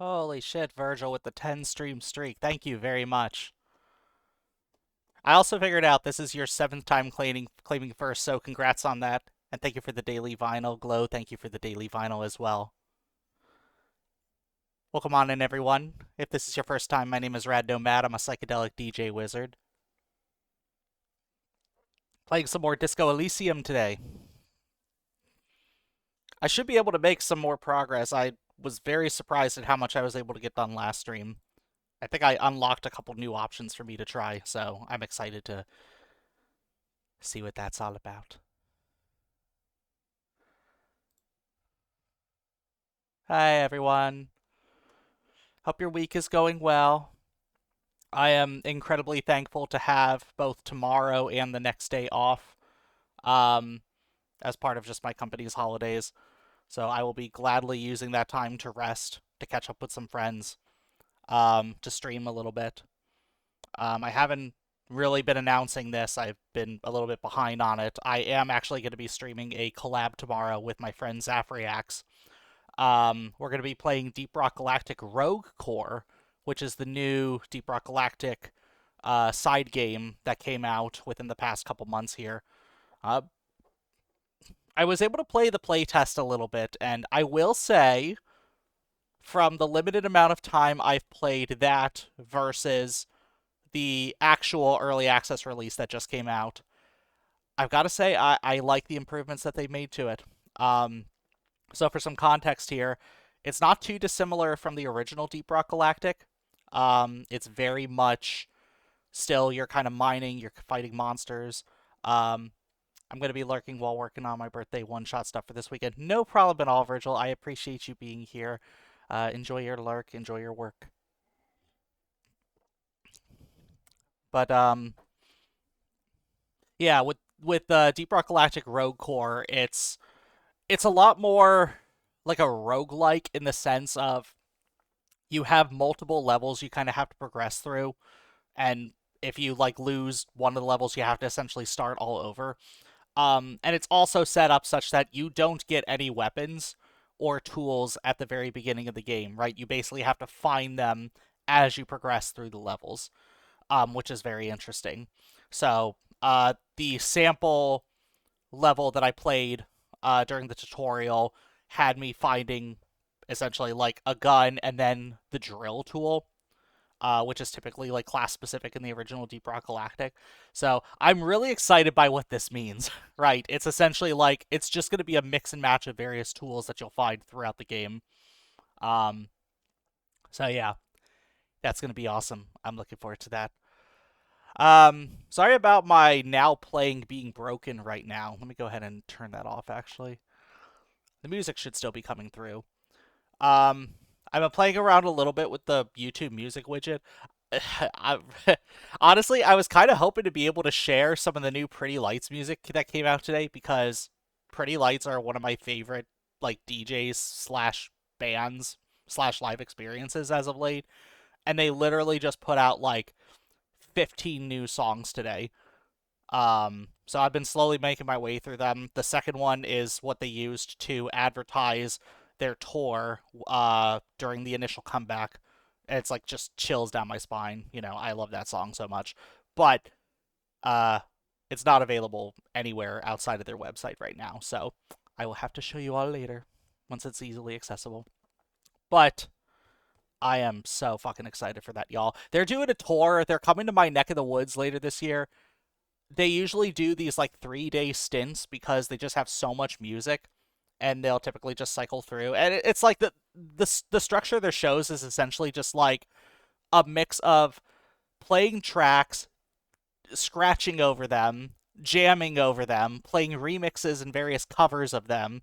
Holy shit, Virgil with the 10 stream streak. Thank you very much. I also figured out this is your seventh time claiming first, so congrats on that. And thank you for the daily vinyl. Glow, thank you for the daily vinyl as well. Welcome on in, everyone. If this is your first time, my name is Rad Nomad. I'm a psychedelic DJ wizard. Playing some more Disco Elysium today. I should be able to make some more progress. I was very surprised at how much I was able to get done last stream. I think I unlocked a couple new options for me to try, so I'm excited to see what that's all about. Hi, everyone. Hope your week is going well. I am incredibly thankful to have both tomorrow and the next day off um, as part of just my company's holidays. So I will be gladly using that time to rest, to catch up with some friends, to stream a little bit. I haven't really been announcing this. I've been a little bit behind on it. I am actually going to be streaming a collab tomorrow with my friend Zafriax. We're going to be playing Deep Rock Galactic Rogue Core, which is the new Deep Rock Galactic side game that came out within the past couple months here. Uh, I was able to play the playtest a little bit, and I will say, from the limited amount of time I've played that versus the actual early access release that just came out, I've got to say I like the improvements that they made to it. So for some context here, it's not too dissimilar from the original Deep Rock Galactic. It's very much still you're kind of mining, you're fighting monsters. I'm going to be lurking while working on my birthday one-shot stuff for this weekend. No problem at all, Virgil. I appreciate you being here. Enjoy your lurk, enjoy your work. But yeah, with Deep Rock Galactic Rogue Core, it's a lot more like a roguelike in the sense of you have multiple levels you kind of have to progress through, and if you like lose one of the levels, you have to essentially start all over. And it's also set up such that you don't get any weapons or tools at the very beginning of the game, right? You basically have to find them as you progress through the levels, which is very interesting. So, the sample level that I played during the tutorial had me finding essentially like a gun and then the drill tool, which is typically like class specific in the original Deep Rock Galactic. So I'm really excited by what this means, right? It's essentially like it's just going to be a mix and match of various tools that you'll find throughout the game. Um, so yeah, that's going to be awesome. I'm looking forward to that. Sorry about my now playing being broken right now. Let me go ahead and turn that off actually. The music should still be coming through. Um, I've been playing around a little bit with the YouTube music widget. I, honestly, I was kind of hoping to be able to share some of the new Pretty Lights music that came out today because Pretty Lights are one of my favorite like DJs slash bands slash live experiences as of late, and they literally just put out like 15 new songs today. So I've been slowly making my way through them. The second one is what they used to advertise their tour during the initial comeback. And it's like just chills down my spine. You know, I love that song so much. But uh, it's not available anywhere outside of their website right now. So I will have to show you all later once it's easily accessible. But I am so fucking excited for that, y'all. They're doing a tour. They're coming to my neck of the woods later this year. They usually do these like 3 day stints because they just have so much music and they'll typically just cycle through. And it's like the structure of their shows is essentially just like a mix of playing tracks, scratching over them, jamming over them, playing remixes and various covers of them.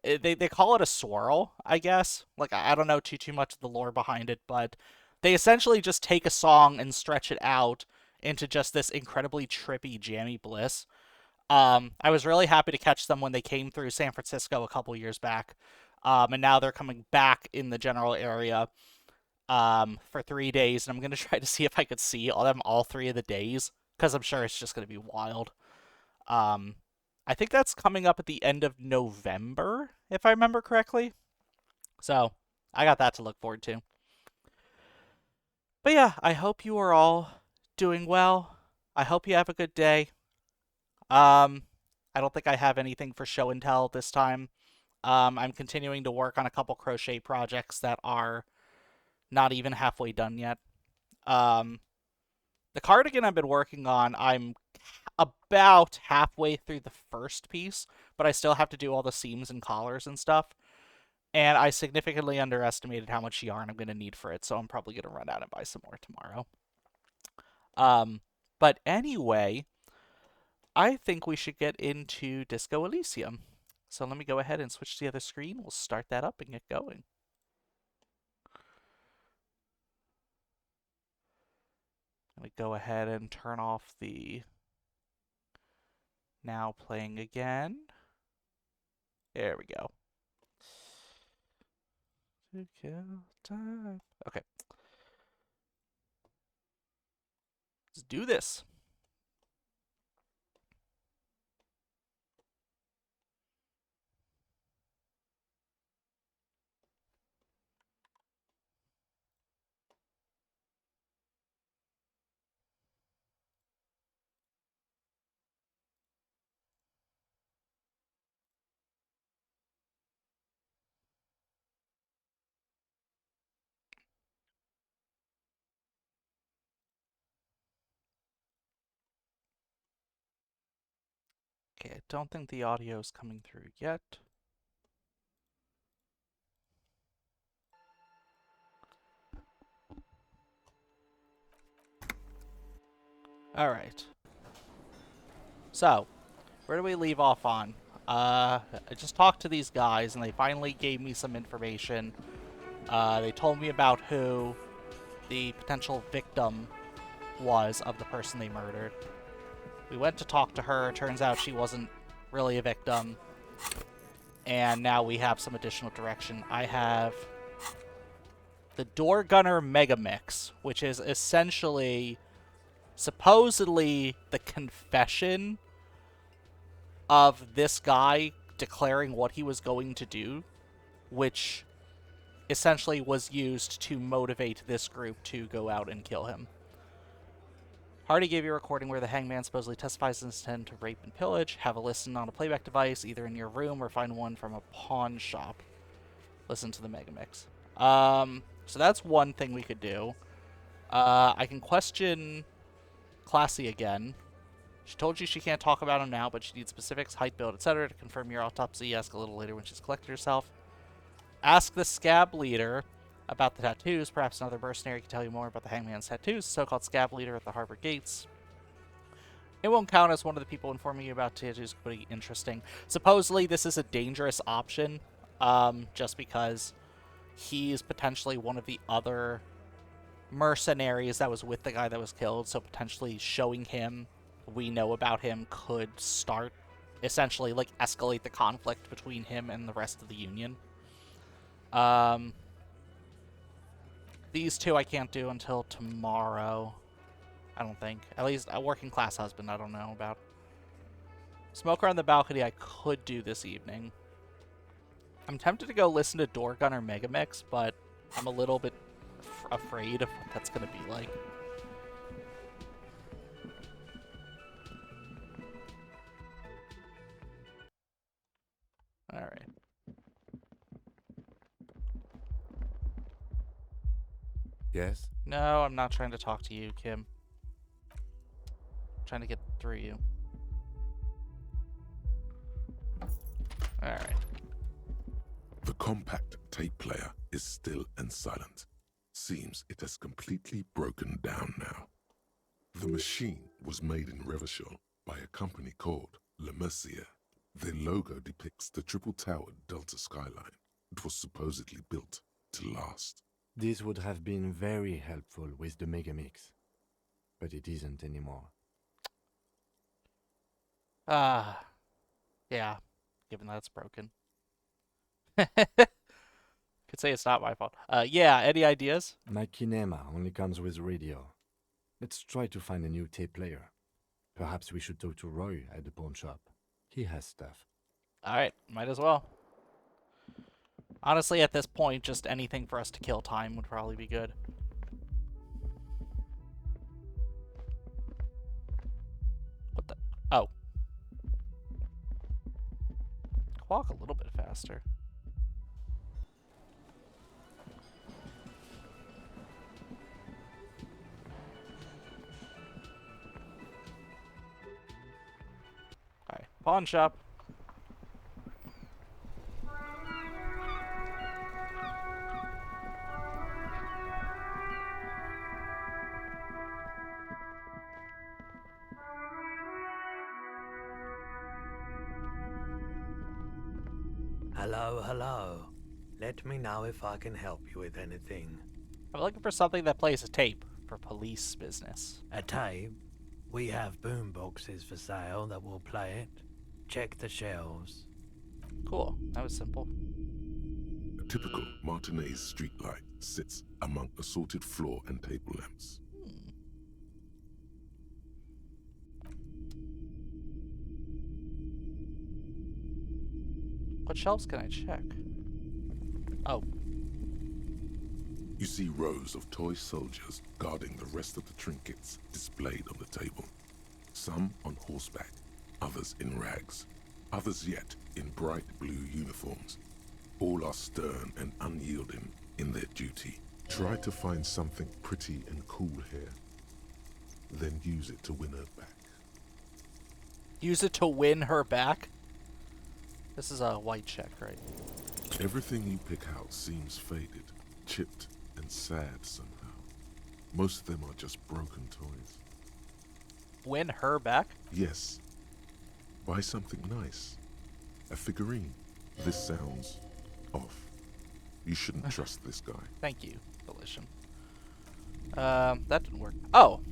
They call it a swirl, I guess. Like I don't know too much of the lore behind it, but they essentially just take a song and stretch it out into just this incredibly trippy, jammy bliss. I was really happy to catch them when they came through San Francisco a couple years back, and now they're coming back in the general area for 3 days, and I'm gonna try to see if I could see all 3 of the days because I'm sure it's just gonna be wild. Um, I think that's coming up at the end of November, if I remember correctly. So I got that to look forward to. But yeah, I hope you are all doing well. I hope you have a good day. Um, I don't think I have anything for show and tell this time. I'm continuing to work on a couple crochet projects that are not even halfway done yet. Um, the cardigan I've been working on, I'm about halfway through the first piece, but I still have to do all the seams and collars and stuff. And I significantly underestimated how much yarn I'm going to need for it, so I'm probably going to run out and buy some more tomorrow. Um, but anyway, I think we should get into Disco Elysium. So let me go ahead and switch to the other screen. We'll start that up and get going. Let me go ahead and turn off the now playing again. There we go. To kill time. Okay, let's do this. Okay, I don't think the audio is coming through yet. All right. So, where do we leave off on? I just talked to these guys, and they finally gave me some information. They told me about who the potential victim was of the person they murdered. We went to talk to her. Turns out she wasn't really a victim. And now we have some additional direction. I have the Door Gunner Mega Mix, which is essentially, supposedly, the confession of this guy declaring what he was going to do, which essentially was used to motivate this group to go out and kill him. Hardy gave you a recording where the hangman supposedly testifies his intent to rape and pillage. Have a listen on a playback device, either in your room or find one from a pawn shop. Listen to the Megamix. So that's one thing we could do. I can question Classy again. She told you she can't talk about him now, but she needs specifics, height, build, etc. to confirm your autopsy. Ask a little later when she's collected herself. Ask the scab leader about the tattoos. Perhaps another mercenary can tell you more about the hangman's tattoos. So-called scab leader at the harbor gates. It won't count as one of the people informing you about tattoos. Pretty interesting. Supposedly, this is a dangerous option, just because he's potentially one of the other mercenaries that was with the guy that was killed. So potentially showing him we know about him could start, essentially, like, escalate the conflict between him and the rest of the Union. These two I can't do until tomorrow. I don't think. At least a working class husband I don't know about. Smoker on the balcony I could do this evening. I'm tempted to go listen to Door Gunner Megamix, but I'm a little bit afraid of what that's going to be like. Alright. Yes? No, I'm not trying to talk to you, Kim. I'm trying to get through you. Alright. The compact tape player is still and silent. Seems it has completely broken down now. The machine was made in Revachol by a company called Le Mercier. Their logo depicts the triple-towered Delta skyline. It was supposedly built to last. This would have been very helpful with the Megamix, but it isn't anymore. Yeah. Given that it's broken. Could say it's not my fault. Yeah, any ideas? My kinema only comes with radio. Let's try to find a new tape player. Perhaps we should talk to Roy at the pawn shop. He has stuff. Alright, might as well. Honestly, at this point, just anything for us to kill time would probably be good. Oh. Walk a little bit faster. Alright, pawn shop. Hello, hello. Let me know if I can help you with anything. I'm looking for something that plays a tape for police business. A tape? We have boom boxes for sale that will play it. Check the shelves. Cool. That was simple. A typical Martinez streetlight sits among assorted floor and table lamps. What shelves can I check? Oh. You see rows of toy soldiers guarding the rest of the trinkets displayed on the table. Some on horseback, others in rags, others yet in bright blue uniforms. All are stern and unyielding in their duty. Try to find something pretty and cool here, then use it to win her back. Use it to win her back? This is a white check, right? Everything you pick out seems faded, chipped, and sad somehow. Most of them are just broken toys. Win her back? Yes. Buy something nice. A figurine. This sounds off. You shouldn't trust this guy. Thank you, Volition. That didn't work. Oh!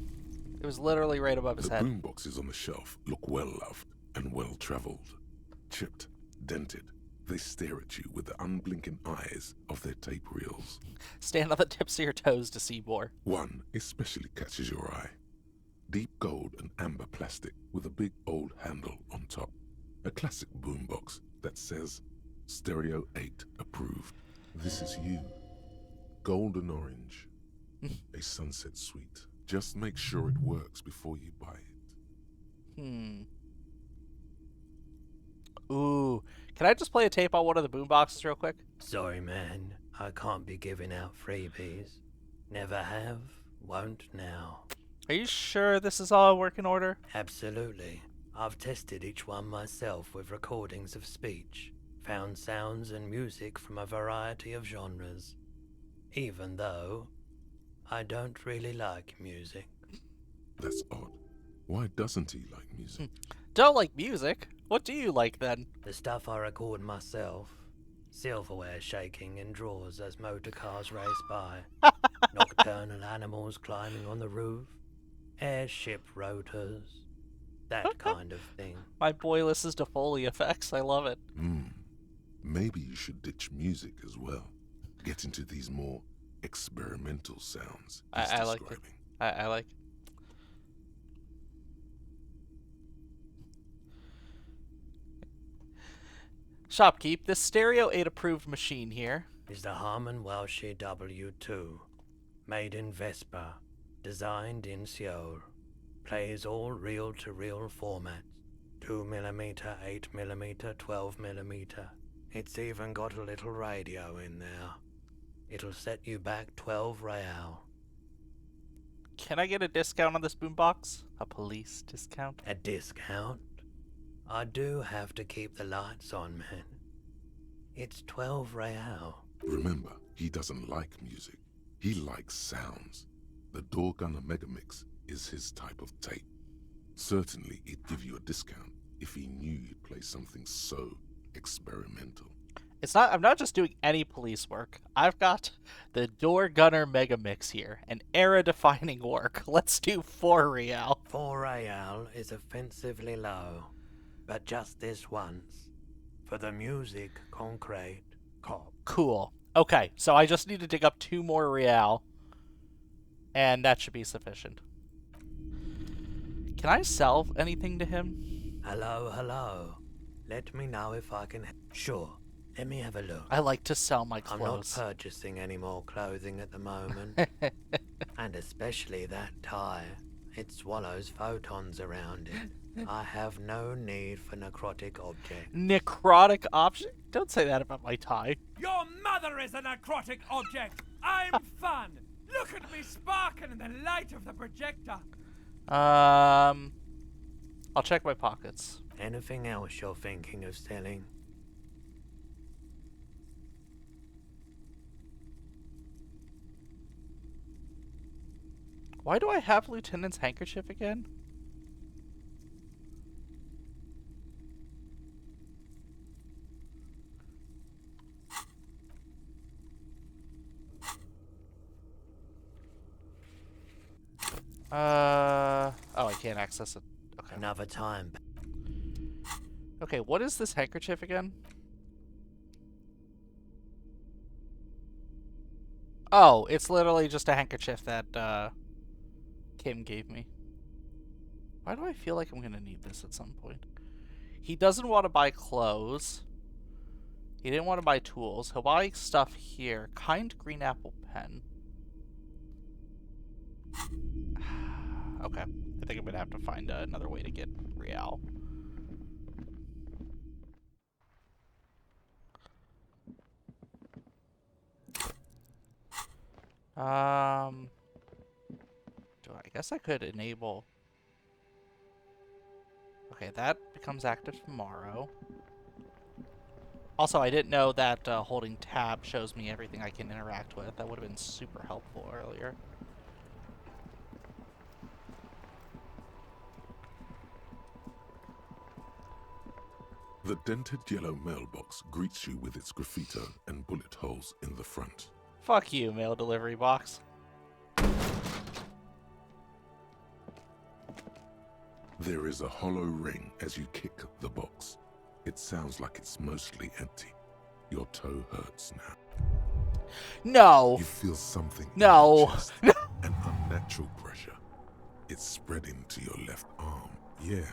It was literally right above his The head. boom boxes on the shelf look well loved and well traveled. Chipped, dented. They stare at you with the unblinking eyes of their tape reels. Stand on the tips of your toes to see more. One especially catches your eye. Deep gold and amber plastic with a big old handle on top. A classic boombox that says Stereo 8 approved. This is you. Golden orange. A sunset suite. Just make sure it works before you buy it. Ooh. Can I just play a tape on one of the boomboxes real quick? Sorry, man. I can't be giving out freebies. Never have, won't now. Are you sure this is all in working order? Absolutely. I've tested each one myself with recordings of speech, found sounds and music from a variety of genres. Even though I don't really like music. That's odd. Why doesn't he like music? Don't like music? What do you like then? The stuff I record myself. Silverware shaking in drawers as motor cars race by. Nocturnal animals climbing on the roof. Airship rotors. That kind of thing. My boy listens to Foley effects. I love it. Maybe you should ditch music as well. Get into these more experimental sounds he's I like it. describing. I like it. Shopkeep, this Stereo 8 approved machine here. Is the Harman Welsh W2. Made in Vespa. Designed in Seoul. Plays all reel-to-reel formats. 2mm, 8mm, 12mm. It's even got a little radio in there. It'll set you back 12 real. Can I get a discount on this boombox? A police discount? A discount? I do have to keep the lights on, man. It's 12 real. Remember, he doesn't like music. He likes sounds. The Doorgunner Megamix is his type of tape. Certainly, he'd give you a discount if he knew you'd play something so experimental. I'm not just doing any police work. I've got the Door Gunner Mega Mix here. An era-defining work. Let's do 4 real. 4 real is offensively low. But just this once. For the music, concrete, cop. Cool. Okay, so I just need to dig up 2 more real. And that should be sufficient. Can I sell anything to him? Hello, hello. Let me know if I can... Sure. Let me have a look. I like to sell my I'm not clothes. purchasing any more clothing at the moment. And especially that tie. It swallows photons around it. I have no need for necrotic objects. Necrotic object? Don't say that about my tie. Your mother is a necrotic object. I'm fun. Look at me sparkle in the light of the projector. I'll check my pockets. Anything else you're thinking of selling? Why do I have Lieutenant's handkerchief again? Oh, I can't access it. Okay. Another time. Okay, what is this handkerchief again? Oh, it's literally just a handkerchief that, Kim gave me. Why do I feel like I'm gonna need this at some point? He doesn't want to buy clothes. He didn't want to buy tools. He'll buy stuff here. Kind green apple pen. Okay. I think I'm gonna have to find another way to get Real. I guess I could enable. Okay, that becomes active tomorrow. Also, I didn't know that holding tab shows me everything I can interact with. That would have been super helpful earlier. The dented yellow mailbox greets you with its graffito and bullet holes in the front. Fuck you, mail delivery box. There is a hollow ring as you kick the box. It sounds like it's mostly empty. Your toe hurts now. No! You feel something No. in your chest, an unnatural pressure. It's spreading to your left arm. Yeah.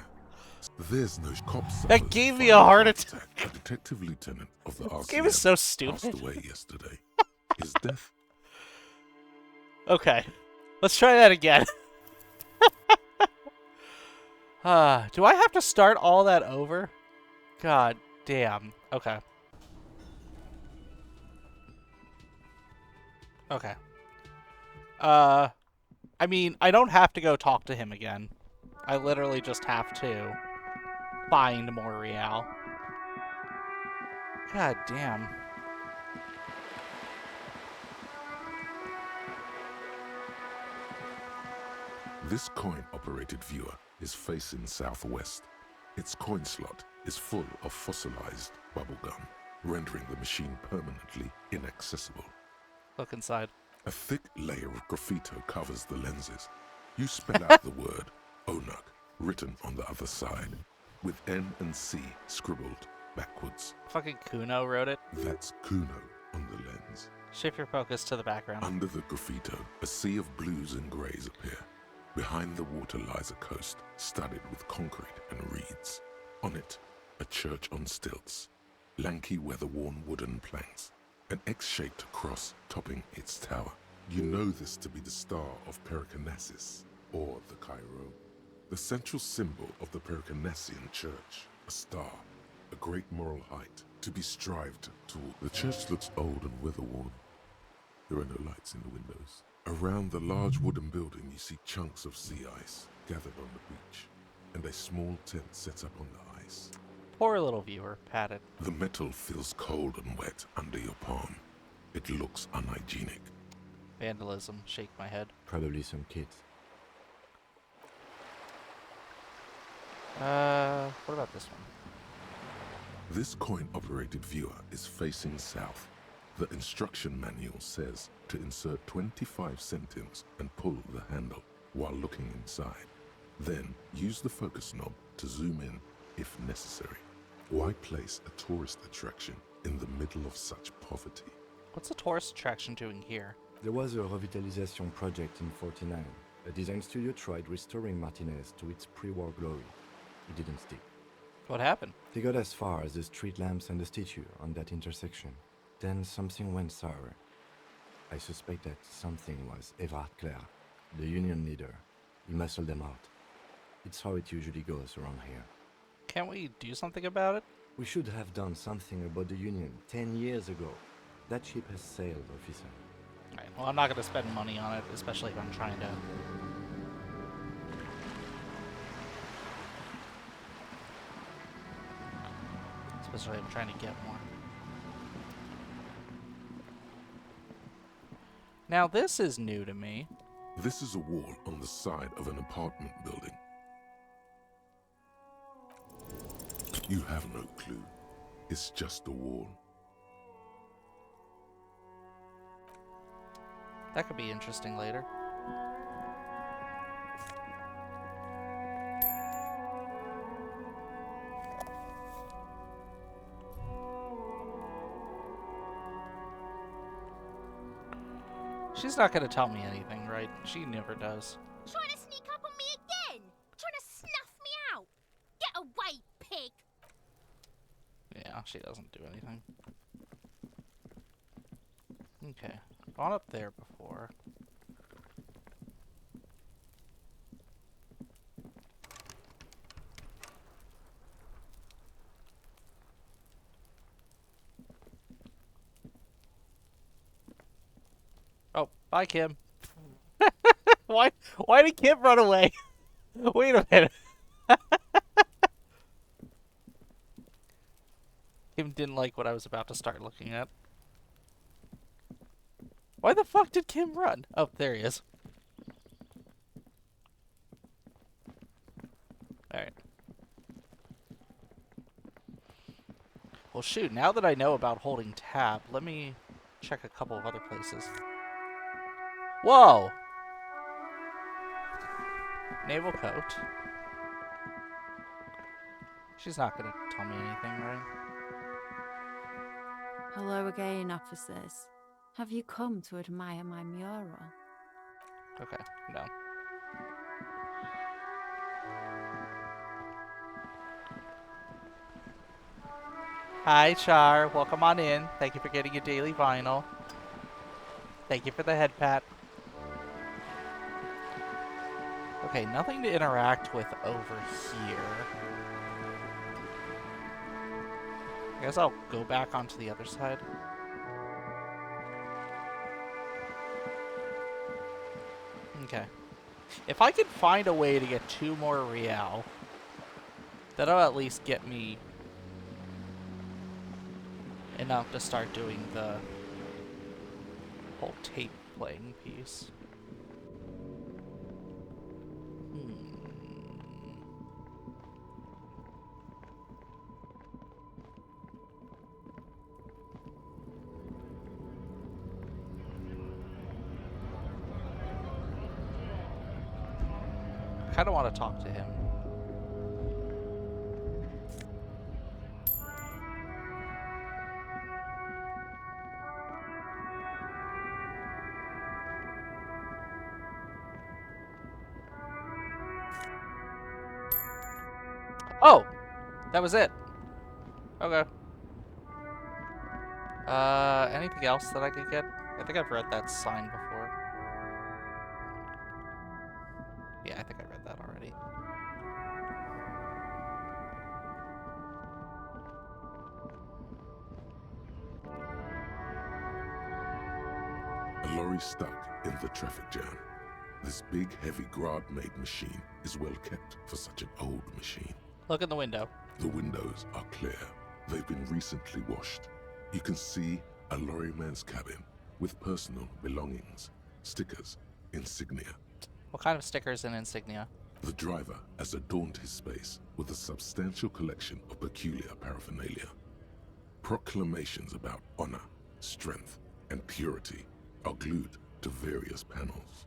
There's no cops. That gave me a heart attack. A detective lieutenant of the This game is so passed stupid. away yesterday. His death. Okay. Let's try that again. Do I have to start all that over? God damn. Okay. Okay. I mean, I don't have to go talk to him again. I literally just have to find more Real. God damn. This coin-operated viewer is facing southwest. Its coin slot is full of fossilized bubblegum, rendering the machine permanently inaccessible. Look inside. A thick layer of graffito covers the lenses. You spell out the word Onuk written on the other side, with N and C scribbled backwards. Fucking Kuno wrote it. That's Kuno on the lens. Shift your focus to the background. Under the graffito, a sea of blues and greys appear. Behind the water lies a coast studded with concrete and reeds. On it, a church on stilts, lanky weather-worn wooden planks, an X-shaped cross topping its tower. You know this to be the Star of Pericanasis, or the Cairo, the central symbol of the Pericanassian church. A star, a great moral height, to be strived toward. The church looks old and weather-worn. There are no lights in the windows. Around the large wooden building, you see chunks of sea ice gathered on the beach, and a small tent set up on the ice. Poor little viewer. Pat it. The metal feels cold and wet under your palm. It looks unhygienic. Vandalism. Shake my head. Probably some kids. What about this one? This coin-operated viewer is facing south. The instruction manual says to insert 25 centimes and pull the handle while looking inside. Then use the focus knob to zoom in if necessary. Why place a tourist attraction in the middle of such poverty? What's a tourist attraction doing here? There was a revitalization project in 49. A design studio tried restoring Martinez to its pre-war glory. It didn't stick. What happened? They got as far as the street lamps and the statue on that intersection. Then something went sour. I suspect that something was Everard Clare, the union leader. He muscled them out. It's how it usually goes around here. Can't we do something about it? We should have done something about the Union 10 years ago. That ship has sailed, officer. Alright, well, I'm not going to spend money on it, especially if I'm trying to... Especially if I'm trying to get more. Now, this is new to me. This is a wall on the side of an apartment building. You have no clue. It's just a wall. That could be interesting later. She's not going to tell me anything, right? She never does. Trying to sneak up on me again? Trying to snuff me out? Get away, pig! Yeah, she doesn't do anything. Okay. Gone up there before. Oh, bye, Kim. Why did Kim run away? Wait a minute. Kim didn't like what I was about to start looking at. Why the fuck did Kim run? Oh, there he is. Alright. Well, shoot, now that I know about holding tab, let me check a couple of other places. Whoa! Naval coat. She's not gonna tell me anything, right? Hello again, officers. Have you come to admire my mural? Okay, no. Hi, Char. Welcome on in. Thank you for getting your daily vinyl. Thank you for the head pat. Okay, nothing to interact with over here. I guess I'll go back onto the other side. Okay. If I can find a way to get 2 more Real, that'll at least get me enough to start doing the whole tape playing piece. I kind of want to talk to him. Oh! That was it. Okay. Anything else that I could get? I think I've read that sign before. Yeah, I think I read that already. A lorry stuck in the traffic jam. This big, heavy Grad-made machine is well kept for such an old machine. Look in the window. The windows are clear. They've been recently washed. You can see a lorryman's cabin with personal belongings, stickers, insignia. What kind of stickers and insignia? The driver has adorned his space with a substantial collection of peculiar paraphernalia. Proclamations about honor, strength, and purity are glued to various panels.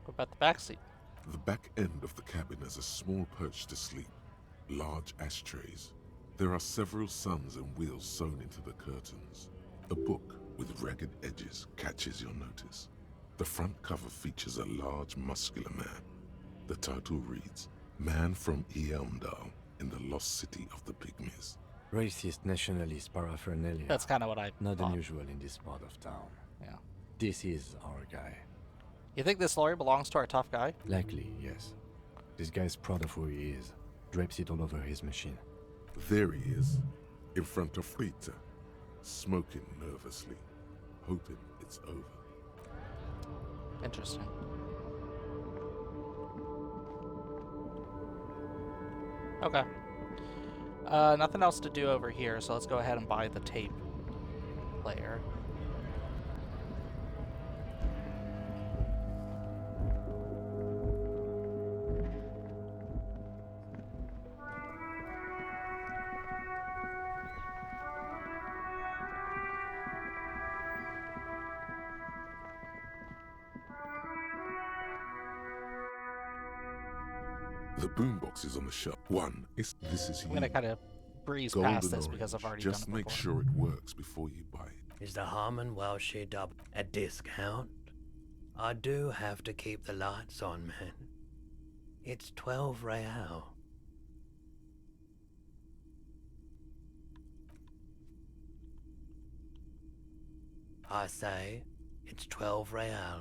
What about the back seat? The back end of the cabin has a small perch to sleep, large ashtrays. There are several suns and wheels sewn into the curtains. A book with ragged edges catches your notice. The front cover features a large, muscular man. The title reads, Man from Eamdal in the Lost City of the Pygmies. Racist nationalist paraphernalia. That's kind of what I Not thought. unusual in this part of town. Yeah. This is our guy. You think this lorry belongs to our tough guy? Likely, yes. This guy's proud of who he is. Drapes it all over his machine. There he is, in front of Rita, smoking nervously, hoping it's over. Interesting. Okay. Nothing else to do over here, so let's go ahead and buy the tape player. The boombox is on the shelf. This is I'm you. gonna kind of breeze Golden past this orange. because I've already Just done it make before. sure it works before you buy it. Is the Harmon Welsh dub a discount? I do have to keep the lights on, man. It's 12 real. I say, it's 12 real.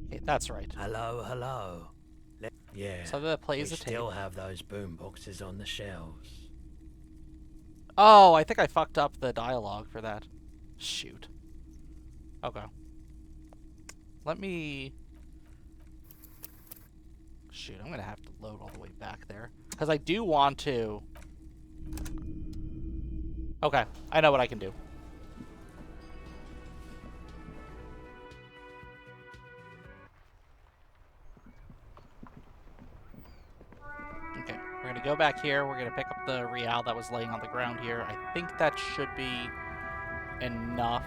Okay, that's right. Hello, hello. Yeah, So that plays we a tape. still have those boom boxes on the shelves. Oh, I think I fucked up the dialogue for that. Shoot. Okay. Let me... Shoot, I'm gonna have to load all the way back there. Because I do want to... Okay, I know what I can do. Okay, we're gonna go back here. We're gonna pick up the real that was laying on the ground here. I think that should be enough.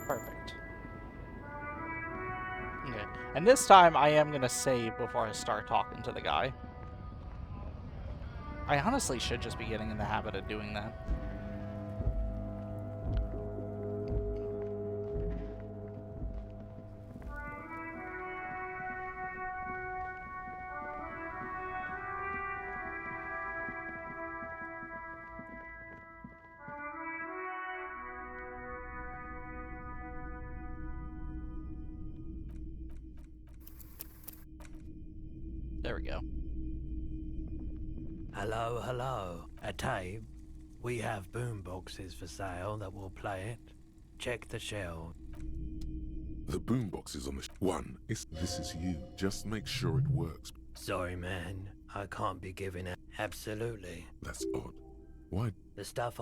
Perfect. Okay, and this time I am gonna save before I start talking to the guy. I honestly should just be getting in the habit of doing that. There we go. Hello, hello. A tape? We have boom boxes for sale that will play it. Check the shelf. The boombox is on the this is you. Just make sure it works. Sorry, man. I can't be giving it. Absolutely. That's odd. Why? The stuff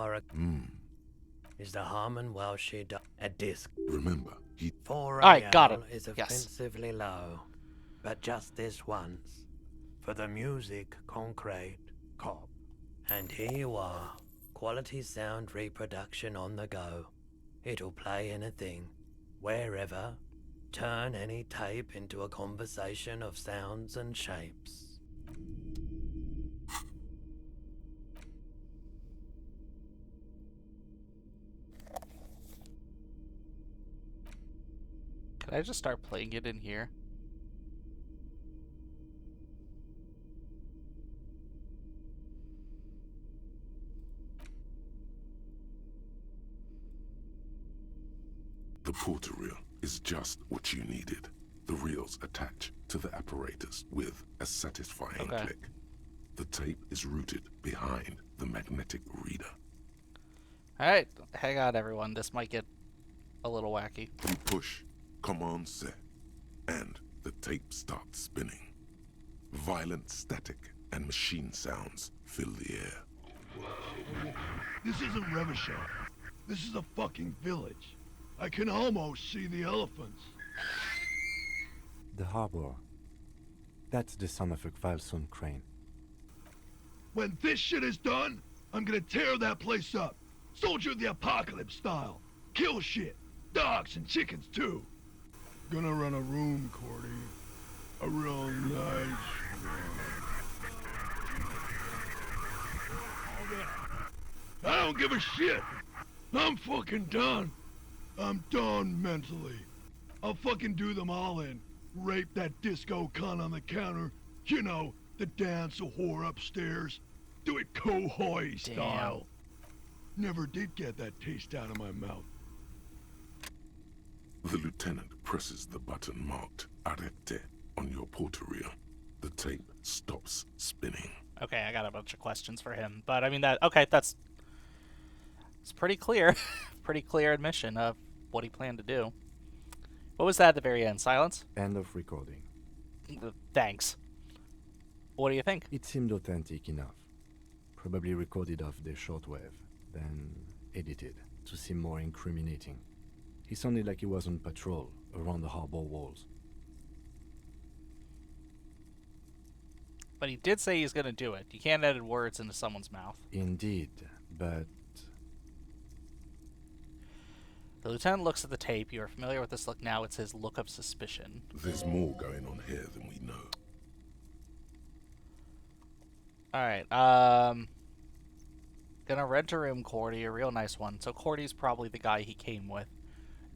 is the Harmon Welsh a disc. Remember, he 4 Alright, got it. is Yes. offensively low. But just this once. For the music, concrete, cop. And here you are. Quality sound reproduction on the go. It'll play anything, wherever. Turn any tape into a conversation of sounds and shapes. Can I just start playing it in here? The porter reel is just what you needed. The reels attach to the apparatus with a satisfying Okay. click. The tape is routed behind the magnetic reader. Alright, hang on everyone. This might get a little wacky. You push, command set, and the tape starts spinning. Violent static and machine sounds fill the air. This isn't Revachol. This is a fucking village. I can almost see the elephants. The harbor. That's the son of a Kvalson crane. When this shit is done, I'm gonna tear that place up. Soldier of the apocalypse style. Kill shit. Dogs and chickens too. Gonna run a room, Cordy. A real nice room. I don't give a shit. I'm fucking done. I'm done mentally. I'll fucking do them all in. Rape that disco cunt on the counter. You know, the dance a whore upstairs. Do it Kohoi style. Never did get that taste out of my mouth. The lieutenant presses the button marked Arrête on your portal reel. The tape stops spinning. Okay, I got a bunch of questions for him, but I mean that's it's pretty clear, pretty clear admission of what he planned to do. What was that at the very end? Silence? End of recording. Thanks. What do you think? It seemed authentic enough. Probably recorded off the shortwave, then edited to seem more incriminating. He sounded like he was on patrol around the harbor walls. But he did say he's going to do it. You can't edit words into someone's mouth. Indeed, but The lieutenant looks at the tape. You are familiar with this look now. It's his look of suspicion. There's more going on here than we know. Alright, gonna rent a room, Cordy, a real nice one. So Cordy's probably the guy he came with.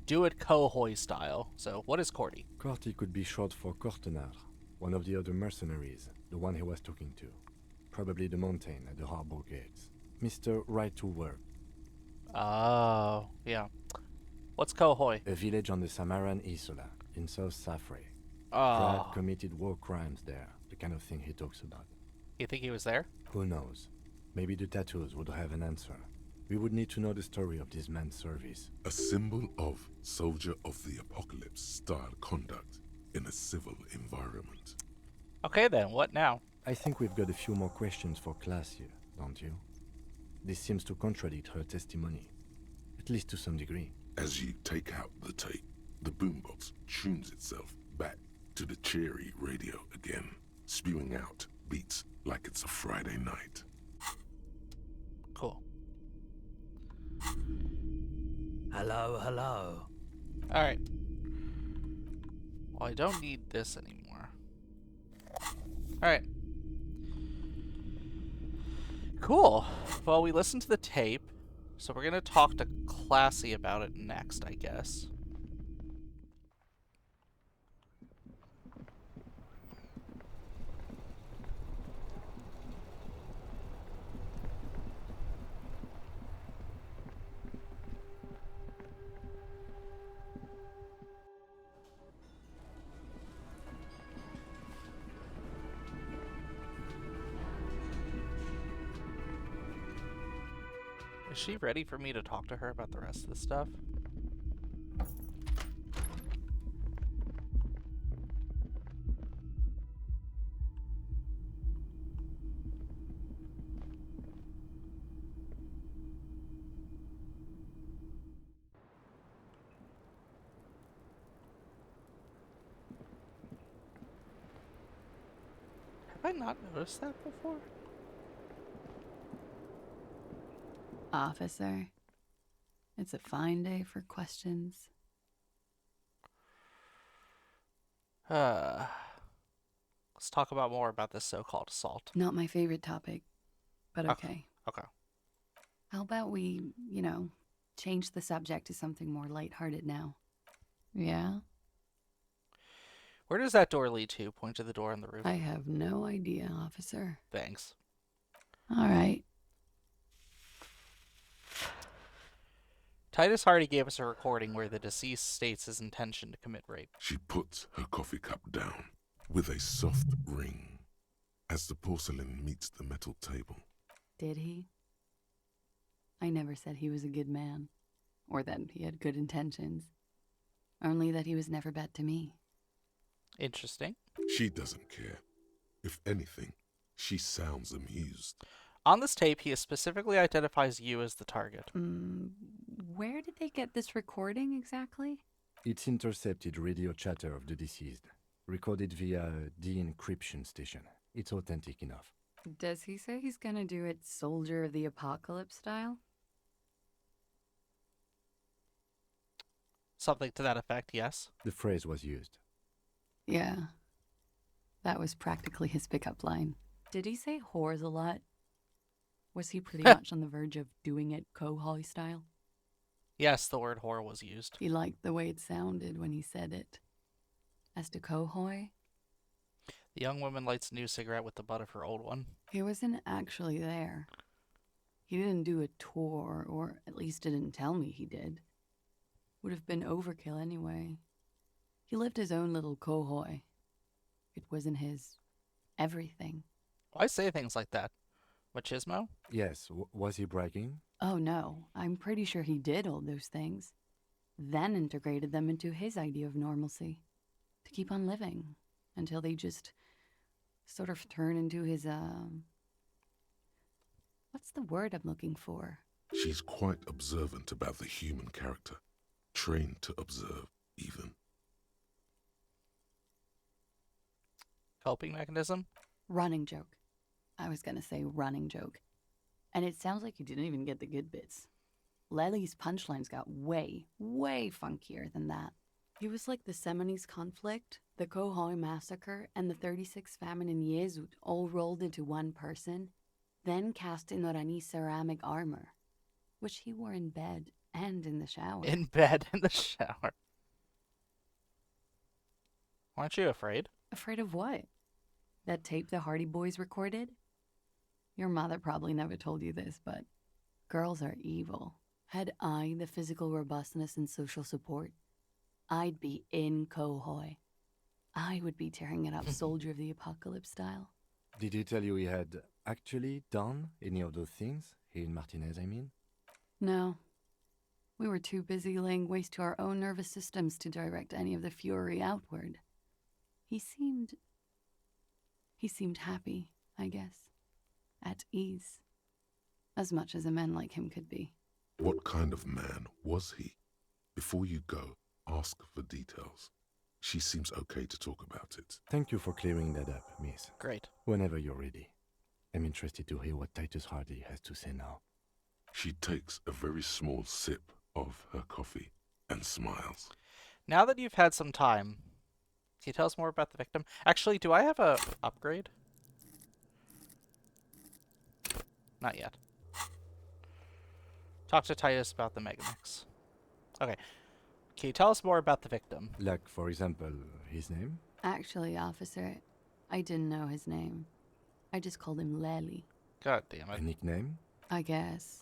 Do it Kohoi style. So what is Cordy? Corty could be short for Cortenard, one of the other mercenaries, the one he was talking to. Probably the mountain at the harbor gates. Mr. Right to Work, Oh, yeah. What's Kohoi? a village on the Samaran Isola, in South Safre. Oh, Brad committed war crimes there, the kind of thing he talks about. you think he was there? Who knows? Maybe the tattoos would have an answer. We would need to know the story of this man's service. A symbol of soldier of the apocalypse style conduct in a civil environment. Okay then, what now? I think we've got a few more questions for class here, don't you? This seems to contradict her testimony, at least to some degree. As you take out the tape, the boombox tunes itself back to the cheery radio again, spewing out beats like it's a Friday night. Cool. Hello, hello. Alright. Well, I don't need this anymore. Alright. Cool. Well, we listened to the tape, so we're gonna talk to Classy about it next, I guess. Is she ready for me to talk to her about the rest of the stuff? Have I not noticed that before? Officer, it's a fine day for questions. Let's talk about more about this so-called assault. Not my favorite topic, but okay. Okay. How about we, change the subject to something more lighthearted now? Yeah? Where does that door lead to? Point to the door on the roof. I have no idea, officer. Thanks. All right. Titus Hardy gave us a recording where the deceased states his intention to commit rape. She puts her coffee cup down with a soft ring as the porcelain meets the metal table. Did he? I never said he was a good man, or that he had good intentions. Only that he was never bad to me. Interesting. She doesn't care. If anything, she sounds amused. On this tape, he specifically identifies you as the target. Where did they get this recording exactly? It's intercepted radio chatter of the deceased, recorded via de-encryption station. It's authentic enough. Does he say he's gonna do it Soldier of the Apocalypse style? Something to that effect, yes. The phrase was used. Yeah. That was practically his pickup line. Did he say whores a lot? Was he pretty much on the verge of doing it Kohoi style? Yes, the word whore was used. He liked the way it sounded when he said it. As to Cohoy, The young woman lights a new cigarette with the butt of her old one. he wasn't actually there. He didn't do a tour, or at least didn't tell me he did. Would have been overkill anyway. He lived his own little Cohoy. It wasn't his everything. Why say things like that? Machismo? Yes, was he bragging? Oh no, I'm pretty sure he did all those things, then integrated them into his idea of normalcy. To keep on living until they just sort of turn into his, what's the word I'm looking for? She's quite observant about the human character, trained to observe, even. Coping mechanism? Running joke. I was gonna say running joke. And it sounds like you didn't even get the good bits. Lely's punchlines got way, way funkier than that. He was like the Seminese conflict, the Cohoy massacre, and the 36 famine in Yezud all rolled into one person, then cast in Orani ceramic armor, which he wore in bed and in the shower. In bed in the shower. Aren't you afraid? Afraid of what? That tape the Hardy Boys recorded? Your mother probably never told you this, but girls are evil. Had I the physical robustness and social support, I'd be in Cohoy. I would be tearing it up Soldier of the Apocalypse style. Did he tell you he had actually done any of those things? He and Martinez, I mean? No. We were too busy laying waste to our own nervous systems to direct any of the fury outward. He seemed happy, I guess. At ease. As much as a man like him could be. What kind of man was he? Before you go, ask for details. She seems okay to talk about it. Thank you for clearing that up, miss. Great. Whenever you're ready. I'm interested to hear what Titus Hardy has to say now. She takes a very small sip of her coffee and smiles. Now that you've had some time, can you tell us more about the victim? Actually, do I have a upgrade? Not yet. Talk to Titus about the Megamix. Okay. Can you tell us more about the victim? Like, for example, his name? Actually, officer, I didn't know his name. I just called him Lely. God damn A it. nickname? I guess.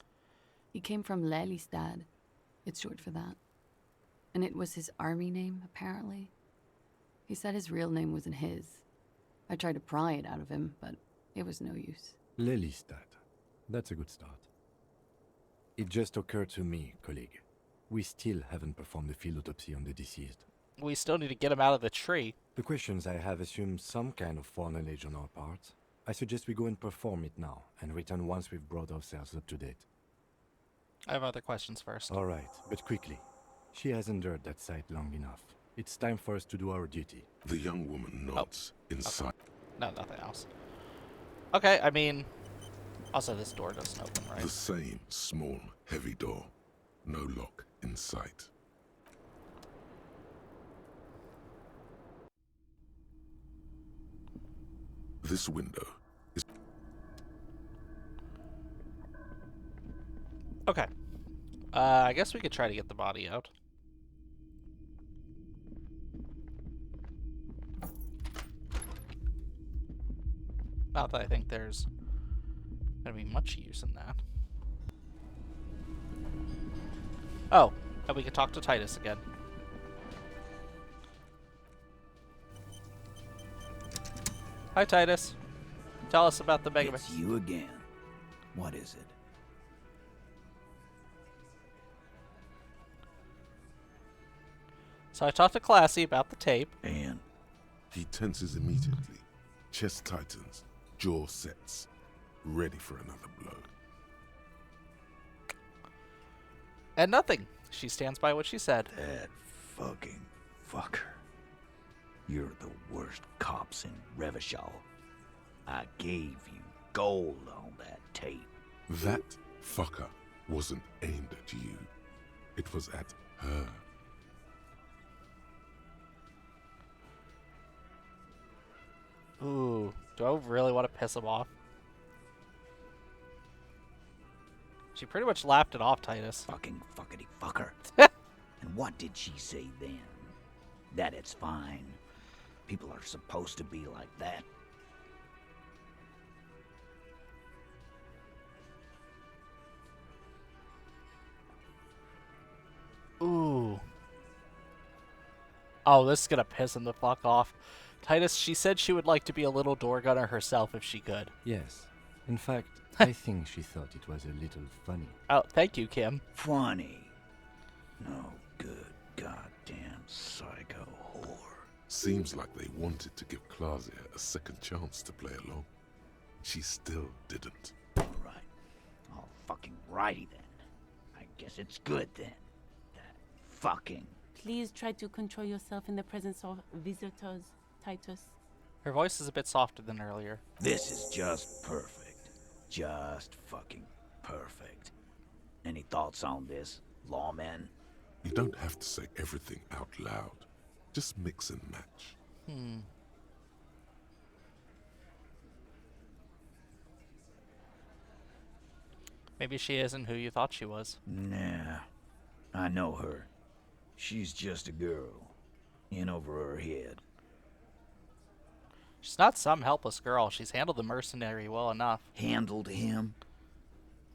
He came from Lelystad. It's short for that. And it was his army name, apparently. He said his real name wasn't his. I tried to pry it out of him, but it was no use. Lelystad. That's a good start. It just occurred to me, colleague. We still haven't performed a field autopsy on the deceased. We still need to get him out of the tree. The questions I have assume some kind of foreknowledge on our part. I suggest we go and perform it now, and return once we've brought ourselves up to date. I have other questions first. All right, but quickly. She has endured that sight long enough. It's time for us to do our duty. The young woman nods inside. No, nothing else. Okay, I mean... Also, this door doesn't open, right? The same small, heavy door. No lock in sight. This window is... Okay. I guess we could try to get the body out. Not that I think there's gonna be much use in that. Oh, and we could talk to Titus again. Hi, Titus. Tell us about the Megamix. It's you again. What is it? So I talked to Classy about the tape. And He tenses immediately. Chest tightens. Jaw sets. Ready for another blow. And nothing. She stands by what she said. that fucking fucker. You're the worst cops in Revachol. I gave you gold on that tape. That fucker wasn't aimed at you. It was at her. Ooh, do I really want to piss him off? She pretty much laughed it off, Titus. Fucking fuckity fucker. And what did she say then? That it's fine. People are supposed to be like that. Ooh. Oh, this is gonna piss him the fuck off. Titus, she said she would like to be a little door gunner herself if she could. Yes. In fact, I think she thought it was a little funny. Oh, thank you, Kim. Funny. No good goddamn psycho whore. Seems like they wanted to give Claudia a second chance to play along. She still didn't. Alright. All fucking righty then. I guess it's good then. That fucking... Please try to control yourself in the presence of visitors, Titus. Her voice is a bit softer than earlier. This is just perfect. Just fucking perfect. Any thoughts on this, lawman? You don't have to say everything out loud. Just mix and match. Maybe she isn't who you thought she was. Nah. I know her. She's just a girl. In over her head. She's not some helpless girl. She's handled the mercenary well enough. Handled him?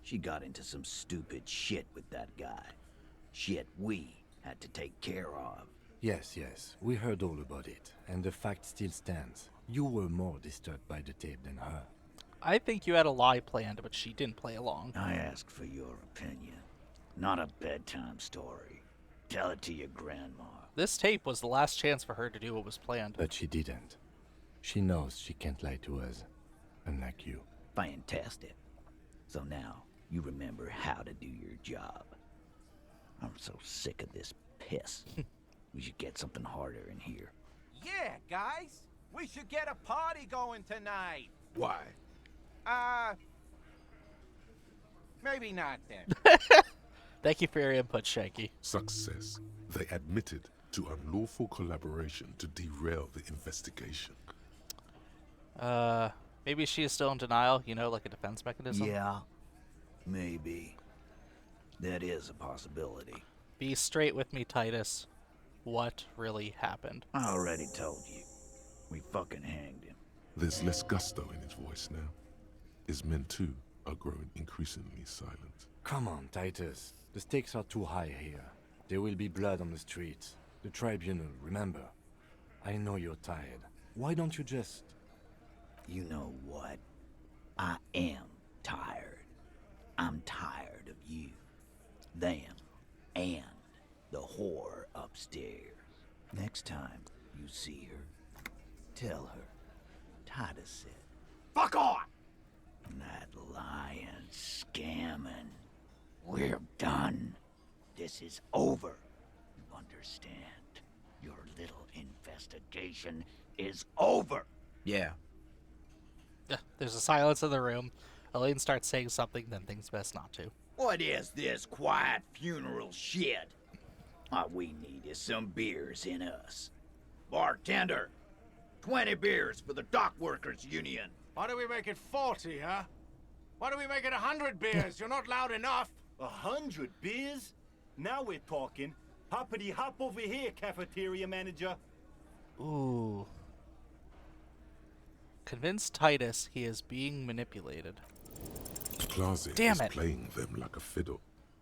She got into some stupid shit with that guy. Shit we had to take care of. Yes, yes, we heard all about it, and the fact still stands. You were more disturbed by the tape than her. I think you had a lie planned, but she didn't play along. I ask for your opinion. Not a bedtime story. Tell it to your grandma. This tape was the last chance for her to do what was planned. But she didn't. She knows she can't lie to us, unlike you. Fantastic. So now, you remember how to do your job. I'm so sick of this piss. We should get something harder in here. Yeah, guys. We should get a party going tonight. Why? Maybe not then. Thank you for your input, Shanky. Success. They admitted to unlawful collaboration to derail the investigation. Maybe she is still in denial, you know, like a defense mechanism? Yeah, maybe. That is a possibility. Be straight with me, Titus. What really happened? I already told you. We fucking hanged him. There's less gusto in his voice now. His men, too, are growing increasingly silent. Come on, Titus. The stakes are too high here. There will be blood on the streets. The tribunal, remember. I know you're tired. Why don't you just... You know what? I am tired. I'm tired of you, them, and the whore upstairs. Next time you see her, tell her Titus said, "Fuck off!" That lying, scamming. We're done. This is over. You understand? Your little investigation is over. Yeah. There's a silence in the room. Elaine starts saying something, then thinks best not to. What is this quiet funeral shit? All we need is some beers in us. Bartender, 20 beers for the Dock Workers Union. Why do we make it 40, huh? Why do we make it 100 beers? You're not loud enough. 100 beers? Now we're talking. Hoppity hop over here, cafeteria manager. Ooh. Convince Titus he is being manipulated. Clausia Damn is it. playing them like a fiddle.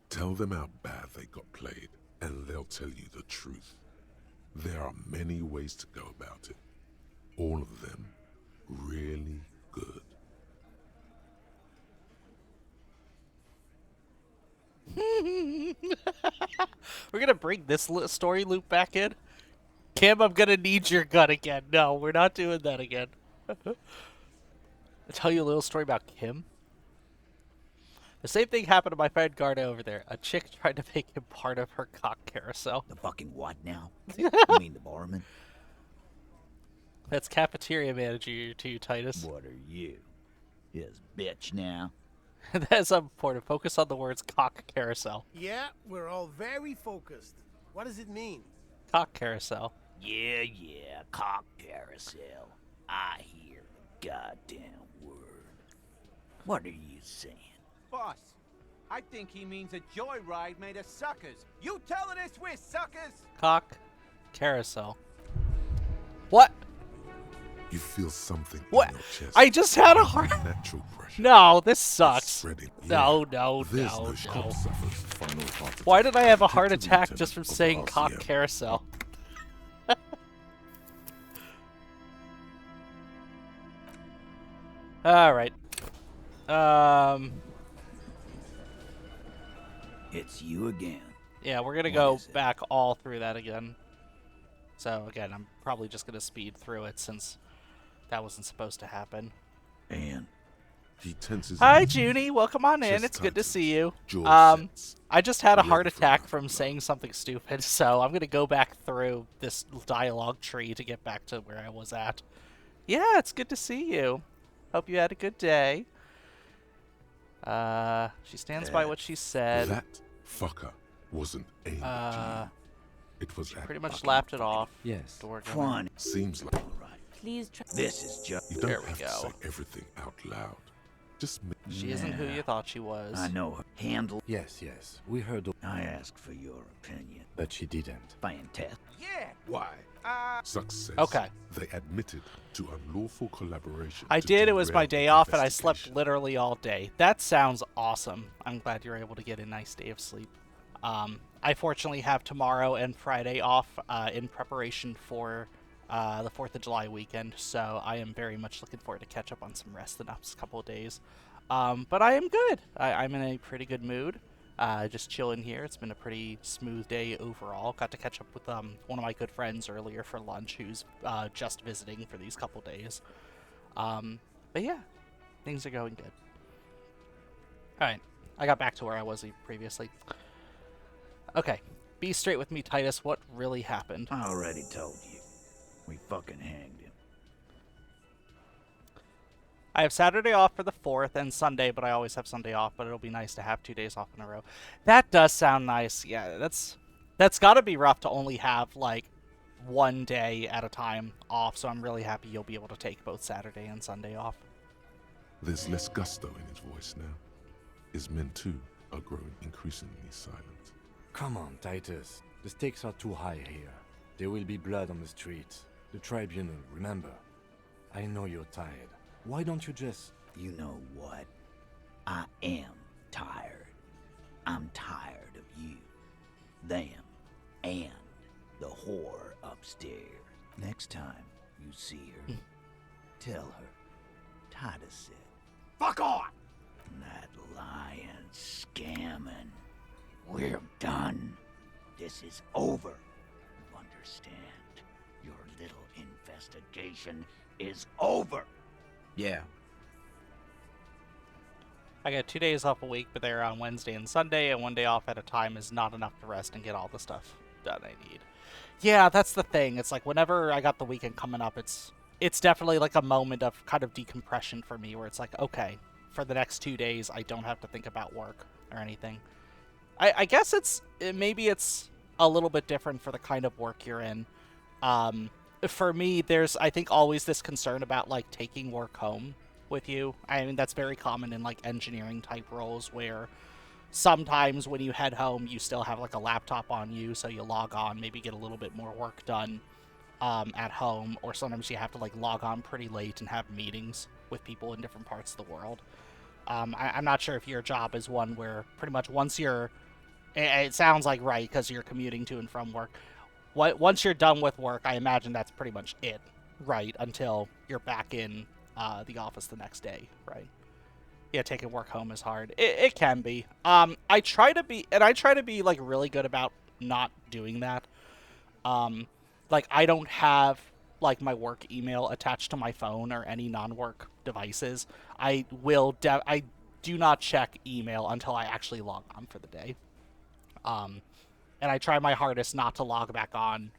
Tell them how bad they got played, and they'll tell you the truth. There are many ways to go about it. All of them really good. We're gonna bring this story loop back in. Kim, I'm gonna need your gun again. No, we're not doing that again. I'll tell you a little story about Kim. The same thing happened to my friend Garda over there. A chick tried to make him part of her cock carousel. The fucking what now? You mean the barman? That's cafeteria manager to you, Titus. What are you? His bitch now? That's important. Focus on the words cock carousel. Yeah, we're all very focused. What does it mean? Cock carousel. Yeah, cock carousel. I hear the goddamn word. What are you saying? Boss, I think he means a joyride made of suckers. You telling us we're suckers? Cock carousel. What? You feel something What? in your chest. I just had a heart. Natural pressure. No, this It's sucks. spreading. No, Yeah. no, There's no, no no. suffers final heart Why attack. did I have a Hit heart the attack lieutenant just from of the saying cock RCM. carousel? Alright. It's you again. Yeah, we're gonna What go is it? back all through that again. So, again, I'm probably just gonna speed through it since that wasn't supposed to happen. And He tenses Hi, up. Junie. Welcome on in. Chest It's good to tightens. see you. Jaw sets. I just had a heart Ready for attack another from blow. saying something stupid, so I'm gonna go back through this dialogue tree to get back to where I was at. Yeah, it's good to see you. Hope you had a good day. She stands by what she said. That fucker wasn't aimed at you. It was at Pretty much fucking laughed it off. Yes. Door gunner. fun. Seems like Please try. This is just. you There don't we have to go. say everything out loud. Just make She isn't who you thought she was. I know her. Handle. Yes, yes. We heard all, I asked for your opinion. but she didn't. Fantastic. Yeah. why. Success. Okay. They admitted to unlawful collaboration. I to did. It was my derail day the off, and I slept investigation. literally all day. That sounds awesome. I'm glad you're able to get a nice day of sleep. I fortunately have tomorrow and Friday off in preparation for the 4th of July weekend, so I am very much looking forward to catch up on some rest the next couple of days. But I am good. I'm in a pretty good mood. Just chilling here. It's been a pretty smooth day overall. Got to catch up with one of my good friends earlier for lunch who's just visiting for these couple days. But yeah, things are going good. Alright, I got back to where I was previously. Okay, be straight with me, Titus. What really happened? I already told you. We fucking hanged him. I have Saturday off for the 4th and Sunday, but I always have Sunday off, but it'll be nice to have 2 days off in a row. That does sound nice. Yeah, that's got to be rough to only have, like, 1 day at a time off, so I'm really happy you'll be able to take both Saturday and Sunday off. There's less gusto in his voice now. His men, too, are growing increasingly silent. Come on, Titus. The stakes are too high here. There will be blood on the streets. The tribunal, remember. I know you're tired. Why don't you just... You know what? I am tired. I'm tired of you, them, and the whore upstairs. Next time you see her, tell her Titus said, "Fuck off!" That lying, scamming. We're done. This is over. You understand? Your little investigation is over. Yeah. I get 2 days off a week, but they're on Wednesday and Sunday, and 1 day off at a time is not enough to rest and get all the stuff done I need. Yeah, that's the thing. It's like whenever I got the weekend coming up, it's definitely like a moment of kind of decompression for me, where it's like, okay, for the next 2 days, I don't have to think about work or anything. I guess maybe it's a little bit different for the kind of work you're in. For me, there's, I think, always this concern about, like, taking work home with you. I mean, that's very common in, like, engineering type roles where sometimes when you head home, you still have, like, a laptop on you, so you log on, maybe get a little bit more work done at home, or sometimes you have to, like, log on pretty late and have meetings with people in different parts of the world. I'm not sure if your job is one where pretty much once you're... It sounds like right, because you're commuting to and from work. Once you're done with work, I imagine that's pretty much it, right? Until you're back in the office the next day, right? Yeah, taking work home is hard. It can be. I try to be like really good about not doing that. Like I don't have like my work email attached to my phone or any non-work devices. I do not check email until I actually log on for the day. And I try my hardest not to log back on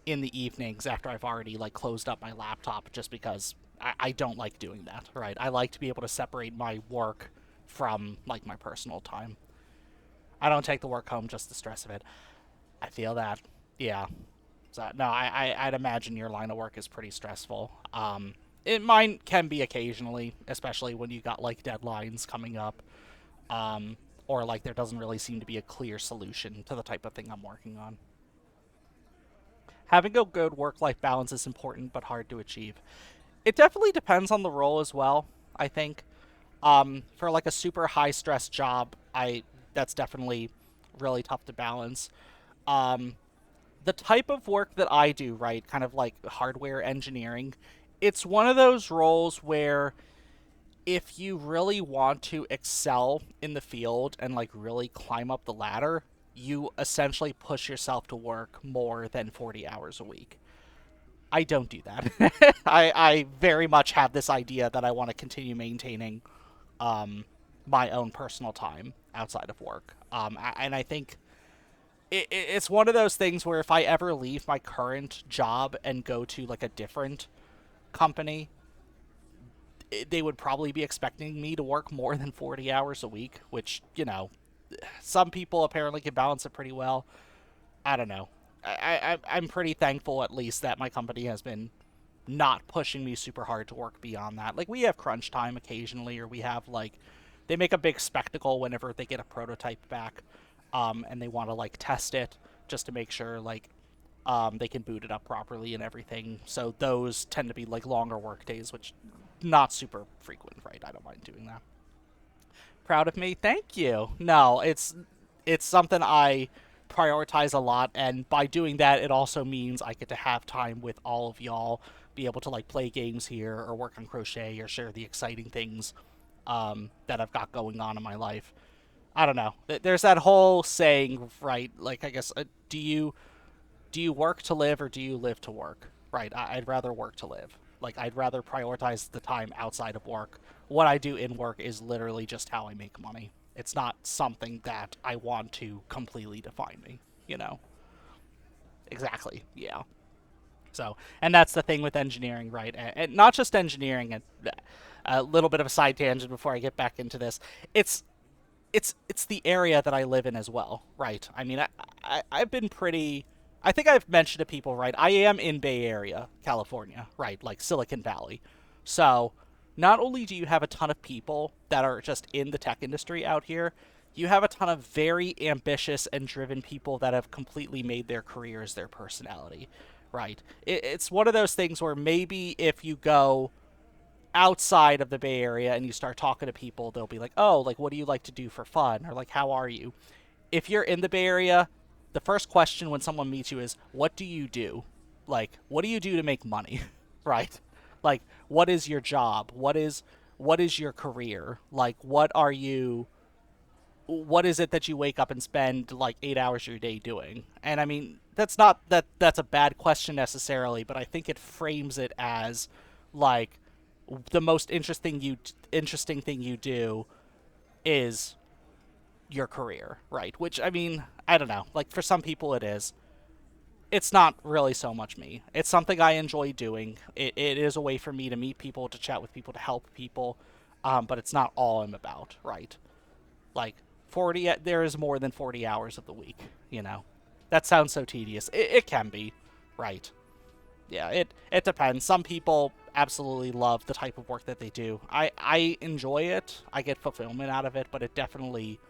in the evenings after I've already like closed up my laptop, just because I don't like doing that, right? I like to be able to separate my work from like my personal time. I don't take the work home, just the stress of it. I feel that, yeah. So no, I'd imagine your line of work is pretty stressful. Mine can be occasionally, especially when you got like deadlines coming up. or like there doesn't really seem to be a clear solution to the type of thing I'm working on. Having a good work-life balance is important but hard to achieve. It definitely depends on the role as well, I think. For like a super high stress job, I that's definitely really tough to balance. Um, the type of work that I do, right, kind of like hardware engineering, it's one of those roles where if you really want to excel in the field and like really climb up the ladder, you essentially push yourself to work more than 40 hours a week. I don't do that. I very much have this idea that I want to continue maintaining my own personal time outside of work. And I think it's one of those things where if I ever leave my current job and go to like a different company, they would probably be expecting me to work more than 40 hours a week, which, some people apparently can balance it pretty well. I don't know. I'm pretty thankful at least that my company has been not pushing me super hard to work beyond that. Like, we have crunch time occasionally, or we have like they make a big spectacle whenever they get a prototype back, and they want to like test it just to make sure like they can boot it up properly and everything. So those tend to be like longer work days, which not super frequent, right? I don't mind doing that. Proud of me? Thank you. No, it's something I prioritize a lot, and by doing that, it also means I get to have time with all of y'all, be able to like play games here or work on crochet or share the exciting things that I've got going on in my life. I don't know. There's that whole saying, right? Like, I guess, do you work to live or do you live to work? Right. I'd rather work to live. Like, I'd rather prioritize the time outside of work. What I do in work is literally just how I make money. It's not something that I want to completely define me, you know? Exactly. Yeah. So, and that's the thing with engineering, right? And not just engineering, and a little bit of a side tangent before I get back into this. It's it's the area that I live in as well, right? I mean, I've been pretty. I think I've mentioned to people, right? I am in Bay Area, California, right? Like Silicon Valley. So, not only do you have a ton of people that are just in the tech industry out here, you have a ton of very ambitious and driven people that have completely made their careers their personality, right? It's one of those things where maybe if you go outside of the Bay Area and you start talking to people, they'll be like, "Oh, like what do you like to do for fun?" or like, "How are you?" If you're in the Bay Area, the first question when someone meets you is, "What do you do?" Like, what do you do to make money? Right? Like, what is your job? What is your career? Like, what is it that you wake up and spend like 8 hours of your day doing? And I mean, that's a bad question necessarily, but I think it frames it as like the most interesting thing you do is your career, right? Which, I mean, I don't know. Like, for some people it is. It's not really so much me. It's something I enjoy doing. It is a way for me to meet people, to chat with people, to help people. But it's not all I'm about, right? Like, there is more than 40 hours of the week, you know? That sounds so tedious. It can be, right? Yeah, it depends. Some people absolutely love the type of work that they do. I enjoy it. I get fulfillment out of it, but it definitely,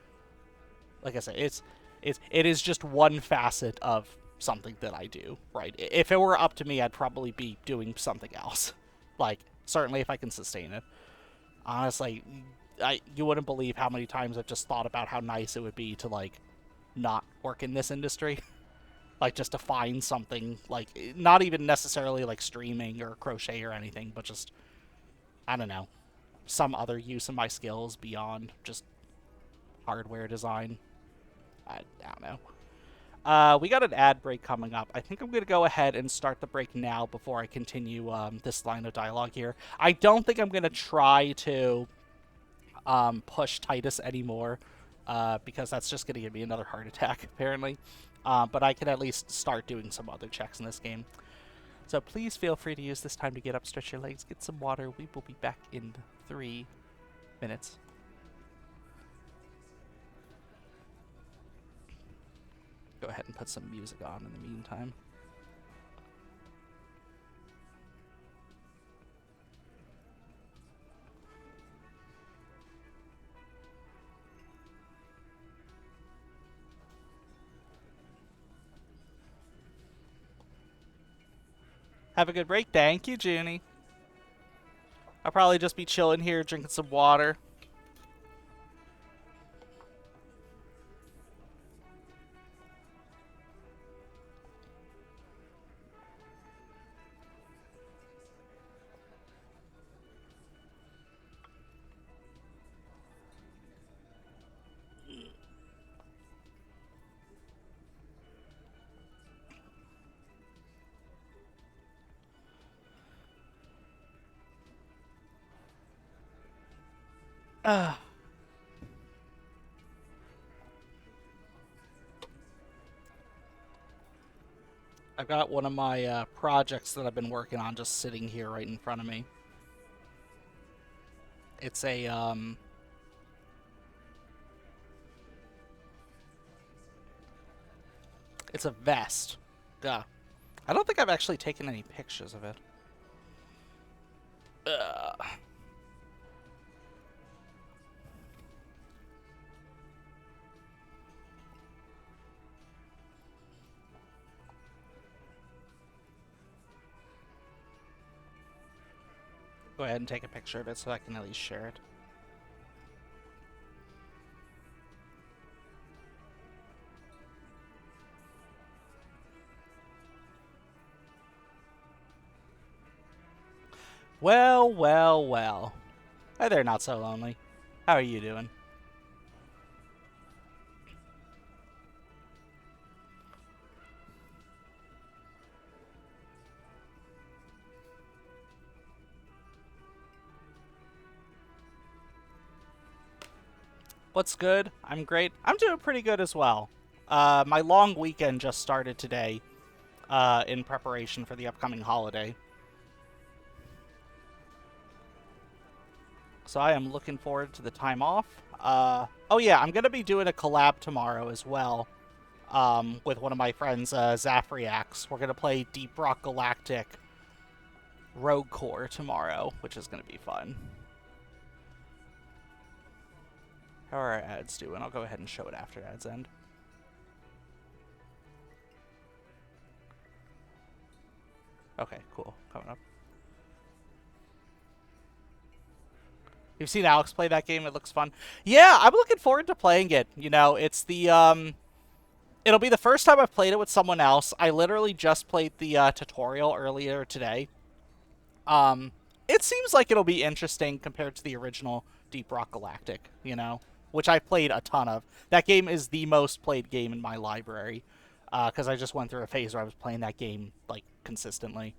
like I said, it is just one facet of something that I do, right? If it were up to me, I'd probably be doing something else. Like, certainly if I can sustain it. Honestly, you wouldn't believe how many times I've just thought about how nice it would be to like not work in this industry. Like, just to find something, like, not even necessarily like streaming or crochet or anything, but just, I don't know, some other use of my skills beyond just hardware design. I don't know. We got an ad break coming up. I think I'm going to go ahead and start the break now before I continue this line of dialogue here. I don't think I'm going to try to push Titus anymore, because that's just going to give me another heart attack, apparently. But I can at least start doing some other checks in this game. So please feel free to use this time to get up, stretch your legs, get some water. We will be back in 3 minutes. Go ahead and put some music on in the meantime. Have a good break. Thank you, Junie. I'll probably just be chilling here, drinking some water. I've got one of my projects that I've been working on just sitting here right in front of me. It's it's a vest. Duh. I don't think I've actually taken any pictures of it. Ugh. Go ahead and take a picture of it so I can at least share it. Well, well, well. Hi there, Not So Lonely. How are you doing? What's good? I'm great. I'm doing pretty good as well. My long weekend just started today in preparation for the upcoming holiday. So I am looking forward to the time off. Oh yeah, I'm going to be doing a collab tomorrow as well with one of my friends, Zafriax. We're going to play Deep Rock Galactic Rogue Core tomorrow, which is going to be fun. How are our ads doing? I'll go ahead and show it after ads end. Okay, cool. Coming up. You've seen Alex play that game? It looks fun. Yeah, I'm looking forward to playing it. You know, it's the, it'll be the first time I've played it with someone else. I literally just played the tutorial earlier today. It seems like it'll be interesting compared to the original Deep Rock Galactic, you know, which I played a ton of. That game is the most played game in my library, because I just went through a phase where I was playing that game, like, consistently.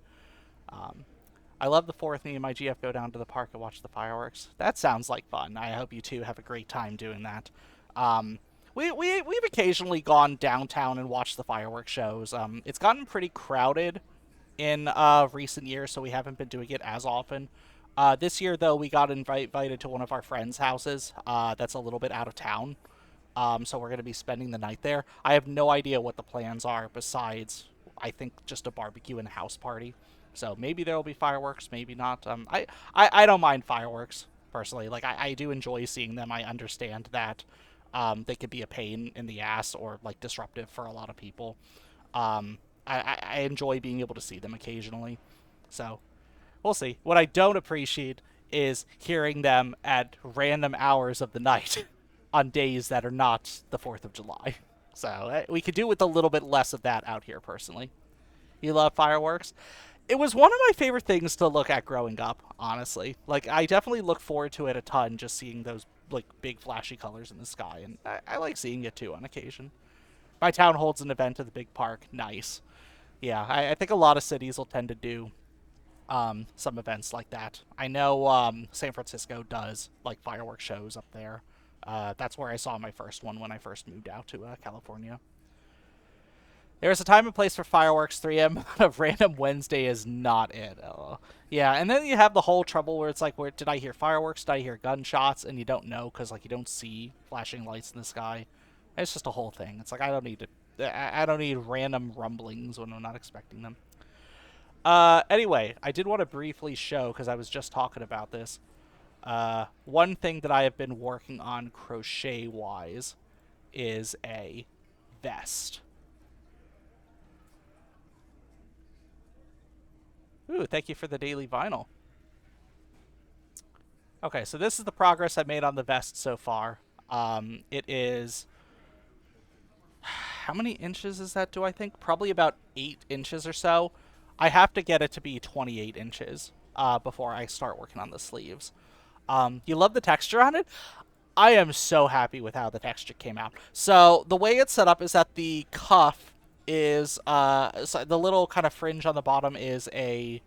I love the 4th. Me and my GF go down to the park and watch the fireworks. That sounds like fun. I hope you two have a great time doing that. We've occasionally gone downtown and watched the fireworks shows. It's gotten pretty crowded in recent years, so we haven't been doing it as often. This year, though, we got invited to one of our friends' houses that's a little bit out of town. So we're going to be spending the night there. I have no idea what the plans are besides, I think, just a barbecue and a house party. So maybe there will be fireworks, maybe not. I don't mind fireworks, personally. Like, I do enjoy seeing them. I understand that they could be a pain in the ass or, like, disruptive for a lot of people. I enjoy being able to see them occasionally. So, we'll see. What I don't appreciate is hearing them at random hours of the night on days that are not the 4th of July. So, we could do with a little bit less of that out here, personally. You love fireworks? It was one of my favorite things to look at growing up, honestly. Like, I definitely look forward to it a ton, just seeing those, like, big flashy colors in the sky, and I like seeing it, too, on occasion. My town holds an event at the big park. Nice. Yeah, I think a lot of cities will tend to do some events like that. I know San Francisco does, like, fireworks shows up there. That's where I saw my first one when I first moved out to California. There's a time and place for fireworks. 3 a.m. on a random Wednesday is not it. Oh. Yeah, and then you have the whole trouble where it's like, where did I hear fireworks? Did I hear gunshots? And you don't know because, like, you don't see flashing lights in the sky. It's just a whole thing. It's like, I don't need I don't need random rumblings when I'm not expecting them. Anyway, I did want to briefly show, because I was just talking about this, one thing that I have been working on crochet-wise is a vest. Ooh, thank you for the daily vinyl. Okay, so this is the progress I've made on the vest so far. It is... How many inches is that, do I think? Probably about 8 inches or so. I have to get it to be 28 inches before I start working on the sleeves. You love the texture on it? I am so happy with how the texture came out. So the way it's set up is that the cuff is, so the little kind of fringe on the bottom is a,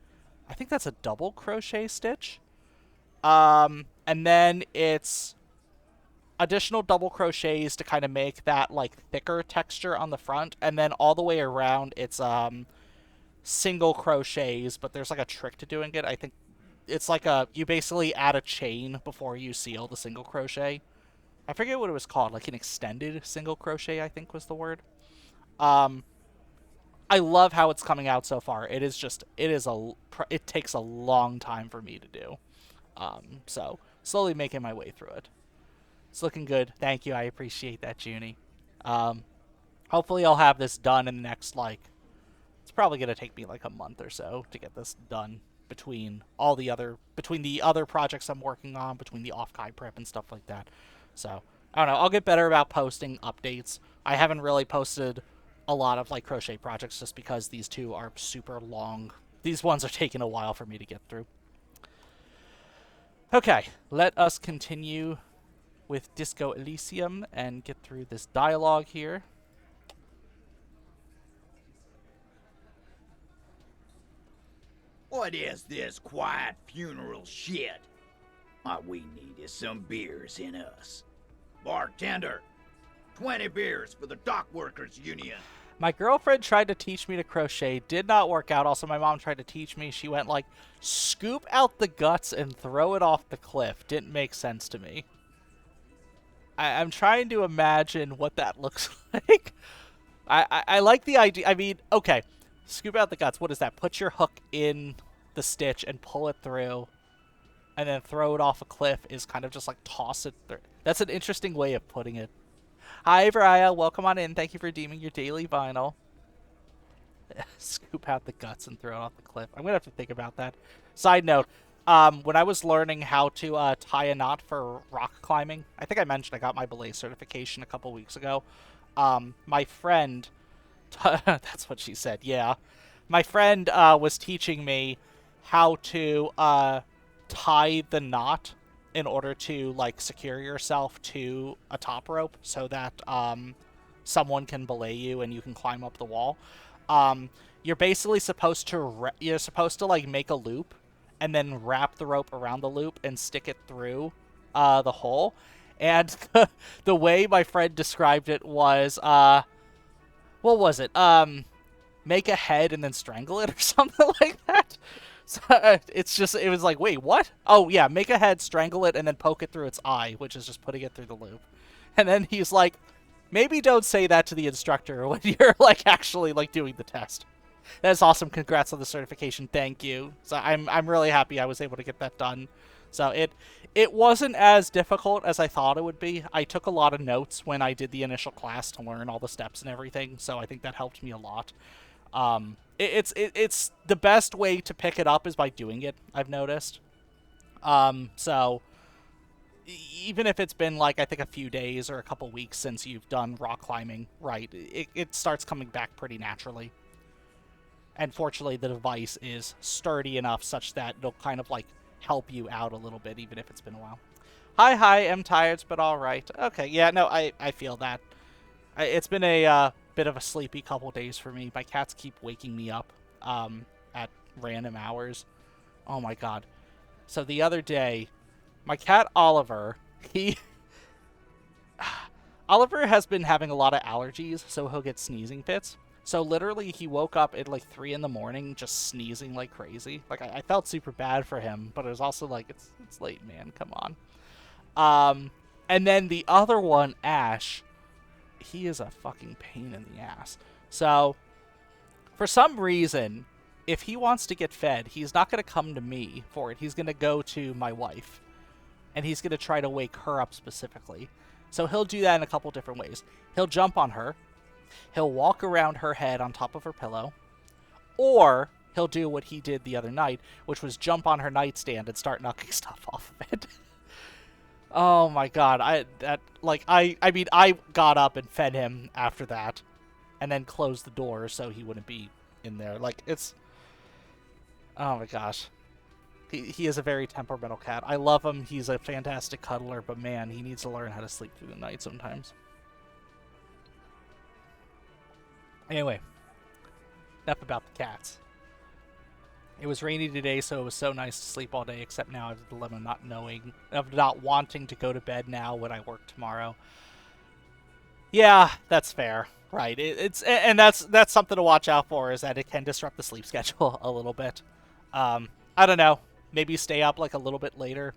I think that's a double crochet stitch. And then it's additional double crochets to kind of make that like thicker texture on the front, and then all the way around it's single crochets, but there's like a trick to doing it. I think it's like you basically add a chain before you seal the single crochet. I forget what it was called, like an extended single crochet, I think was the word. I love how it's coming out so far. It takes a long time for me to do. So slowly making my way through it. It's looking good. Thank you. I appreciate that, Junie. Hopefully I'll have this done in the next, it's probably going to take me like a month or so to get this done between the other projects I'm working on, between the off-kai prep and stuff like that. So, I don't know. I'll get better about posting updates. I haven't really posted a lot of crochet projects just because these two are super long. These ones are taking a while for me to get through. Okay, let us continue with Disco Elysium and get through this dialogue here. What is this quiet funeral shit? All we need is some beers in us. Bartender, 20 beers for the Dock Workers Union. My girlfriend tried to teach me to crochet, did not work out. Also, my mom tried to teach me. She went scoop out the guts and throw it off the cliff. Didn't make sense to me. I'm trying to imagine what that looks like. I like the idea. I mean, okay, scoop out the guts. What is that? Put your hook in the stitch and pull it through, and then throw it off a cliff is kind of just toss it through. That's an interesting way of putting it. Hi, Brian. Welcome on in. Thank you for redeeming your daily vinyl. Scoop out the guts and throw it off the cliff. I'm going to have to think about that. Side note, when I was learning how to tie a knot for rock climbing, I think I mentioned I got my belay certification a couple weeks ago. My friend, that's what she said, yeah. My friend was teaching me how to tie the knot in order to secure yourself to a top rope so that someone can belay you and you can climb up the wall. You're basically supposed to make a loop and then wrap the rope around the loop and stick it through the hole. And the way my friend described it was, what was it? Make a head and then strangle it or something like that. So it was like, wait, what? Oh, yeah, make a head, strangle it, and then poke it through its eye, which is just putting it through the loop. And then he's like, maybe don't say that to the instructor when you're, actually, doing the test. That's awesome. Congrats on the certification. Thank you. So I'm really happy I was able to get that done. So it wasn't as difficult as I thought it would be. I took a lot of notes when I did the initial class to learn all the steps and everything, so I think that helped me a lot. It's the best way to pick it up is by doing it, I've noticed. So even if it's been I think a few days or a couple weeks since you've done rock climbing, right, it starts coming back pretty naturally. And fortunately, the device is sturdy enough such that it'll kind of help you out a little bit, even if it's been a while. Hi, I'm tired, but all right. Okay, yeah, no, I feel that. It's been a bit of a sleepy couple days for me. My cats keep waking me up at random hours. Oh my god. So the other day, my cat Oliver, Oliver has been having a lot of allergies, so he'll get sneezing fits. So literally, he woke up at 3 in the morning just sneezing like crazy. I felt super bad for him, but it was also it's late, man. Come on. And then the other one, Ash, he is a fucking pain in the ass. So, for some reason, if he wants to get fed, he's not going to come to me for it. He's going to go to my wife. And he's going to try to wake her up specifically. So he'll do that in a couple different ways. He'll jump on her. He'll walk around her head on top of her pillow. Or he'll do what he did the other night, which was jump on her nightstand and start knocking stuff off of it. Oh my god, I mean, I got up and fed him after that, and then closed the door so he wouldn't be in there. Like, it's... Oh my gosh. He is a very temperamental cat. I love him. He's a fantastic cuddler, but man, he needs to learn how to sleep through the night sometimes. Anyway, enough about the cats. It was rainy today, so it was so nice to sleep all day, except now I have the dilemma of not wanting to go to bed now when I work tomorrow. Yeah, that's fair. Right. And that's something to watch out for, is that it can disrupt the sleep schedule a little bit. I don't know. Maybe stay up like a little bit later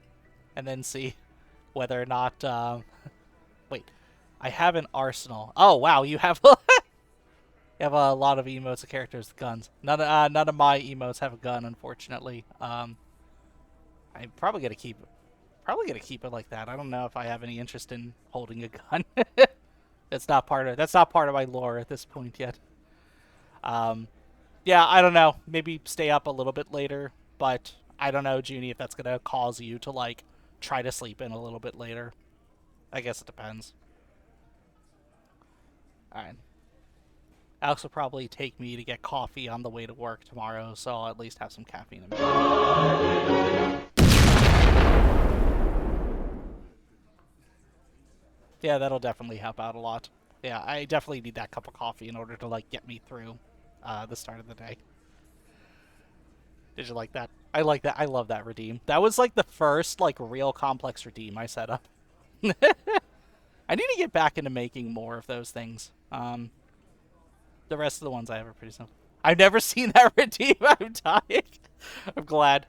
and then see whether or not wait. I have an arsenal. Oh, wow, you have you have a lot of emotes of characters with guns. None of my emotes have a gun, unfortunately. I'm probably gonna keep it like that. I don't know if I have any interest in holding a gun. That's not part of my lore at this point yet. Yeah, I don't know. Maybe stay up a little bit later, but I don't know, Junie, if that's gonna cause you to like try to sleep in a little bit later. I guess it depends. Alright. Alex will probably take me to get coffee on the way to work tomorrow, so I'll at least have some caffeine in me. Yeah, that'll definitely help out a lot. Yeah, I definitely need that cup of coffee in order to, like, get me through the start of the day. Did you like that? I like that. I love that redeem. That was, like, the first, like, real complex redeem I set up. I need to get back into making more of those things. The rest of the ones I have are pretty simple. I've never seen that redeem. I'm dying. I'm glad.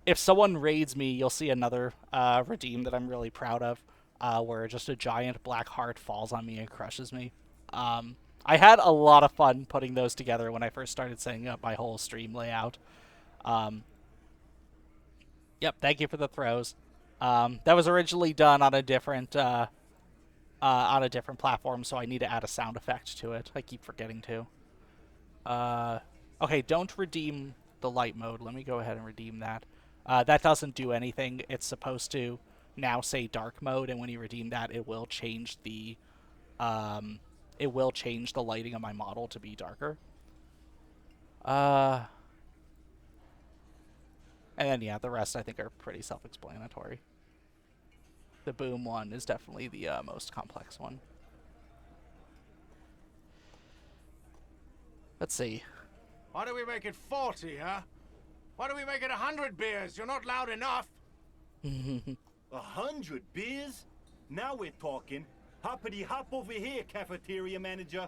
If someone raids me, you'll see another redeem that I'm really proud of, where just a giant black heart falls on me and crushes me. I had a lot of fun putting those together when I first started setting up my whole stream layout. Yep, thank you for the throws. That was originally done on a different platform, so I need to add a sound effect to it. I keep forgetting to. Okay, don't redeem the light mode. Let me go ahead and redeem that. That doesn't do anything. It's supposed to now say dark mode, and when you redeem that, it will change the lighting of my model to be darker. And then yeah, the rest I think are pretty self-explanatory. The boom one is definitely the most complex one. Let's see. Why do we make it 40, huh? Why do we make it 100 beers? You're not loud enough. 100 beers? Now we're talking. Hoppity hop over here, cafeteria manager.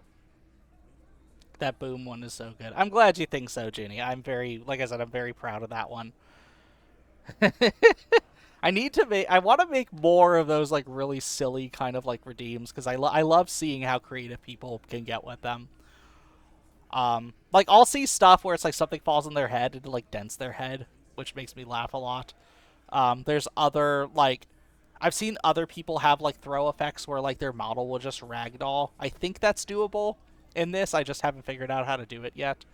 That boom one is so good. I'm glad you think so, Ginny. Like I said, I'm very proud of that one. I want to make more of those like really silly kind of like redeems, because I love seeing how creative people can get with them. Like I'll see stuff where it's like something falls on their head and it like dents their head, which makes me laugh a lot. There's other like I've seen other people have like throw effects where like their model will just ragdoll. I think that's doable in this. I just haven't figured out how to do it yet.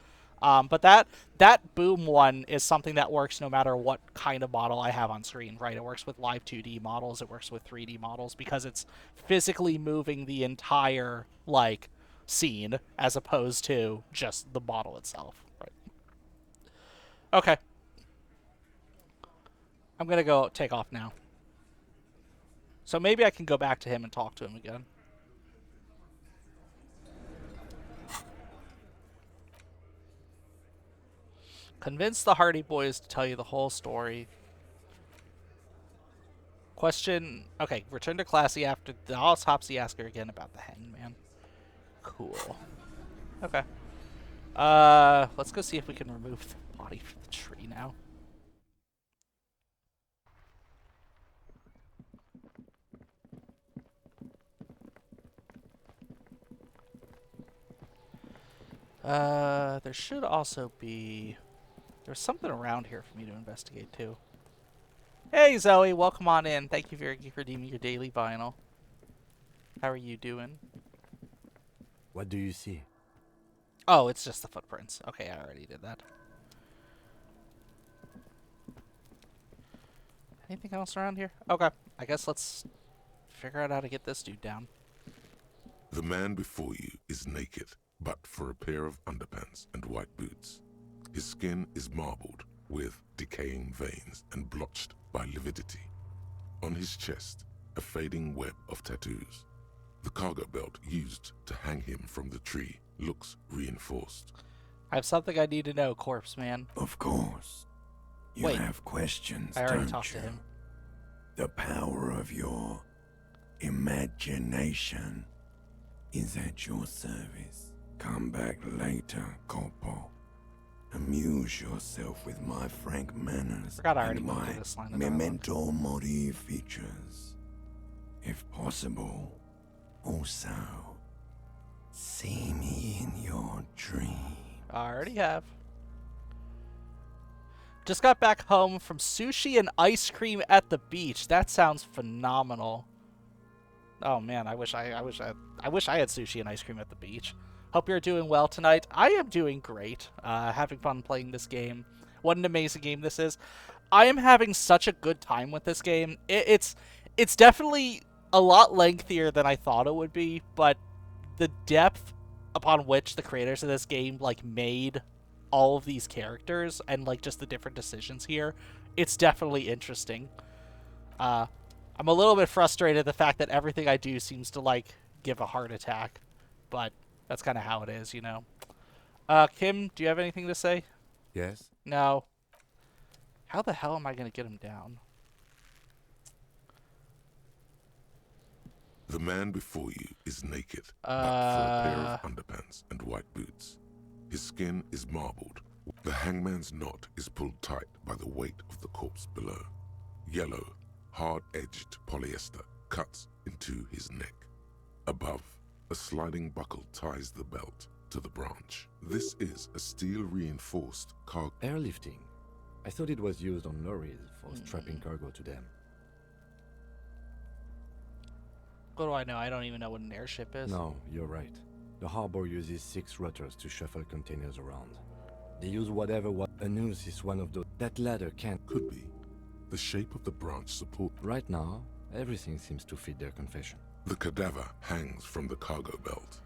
But that boom one is something that works no matter what kind of model I have on screen, right? It works with live 2D models, it works with 3D models, because it's physically moving the entire, like, scene, as opposed to just the model itself, right? Okay. I'm gonna go take off now. So maybe I can go back to him and talk to him again. Convince the Hardy Boys to tell you the whole story. Question... Okay, return to Classy after the autopsy. Ask her again about the hangman. Cool. Okay. Let's go see if we can remove the body from the tree now. There should also be... There's something around here for me to investigate, too. Hey, Zoe, welcome on in. Thank you for redeeming your daily vinyl. How are you doing? What do you see? Oh, it's just the footprints. Okay, I already did that. Anything else around here? Okay, I guess let's figure out how to get this dude down. The man before you is naked, but for a pair of underpants and white boots. His skin is marbled with decaying veins and blotched by lividity. On his chest, a fading web of tattoos. The cargo belt used to hang him from the tree looks reinforced. I have something I need to know, Corpse Man. Of course. You Wait, have questions, I already don't talked you? to him. The power of your imagination is at your service. Come back later, Corpo. Amuse yourself with my frank manners Forgot I already and went my through this line of dialogue. memento mori features. If possible, also see me in your dream. I already have. Just got back home from sushi and ice cream at the beach. That sounds phenomenal. Oh man, I wish I had sushi and ice cream at the beach. Hope you're doing well tonight. I am doing great. Having fun playing this game. What an amazing game this is. I am having such a good time with this game. It's definitely a lot lengthier than I thought it would be, but the depth upon which the creators of this game made all of these characters and just the different decisions here, it's definitely interesting. I'm a little bit frustrated at the fact that everything I do seems to give a heart attack, but that's kind of how it is, you know. Kim, do you have anything to say? Yes? No. How the hell am I going to get him down? The man before you is naked, but for a pair of underpants and white boots. His skin is marbled. The hangman's knot is pulled tight by the weight of the corpse below. Yellow, hard-edged polyester cuts into his neck. Above, a sliding buckle ties the belt to the branch. This is a steel-reinforced cargo. Airlifting. I thought it was used on lorries for strapping cargo to them. What do I know? I don't even know what an airship is. No, you're right. The harbor uses 6 rotters to shuffle containers around. They use whatever a noose is one of those. That ladder can't. Could be. The shape of the branch support. Right now, everything seems to fit their confession. The cadaver hangs from the cargo belt.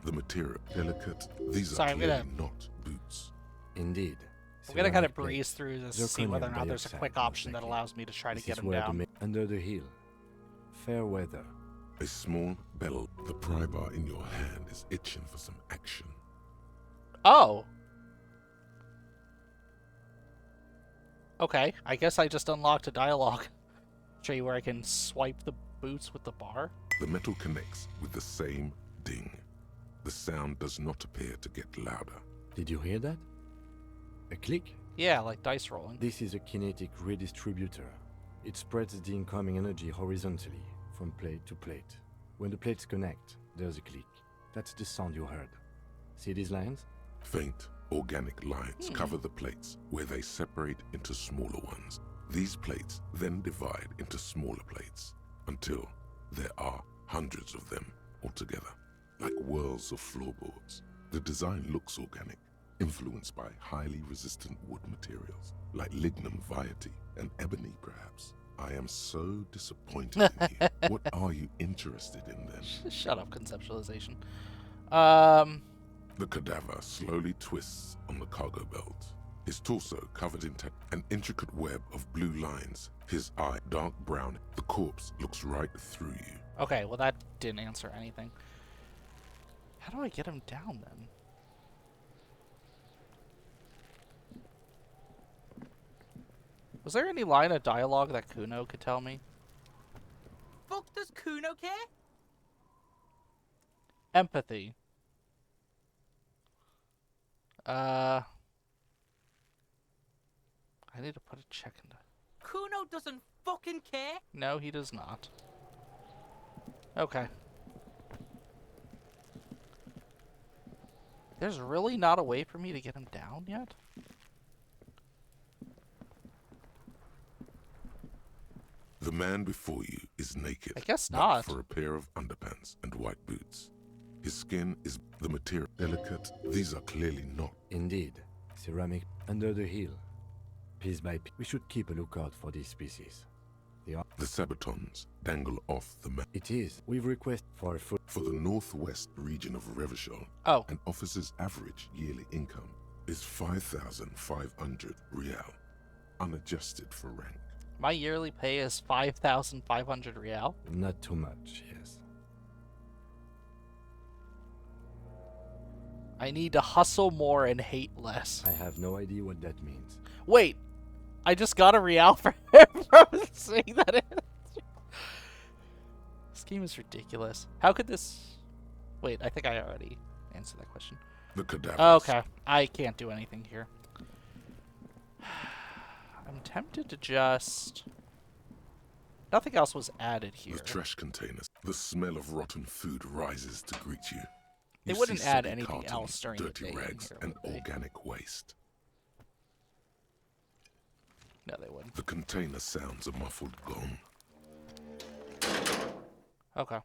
The material delicate. These Sorry, are I'm clearly gonna- not boots. Indeed. I'm going to kind of Ceramic plate, breeze through this to see zirconium whether or not there's a dioxide, quick most option that likely. allows me to try to This get is him where down. under the hill. Fair weather. A small bell. The pry bar in your hand is itching for some action. Oh. Okay, I guess I just unlocked a dialogue. Show you where I can swipe the boots with the bar. The metal connects with the same ding. The sound does not appear to get louder. Did you hear that? A click? Yeah, like dice rolling. This is a kinetic redistributor. It spreads the incoming energy horizontally, from plate to plate. When the plates connect, there's a click. That's the sound you heard. See these lines? Faint, organic lines cover the plates where they separate into smaller ones. These plates then divide into smaller plates until there are hundreds of them altogether, like whirls of floorboards. The design looks organic, influenced by highly resistant wood materials, like lignum vitae and ebony perhaps. I am so disappointed in you. What are you interested in then? Shut up, conceptualization. The cadaver slowly twists on the cargo belt. His torso covered in an intricate web of blue lines. His eye dark brown. The corpse looks right through you. Okay, well that didn't answer anything. How do I get him down then? Was there any line of dialogue that Kuno could tell me? Fuck does Kuno care? Empathy. I need to put a check into... Kuno doesn't fucking care. No, he does not. Okay. There's really not a way for me to get him down yet? The man before you is naked. I guess but not. for a pair of underpants and white boots. His skin is the material delicate. These are clearly not. Indeed. Ceramic under the heel. Piece by piece. We should keep a lookout for these species. The sabatons dangle off the map. It is. We've requested for a foot. For the northwest region of Revachol, an officer's average yearly income is 5,500 real, unadjusted for rank. My yearly pay is 5,500 real. Not too much, yes. I need to hustle more and hate less. I have no idea what that means. Wait, I just got a real for saying that. This game is ridiculous. How could this? Wait, I think I already answered that question. The cadavers. Okay, I can't do anything here. I'm tempted to just... Nothing else was added here. The trash containers. The smell of rotten food rises to greet you. They You wouldn't see add soggy anything cartons, else during the dirty day in rags, here, and would they? organic waste. No, they wouldn't. The container sounds a muffled gong. Okay.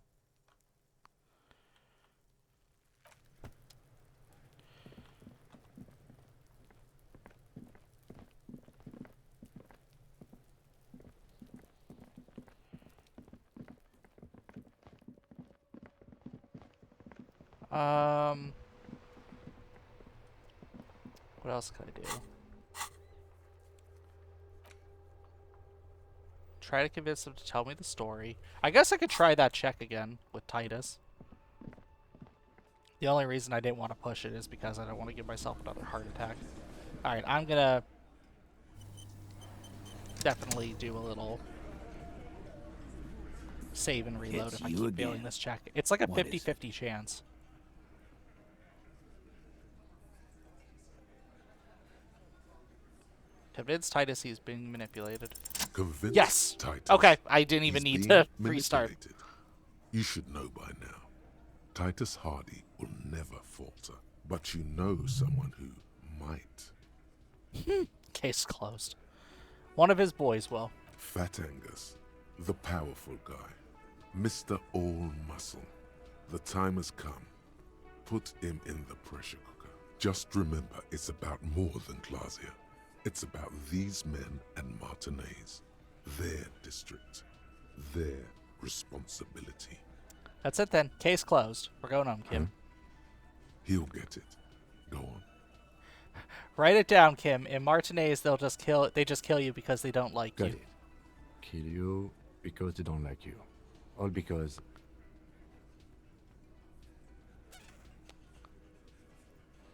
What else could I do? Try to convince them to tell me the story. I guess I could try that check again with Titus. The only reason I didn't want to push it is because I don't want to give myself another heart attack. Alright, I'm gonna definitely do a little save and reload It's if I you keep failing again. this check. It's like a What is it? 50-50 chance. Convince Titus he's being manipulated. Convince Yes! Titus Okay, I didn't even he's need being to restart. manipulated. You should know by now. Titus Hardy will never falter. But you know someone who might. Case closed. One of his boys will. Fat Angus, the powerful guy. Mr. All Muscle. The time has come. Put him in the pressure cooker. Just remember, it's about more than Glasia. It's about these men and Martinez. Their district. Their responsibility. That's it then. Case closed. We're going home, Kim. He'll get it. Go on. Write it down, Kim. In Martinez, they just kill you because they don't like Got you. it. Kill you because they don't like you. All because...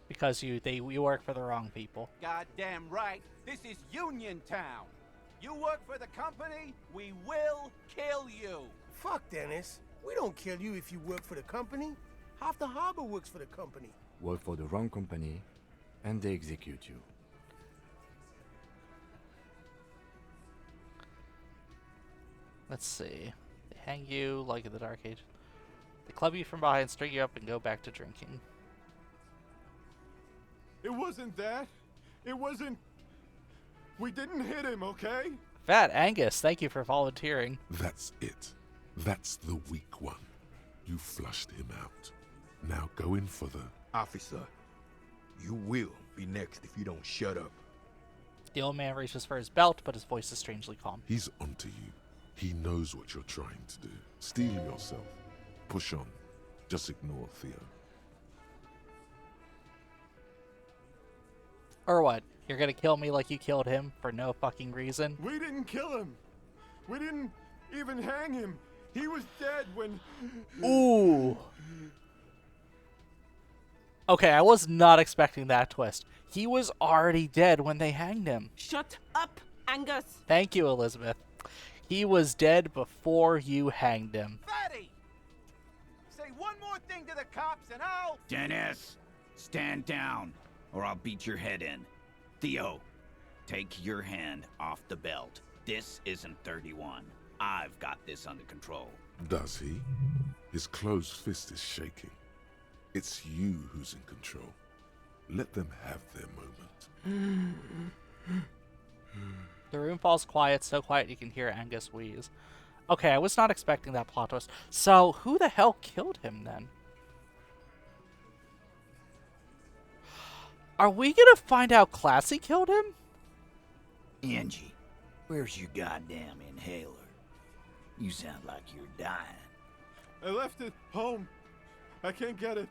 Because you work for the wrong people. Goddamn right. This is Union Town. You work for the company, we will kill you. Fuck, Dennis. We don't kill you if you work for the company. Half the harbor works for the company. work for the wrong company, and they execute you. Let's see. They hang you like in the Dark Age. They club you from behind, string you up, and go back to drinking. It wasn't that. It wasn't... We didn't hit him, okay? Fat Angus, thank you for volunteering. That's it. That's the weak one. You flushed him out. Now go in for the... Officer, you will be next if you don't shut up. The old man reaches for his belt, but his voice is strangely calm. He's onto you. He knows what you're trying to do. Steel yourself. Push on. Just ignore Theo. Or what? You're gonna kill me like you killed him for no fucking reason? We didn't kill him. We didn't even hang him. He was dead when... Ooh. Okay, I was not expecting that twist. He was already dead when they hanged him. Shut up, Angus. Thank you, Elizabeth. He was dead before you hanged him. Fatty! Say one more thing to the cops and I'll... Dennis, stand down, or I'll beat your head in. Theo, take your hand off the belt. This isn't 31. I've got this under control. Does he? His closed fist is shaking. It's you who's in control. Let them have their moment. The room falls quiet, so quiet you can hear Angus wheeze. Okay, I was not expecting that plot twist. So, who the hell killed him then? Are we gonna find out Classy killed him? Angie, where's your goddamn inhaler? You sound like you're dying. I left it home. I can't get it.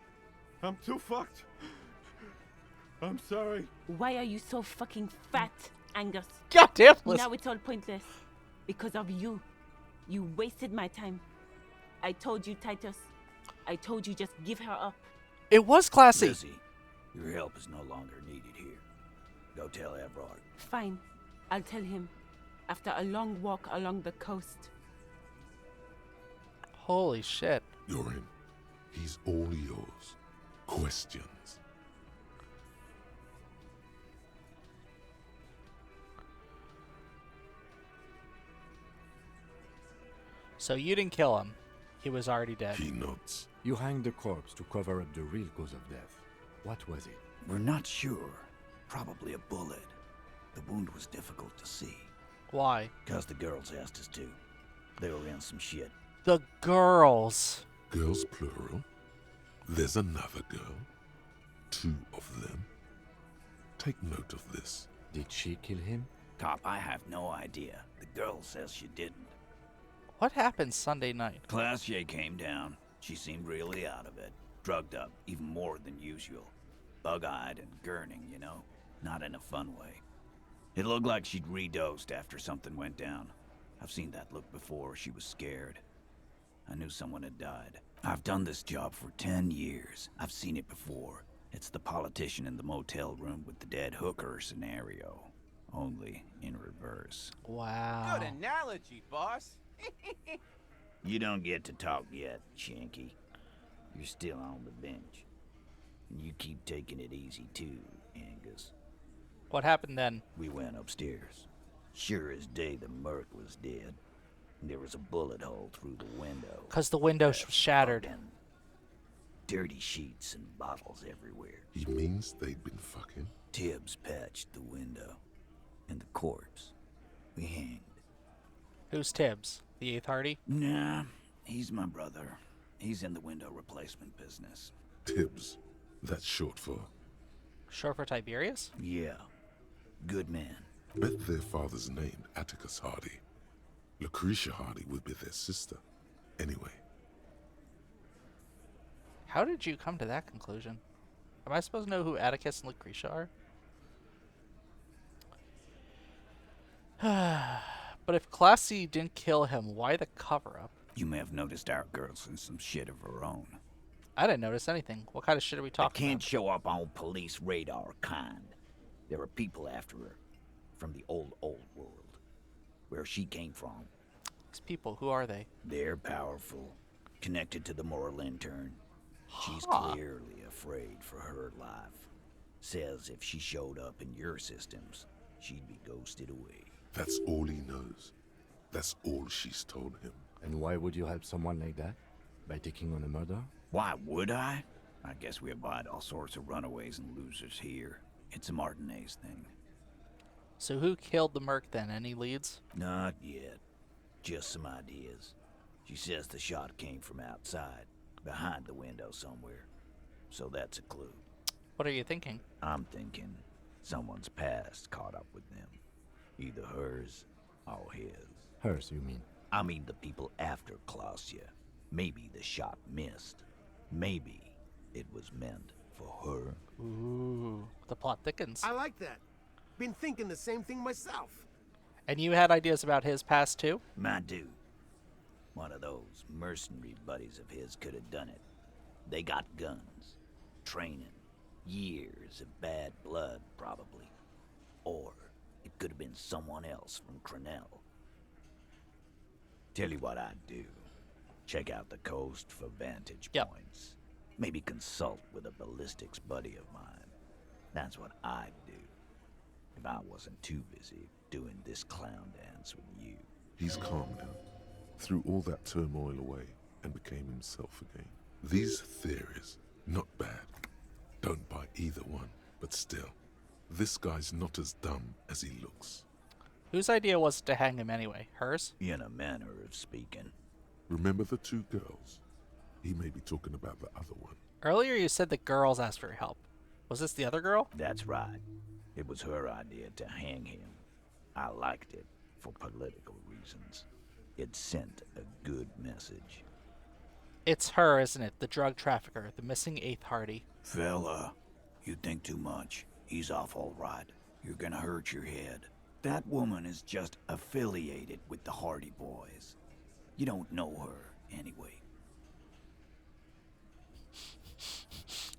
I'm too fucked. I'm sorry. Why are you so fucking fat, Angus? God damn, Liz. Now it's all pointless. Because of you. You wasted my time. I told you, Titus. I told you just give her up. It was Classy. Lizzie, your help is no longer needed here. Go tell Everard. Fine. I'll tell him. After a long walk along the coast. Holy shit. You're in. He's all yours. Questions? So you didn't kill him. He was already dead. He nods. You hanged the corpse to cover up the real cause of death. What was it? We're not sure. Probably a bullet. The wound was difficult to see. Why? Because the girls asked us to. They were in some shit. The girls. Girls plural. There's another girl. 2 of them. Take note of this. Did she kill him? Cop, I have no idea. The girl says she didn't. What happened Sunday night? Classier came down. She seemed really out of it. Drugged up, even more than usual. Bug-eyed and gurning, you know. Not in a fun way. It looked like she'd redosed after something went down. I've seen that look before. She was scared. I knew someone had died. I've done this job for 10 years. I've seen it before. It's the politician in the motel room with the dead hooker scenario. Only in reverse. Wow. Good analogy, boss. You don't get to talk yet, Shanky. You're still on the bench. And you keep taking it easy too, Angus. What happened then? We went upstairs. Sure as day the Merc was dead. There was a bullet hole through the window. Because the window was shattered. Dirty sheets and bottles everywhere. He means they'd been fucking? Tibbs patched the window. And the corpse. We hanged. Who's Tibbs? The 8th Hardy? Nah, he's my brother. He's in the window replacement business. Tibbs. That's short for? Short for Tiberius? Yeah. Good man. Bet their father's named Atticus Hardy. Lucretia Hardy would be their sister. Anyway. How did you come to that conclusion? Am I supposed to know who Atticus and Lucretia are? But if Classy didn't kill him, why the cover-up? You may have noticed our girl's in some shit of her own. I didn't notice anything. What kind of shit are we talking Can't show up on police radar kind. There are people after her. From the old world. Where she came from. These people, who are they? They're powerful. Connected to the moral intern. She's clearly afraid for her life. Says if she showed up in your systems, she'd be ghosted away. That's all he knows. That's all she's told him. And why would you help someone like that? By taking on a murder? Why would I? I guess we abide all sorts of runaways and losers here. It's a Martinez thing. So who killed the Merc then? Any leads? Not yet. Just some ideas. She says the shot came from outside, behind the window somewhere. So that's a clue. What are you thinking? I'm thinking someone's past caught up with them. Either hers or his. Hers, you mean? I mean the people after Clausia. Maybe the shot missed. Maybe it was meant for her. Ooh, the plot thickens. I like that. Been thinking the same thing myself. And you had ideas about his past too? My dude. One of those mercenary buddies of his could have done it. They got guns. Training. Years of bad blood, probably. Or it could have been someone else from Crenell. Tell you what I'd do. Check out the coast for vantage points. Maybe consult with a ballistics buddy of mine. That's what I'd do. If I wasn't too busy doing this clown dance with you. He's calm now. Threw all that turmoil away and became himself again. These theories, not bad. Don't buy either one, but still, this guy's not as dumb as he looks. Whose idea was it to hang him anyway? Hers? In a manner of speaking. Remember the 2 girls? He may be talking about the other one. Earlier you said the girls asked for help. Was this the other girl? That's right. It was her idea to hang him. I liked it for political reasons. It sent a good message. It's her, isn't it? The drug trafficker, the missing 8th Hardy. Fella, you think too much. He's off all right. You're gonna hurt your head. That woman is just affiliated with the Hardy Boys. You don't know her, anyway.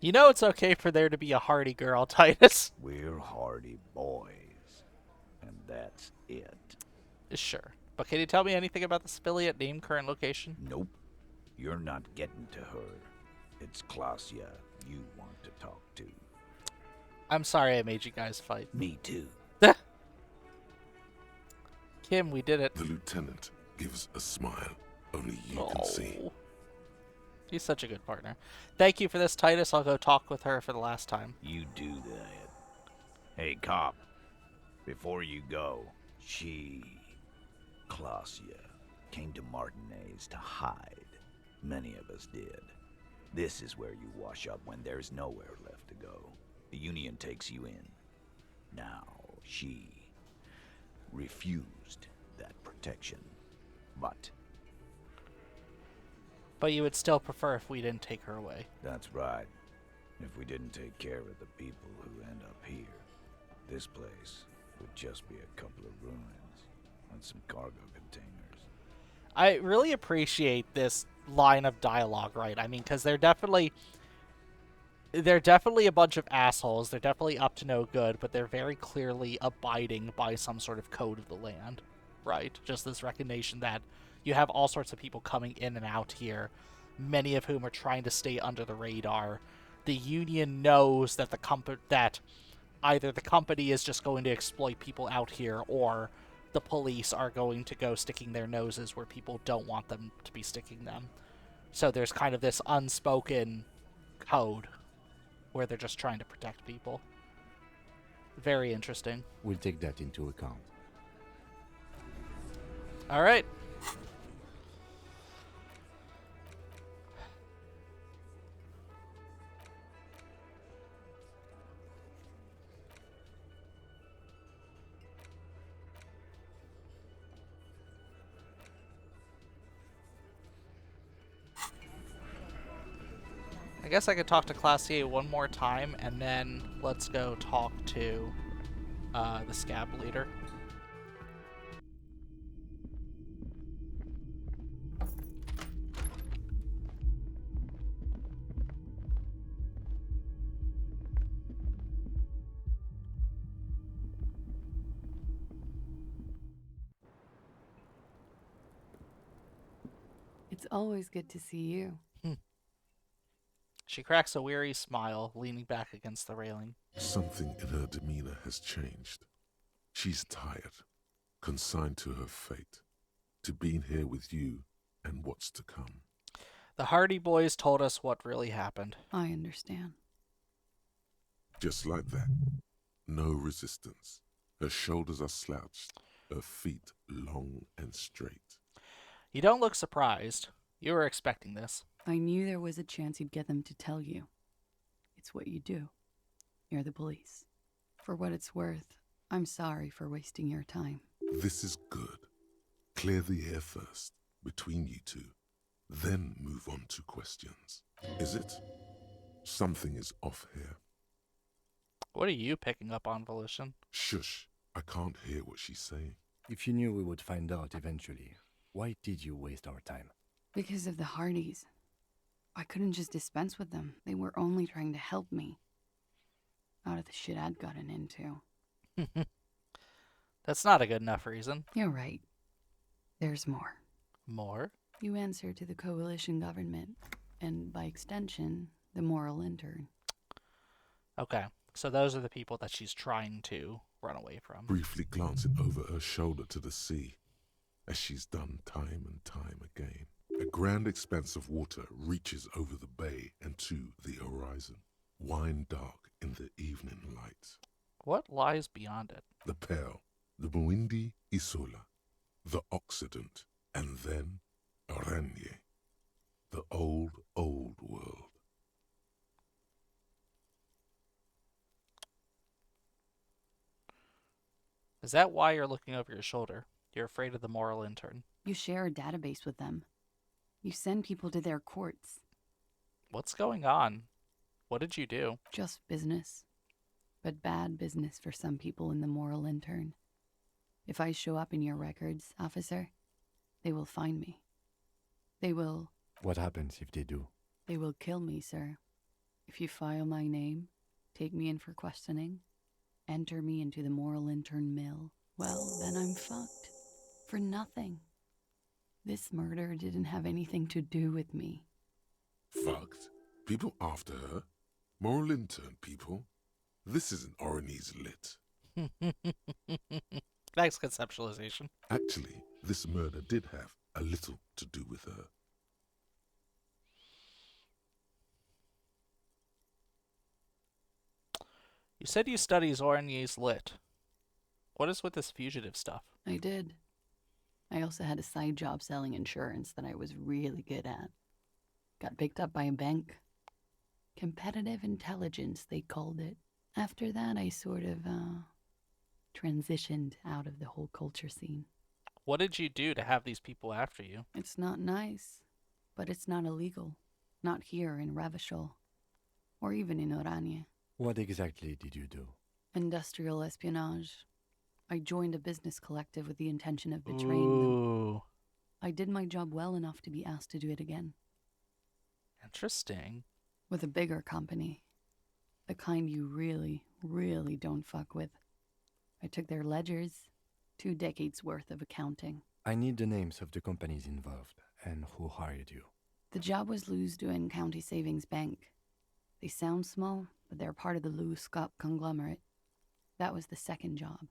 You know it's okay for there to be a Hardy girl, Titus. We're Hardy Boys. And that's it. Sure. But can you tell me anything about this affiliate, name, current location? Nope. You're not getting to her. It's Klasia you want to talk to. I'm sorry I made you guys fight. Me too. Kim, we did it. The lieutenant gives a smile only you can see. He's such a good partner. Thank you for this, Titus. I'll go talk with her for the last time. You do that. Hey, cop. Before you go, Klasia, came to Martinez to hide. Many of us did. This is where you wash up when there's nowhere left to go. The Union takes you in. Now, she refused that protection. But you would still prefer if we didn't take her away. That's right. If we didn't take care of the people who end up here, this place would just be a couple of ruins and some cargo containers. I really appreciate this line of dialogue, right? I mean, because they're definitely a bunch of assholes. They're definitely up to no good, but they're very clearly abiding by some sort of code of the land, right? Just this recognition that you have all sorts of people coming in and out here, many of whom are trying to stay under the radar. The Union knows that that either the company is just going to exploit people out here, or the police are going to go sticking their noses where people don't want them to be sticking them. So there's kind of this unspoken code where they're just trying to protect people. Very interesting. We'll take that into account. All right. I guess I could talk to Classier one more time, and then let's go talk to the scab leader. It's always good to see you. She cracks a weary smile, leaning back against the railing. Something in her demeanor has changed. She's tired, consigned to her fate, to being here with you and what's to come. The Hardy Boys told us what really happened. I understand. Just like that. No resistance. Her shoulders are slouched, her feet long and straight. You don't look surprised. You were expecting this. I knew there was a chance you'd get them to tell you. It's what you do. You're the police. For what it's worth, I'm sorry for wasting your time. This is good. Clear the air first, between you two. Then move on to questions. Is it? Something is off here. What are you picking up on, Volition? Shush. I can't hear what she's saying. If you knew we would find out eventually, why did you waste our time? Because of the Hardys. I couldn't just dispense with them. They were only trying to help me. Out of the shit I'd gotten into. That's not a good enough reason. You're right. There's more. More? You answer to the coalition government, and by extension, the moral intern. Okay, so those are the people that she's trying to run away from. Briefly glancing over her shoulder to the sea, as she's done time and time again. A grand expanse of water reaches over the bay and to the horizon, wine dark in the evening light. What lies beyond it? The Pearl, the Muindi Isola, the Occident, and then Oranje, the old, old world. Is that why you're looking over your shoulder? You're afraid of the moral intern. You share a database with them. You send people to their courts. What's going on? What did you do? Just business. But bad business for some people in the moral intern. If I show up in your records, officer, they will find me. They will... What happens if they do? They will kill me, sir. If you file my name, take me in for questioning, enter me into the moral intern mill, well, then I'm fucked. For nothing. This murder didn't have anything to do with me. Fucked? People after her? Moral intern people? This isn't Orionese lit. Nice conceptualization. Actually, this murder did have a little to do with her. You said you study Orionese lit. What is with this fugitive stuff? I did. I also had a side job selling insurance that I was really good at. Got picked up by a bank. Competitive intelligence, they called it. After that, I sort of, transitioned out of the whole culture scene. What did you do to have these people after you? It's not nice, but it's not illegal. Not here in Revachol, or even in Orania. What exactly did you do? Industrial espionage. I joined a business collective with the intention of betraying them. I did my job well enough to be asked to do it again. Interesting. With a bigger company. The kind you really, really don't fuck with. I took their ledgers, 2 decades worth of accounting. I need the names of the companies involved and who hired you. The job was Lou's doing County Savings Bank. They sound small, but they're part of the Lou Scott conglomerate. That was the second job.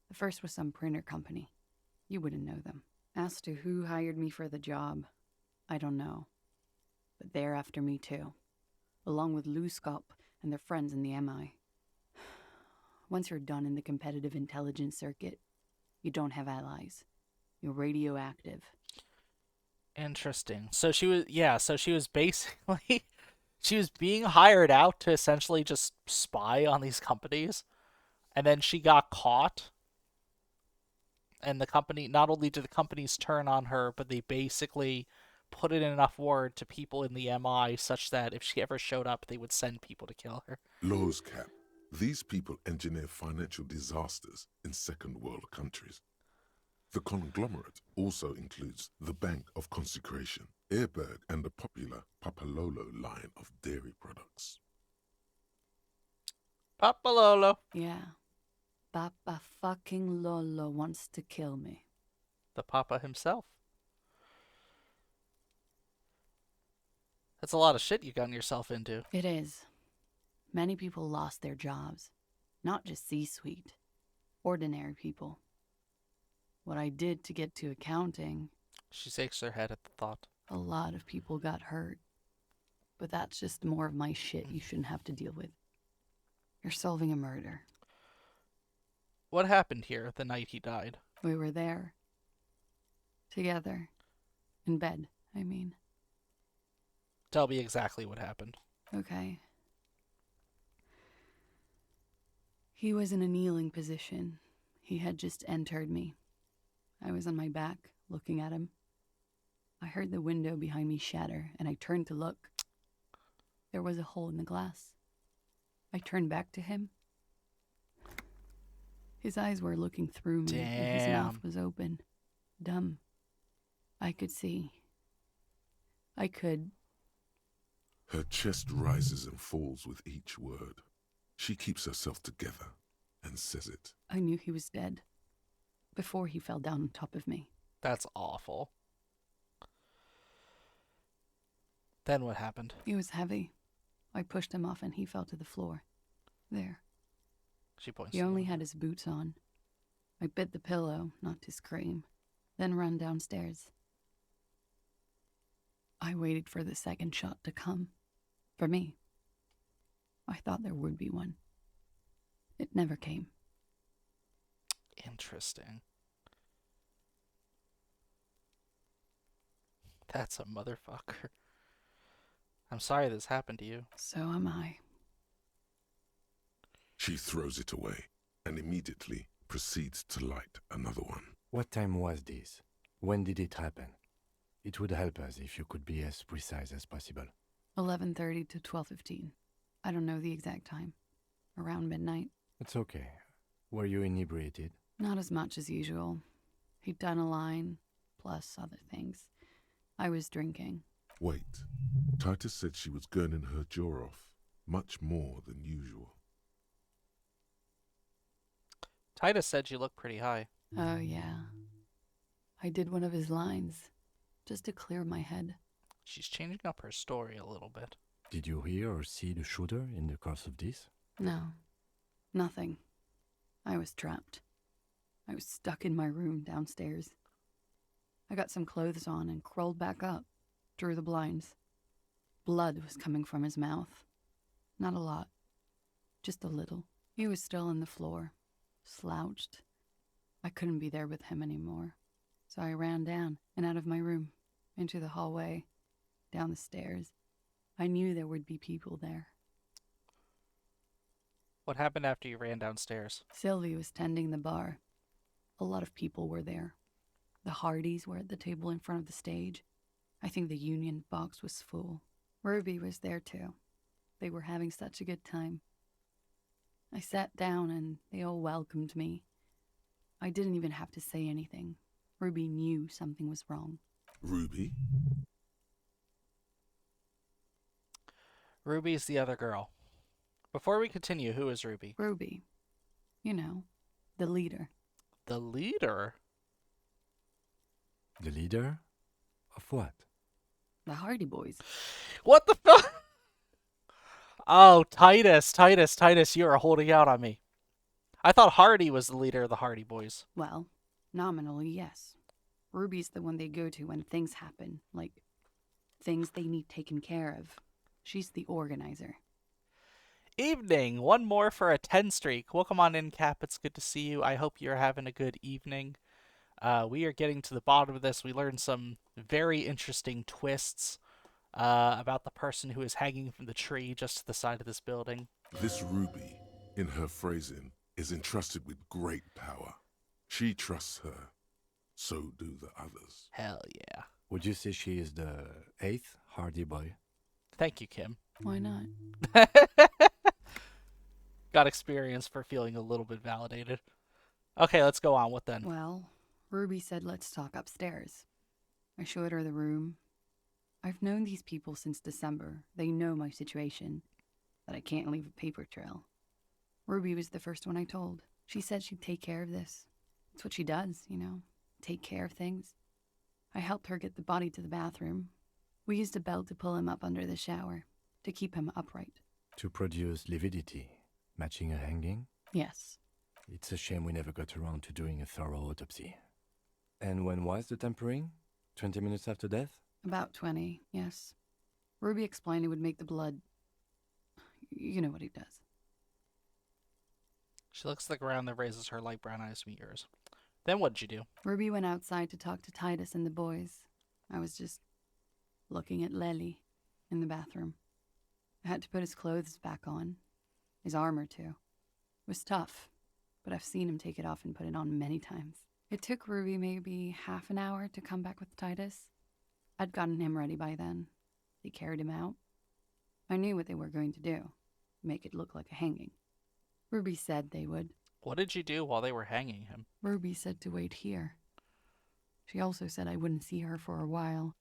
The first was some printer company. You wouldn't know them. As to who hired me for the job, I don't know. But they're after me too. Along with Lou Scott and their friends in the MI. Once you're done in the competitive intelligence circuit, you don't have allies. You're radioactive. Interesting. So she was basically she was being hired out to essentially just spy on these companies, and then she got caught. And the company, not only did the companies turn on her, but they basically put in enough word to people in the MI such that if she ever showed up, they would send people to kill her. Law's cap. These people engineer financial disasters in second world countries. The conglomerate also includes the Bank of Consecration, Airberg, and the popular Papalolo line of dairy products. Papalolo. Yeah. Papa fucking Lolo wants to kill me. The Papa himself. That's a lot of shit you gotten yourself into. It is. Many people lost their jobs. Not just C-suite. Ordinary people. What I did to get to accounting... She shakes her head at the thought. A lot of people got hurt. But that's just more of my shit you shouldn't have to deal with. You're solving a murder. What happened here the night he died? We were there. Together. In bed, I mean. Tell me exactly what happened. Okay. He was in a kneeling position. He had just entered me. I was on my back, looking at him. I heard the window behind me shatter, and I turned to look. There was a hole in the glass. I turned back to him. His eyes were looking through me, and his mouth was open. Dumb. I could see. I could... Her chest rises and falls with each word. She keeps herself together and says it. I knew he was dead. Before he fell down on top of me. That's awful. Then what happened? He was heavy. I pushed him off and he fell to the floor. There. She points. He only had his boots on. I bit the pillow, not to scream, then ran downstairs. I waited for the second shot to come. For me. I thought there would be one. It never came. Interesting. That's a motherfucker. I'm sorry this happened to you. So am I. She throws it away and immediately proceeds to light another one. What time was this? When did it happen? It would help us if you could be as precise as possible. 11:30 to 12:15. I don't know the exact time. Around midnight. It's okay. Were you inebriated? Not as much as usual. He'd done a line, plus other things. I was drinking. Wait. Titus said she was gurning her jaw off, much more than usual. Titus said you look pretty high. Oh, yeah. I did one of his lines, just to clear my head. She's changing up her story a little bit. Did you hear or see the shooter in the course of this? No. Nothing. I was trapped. I was stuck in my room downstairs. I got some clothes on and crawled back up, drew the blinds. Blood was coming from his mouth. Not a lot. Just a little. He was still on the floor, slouched. I couldn't be there with him anymore. So I ran down and out of my room, into the hallway, down the stairs. I knew there would be people there. What happened after you ran downstairs? Sylvie was tending the bar. A lot of people were there. The Hardys were at the table in front of the stage. I think the Union box was full. Ruby was there too. They were having such a good time. I sat down and they all welcomed me. I didn't even have to say anything. Ruby knew something was wrong. Ruby? Ruby's the other girl. Before we continue, who is Ruby? Ruby. You know, the leader. The leader? The leader? Of what? The Hardy Boys. What the fuck? Oh, Titus, you are holding out on me. I thought Hardy was the leader of the Hardy Boys. Well, nominally, yes. Ruby's the one they go to when things happen, like things they need taken care of. She's the organizer. Evening, one more for a 10 streak. Welcome on in, Cap. It's good to see you. I hope you're having a good evening. We are getting to the bottom of this. We learned some very interesting twists about the person who is hanging from the tree just to the side of this building. This Ruby, in her phrasing, is entrusted with great power. She trusts her. So do the others. Hell yeah. Would you say she is the 8th Hardy Boy? Thank you, Kim. Why not? Got experience for feeling a little bit validated. Okay, let's go on. What then? Well, Ruby said let's talk upstairs. I showed her the room. I've known these people since December. They know my situation, that I can't leave a paper trail. Ruby was the first one I told. She said she'd take care of this. It's what she does, you know, take care of things. I helped her get the body to the bathroom. We used a belt to pull him up under the shower, to keep him upright. To produce lividity, matching a hanging? Yes. It's a shame we never got around to doing a thorough autopsy. And when was the tampering? 20 minutes after death? About 20, yes. Ruby explained it would make the blood... You know what he does. She looks at the ground, then raises her light brown eyes to meet yours. Then what'd you do? Ruby went outside to talk to Titus and the boys. I was just looking at Lely in the bathroom. I had to put his clothes back on. His armor, too. It was tough, but I've seen him take it off and put it on many times. It took Ruby maybe half an hour to come back with Titus. I'd gotten him ready by then. They carried him out. I knew what they were going to do. Make it look like a hanging. Ruby said they would. What did you do while they were hanging him? Ruby said to wait here. She also said I wouldn't see her for a while.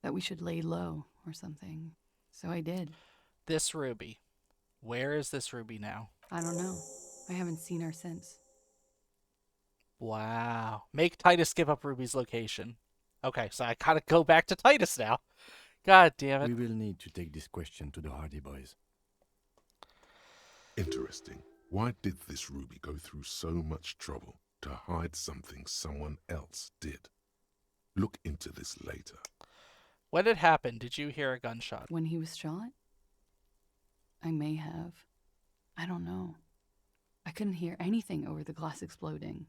That we should lay low or something. So I did. This Ruby. Where is this Ruby now? I don't know. I haven't seen her since. Wow. Make Titus give up Ruby's location. Okay, so I gotta go back to Titus now. God damn it. We will need to take this question to the Hardy Boys. Interesting. Why did this Ruby go through so much trouble to hide something someone else did? Look into this later. When it happened, did you hear a gunshot? When he was shot? I may have. I don't know. I couldn't hear anything over the glass exploding.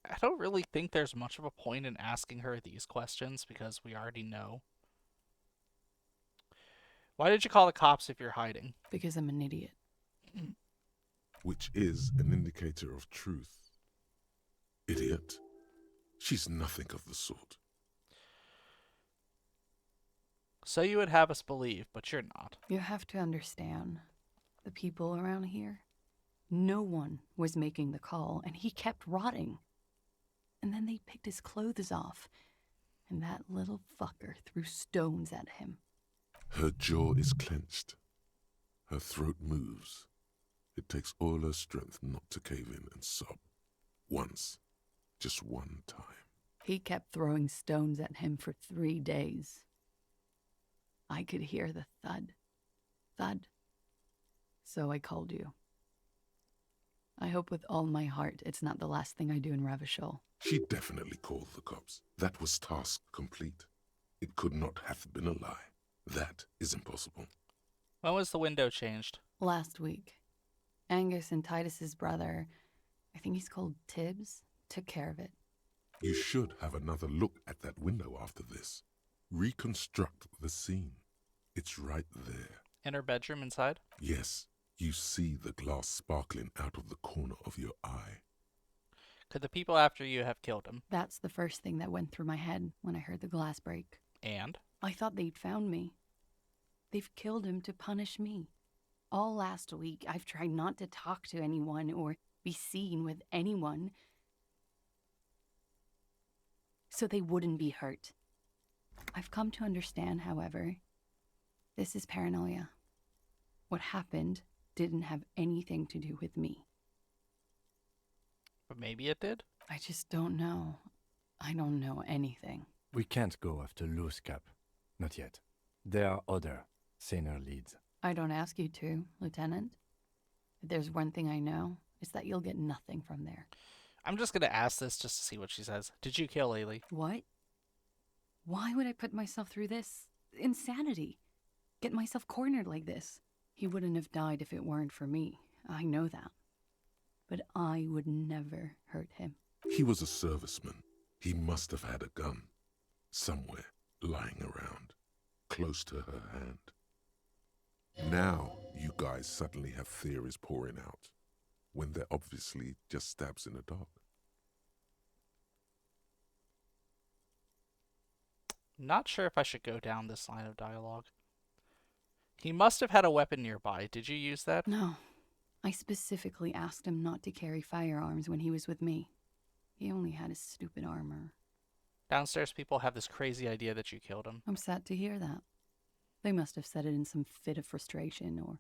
I don't really think there's much of a point in asking her these questions because we already know. Why did you call the cops if you're hiding? Because I'm an idiot. which is an indicator of truth. Idiot. She's nothing of the sort. So you would have us believe, but you're not. You have to understand, the people around here, no one was making the call, and he kept rotting. And then they picked his clothes off, and that little fucker threw stones at him. Her jaw is clenched. Her throat moves. It takes all her strength not to cave in and sob. Once. Just one time. He kept throwing stones at him for 3 days. I could hear the thud. Thud. So I called you. I hope with all my heart it's not the last thing I do in Ravishol. She definitely called the cops. That was task complete. It could not have been a lie. That is impossible. When was the window changed? Last week. Angus and Titus's brother, I think he's called Tibbs, took care of it. You should have another look at that window after this. Reconstruct the scene. It's right there. In her bedroom inside? Yes, you see the glass sparkling out of the corner of your eye. Could the people after you have killed him? That's the first thing that went through my head when I heard the glass break. And? I thought they'd found me. They've killed him to punish me. All last week, I've tried not to talk to anyone or be seen with anyone so they wouldn't be hurt. I've come to understand, however, this is paranoia. What happened didn't have anything to do with me. But maybe it did? I just don't know. I don't know anything. We can't go after Loose Cap. Not yet. There are other, saner leads. I don't ask you to, Lieutenant. If there's one thing I know, it's that you'll get nothing from there. I'm just going to ask this just to see what she says. Did you kill Ailey? What? Why would I put myself through this? Insanity. Get myself cornered like this. He wouldn't have died if it weren't for me. I know that. But I would never hurt him. He was a serviceman. He must have had a gun. Somewhere, lying around, close to her hand. Now, you guys suddenly have theories pouring out, when they're obviously just stabs in the dark. Not sure if I should go down this line of dialogue. He must have had a weapon nearby. Did you use that? No. I specifically asked him not to carry firearms when he was with me. He only had his stupid armor. Downstairs people have this crazy idea that you killed him. I'm sad to hear that. They must have said it in some fit of frustration or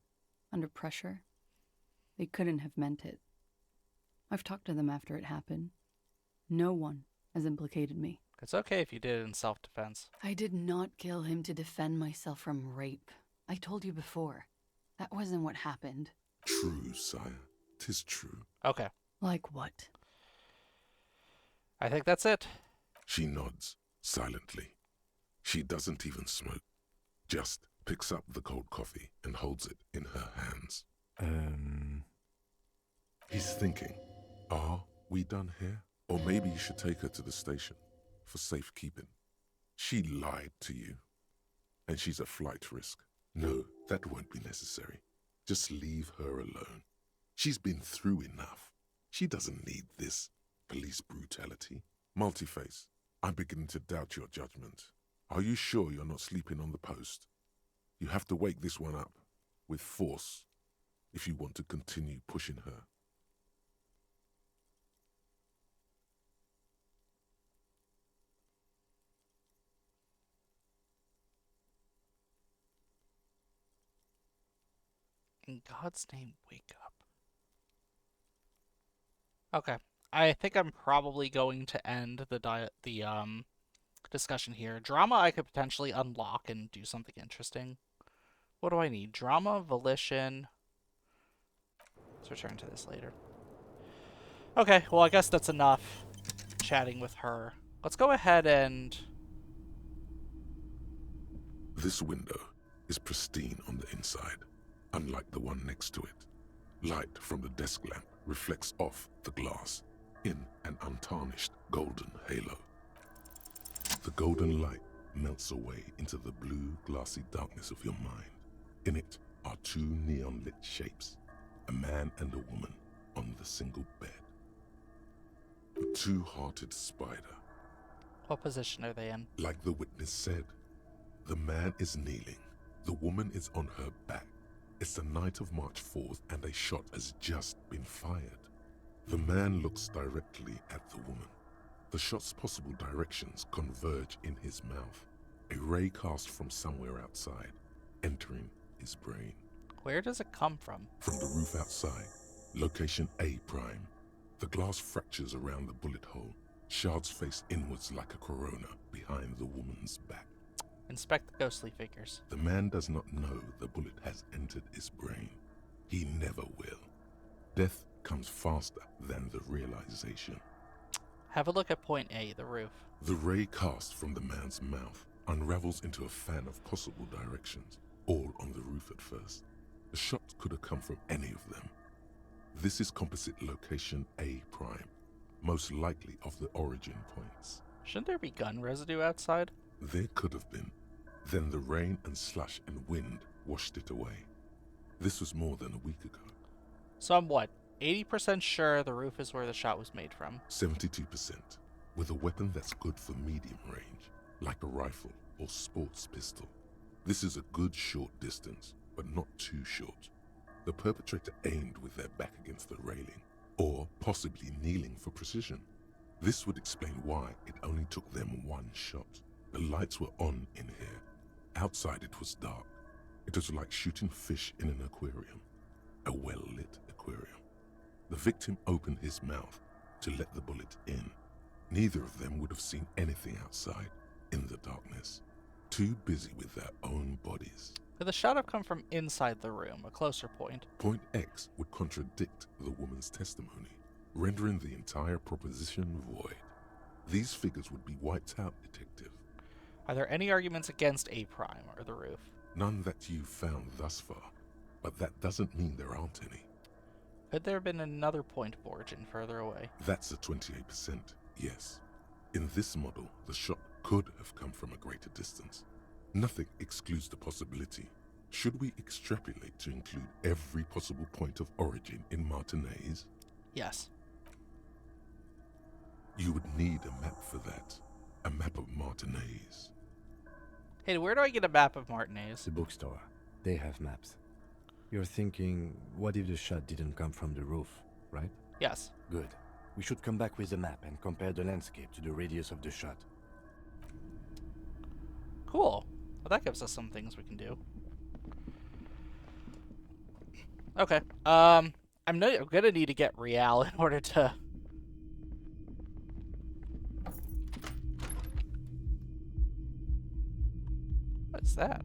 under pressure. They couldn't have meant it. I've talked to them after it happened. No one has implicated me. It's okay if you did it in self-defense. I did not kill him to defend myself from rape. I told you before. That wasn't what happened. True, sire. 'Tis true. Okay. Like what? I think that's it. She nods, silently. She doesn't even smoke. Just picks up the cold coffee and holds it in her hands. He's thinking, are we done here? Or maybe you should take her to the station for safekeeping. She lied to you, and she's a flight risk. No, that won't be necessary. Just leave her alone. She's been through enough. She doesn't need this police brutality. Multiface, I'm beginning to doubt your judgment. Are you sure you're not sleeping on the post? You have to wake this one up with force if you want to continue pushing her. In God's name, wake up. Okay. I think I'm probably going to end the discussion here. Drama I could potentially unlock and do something interesting. What do I need? Drama, volition. Let's return to this later. Okay, well I guess that's enough chatting with her. Let's go ahead and... This window is pristine on the inside, unlike the one next to it. Light from the desk lamp reflects off the glass in an untarnished golden halo. The golden light melts away into the blue, glassy darkness of your mind. In it are two neon-lit shapes, a man and a woman on the single bed. A two-hearted spider. What position are they in? Like the witness said, the man is kneeling, the woman is on her back. It's the night of March 4th and a shot has just been fired. The man looks directly at the woman. The shot's possible directions converge in his mouth, a ray cast from somewhere outside, entering his brain. Where does it come from? From the roof outside, location A prime. The glass fractures around the bullet hole, shards face inwards like a corona behind the woman's back. Inspect the ghostly figures. The man does not know the bullet has entered his brain. He never will. Death comes faster than the realization. Have a look at point A, the roof. The ray cast from the man's mouth unravels into a fan of possible directions, all on the roof at first. The shot could have come from any of them. This is composite location A prime, most likely of the origin points. Shouldn't there be gun residue outside? There could have been. Then the rain and slush and wind washed it away. This was more than a week ago. So I'm what, 80% sure the roof is where the shot was made from? 72%, with a weapon that's good for medium range, like a rifle or sports pistol. This is a good short distance, but not too short. The perpetrator aimed with their back against the railing, or possibly kneeling for precision. This would explain why it only took them one shot. The lights were on in here. Outside it was dark. It was like shooting fish in an aquarium, a well-lit aquarium. The victim opened his mouth to let the bullet in. Neither of them would have seen anything outside in the darkness, too busy with their own bodies. Could the shot have come from inside the room, a closer point? Point X would contradict the woman's testimony, rendering the entire proposition void. These figures would be wiped out, Detective. Are there any arguments against A prime or the roof? None that you've found thus far, but that doesn't mean there aren't any. Could there have been another point of origin further away? That's a 28%, yes. In this model, the shot could have come from a greater distance. Nothing excludes the possibility. Should we extrapolate to include every possible point of origin in Martinez? Yes. You would need a map for that. A map of Martinez. Hey, where do I get a map of Martinez? The bookstore. They have maps. You're thinking, what if the shot didn't come from the roof, right? Yes. Good. We should come back with the map and compare the landscape to the radius of the shot. Cool. Well, that gives us some things we can do. Okay. I'm gonna need to get Real in order to... What's that?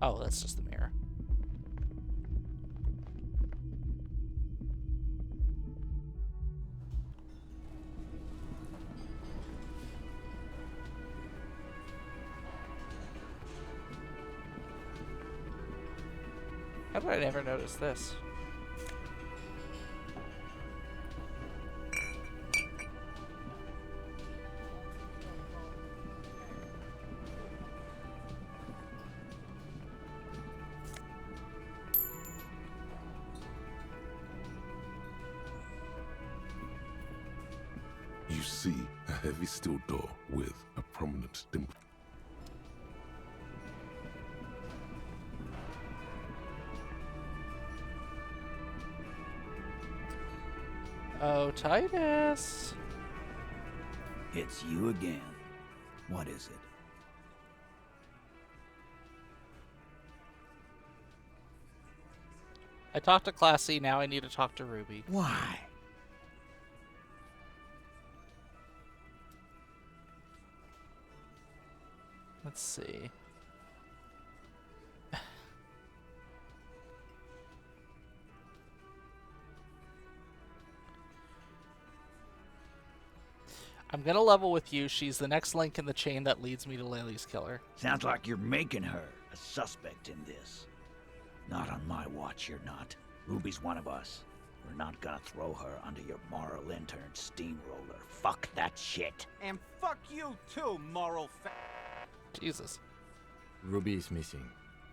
Oh, that's just the mirror. How did I never notice this? You see a heavy steel door with a prominent dimple. Oh, Titus. It's you again. What is it? I talked to Classy, now I need to talk to Ruby. Why? Let's see. I'm gonna level with you. She's the next link in the chain that leads me to Lily's killer. Sounds like you're making her a suspect in this. Not on my watch, you're not. Ruby's one of us. We're not gonna throw her under your moral intern steamroller. Fuck that shit. And fuck you too, moral Jesus. Ruby is missing.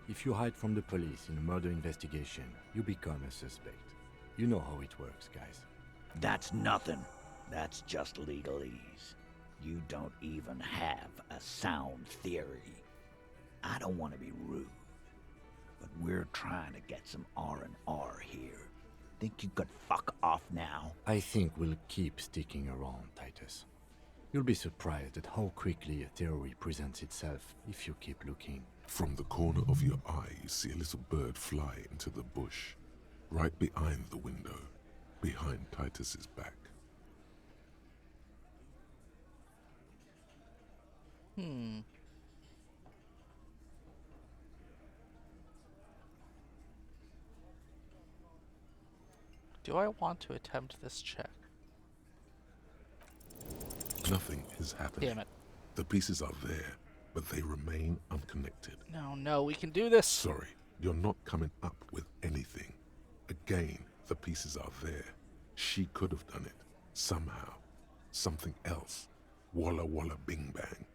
If you hide from the police in a murder investigation, you become a suspect. You know how it works, guys. That's nothing. That's just legalese. You don't even have a sound theory. I don't want to be rude, but we're trying to get some R&R here. Think you could fuck off now? I think we'll keep sticking around, Titus. You'll be surprised at how quickly a theory presents itself if you keep looking. From the corner of your eye, you see a little bird fly into the bush, right behind the window, behind Titus's back. Do I want to attempt this check? Nothing is happening. Damn it. The pieces are there, but they remain unconnected. No, we can do this. Sorry, you're not coming up with anything. Again, the pieces are there. She could have done it. Somehow. Something else. Walla walla bing bang.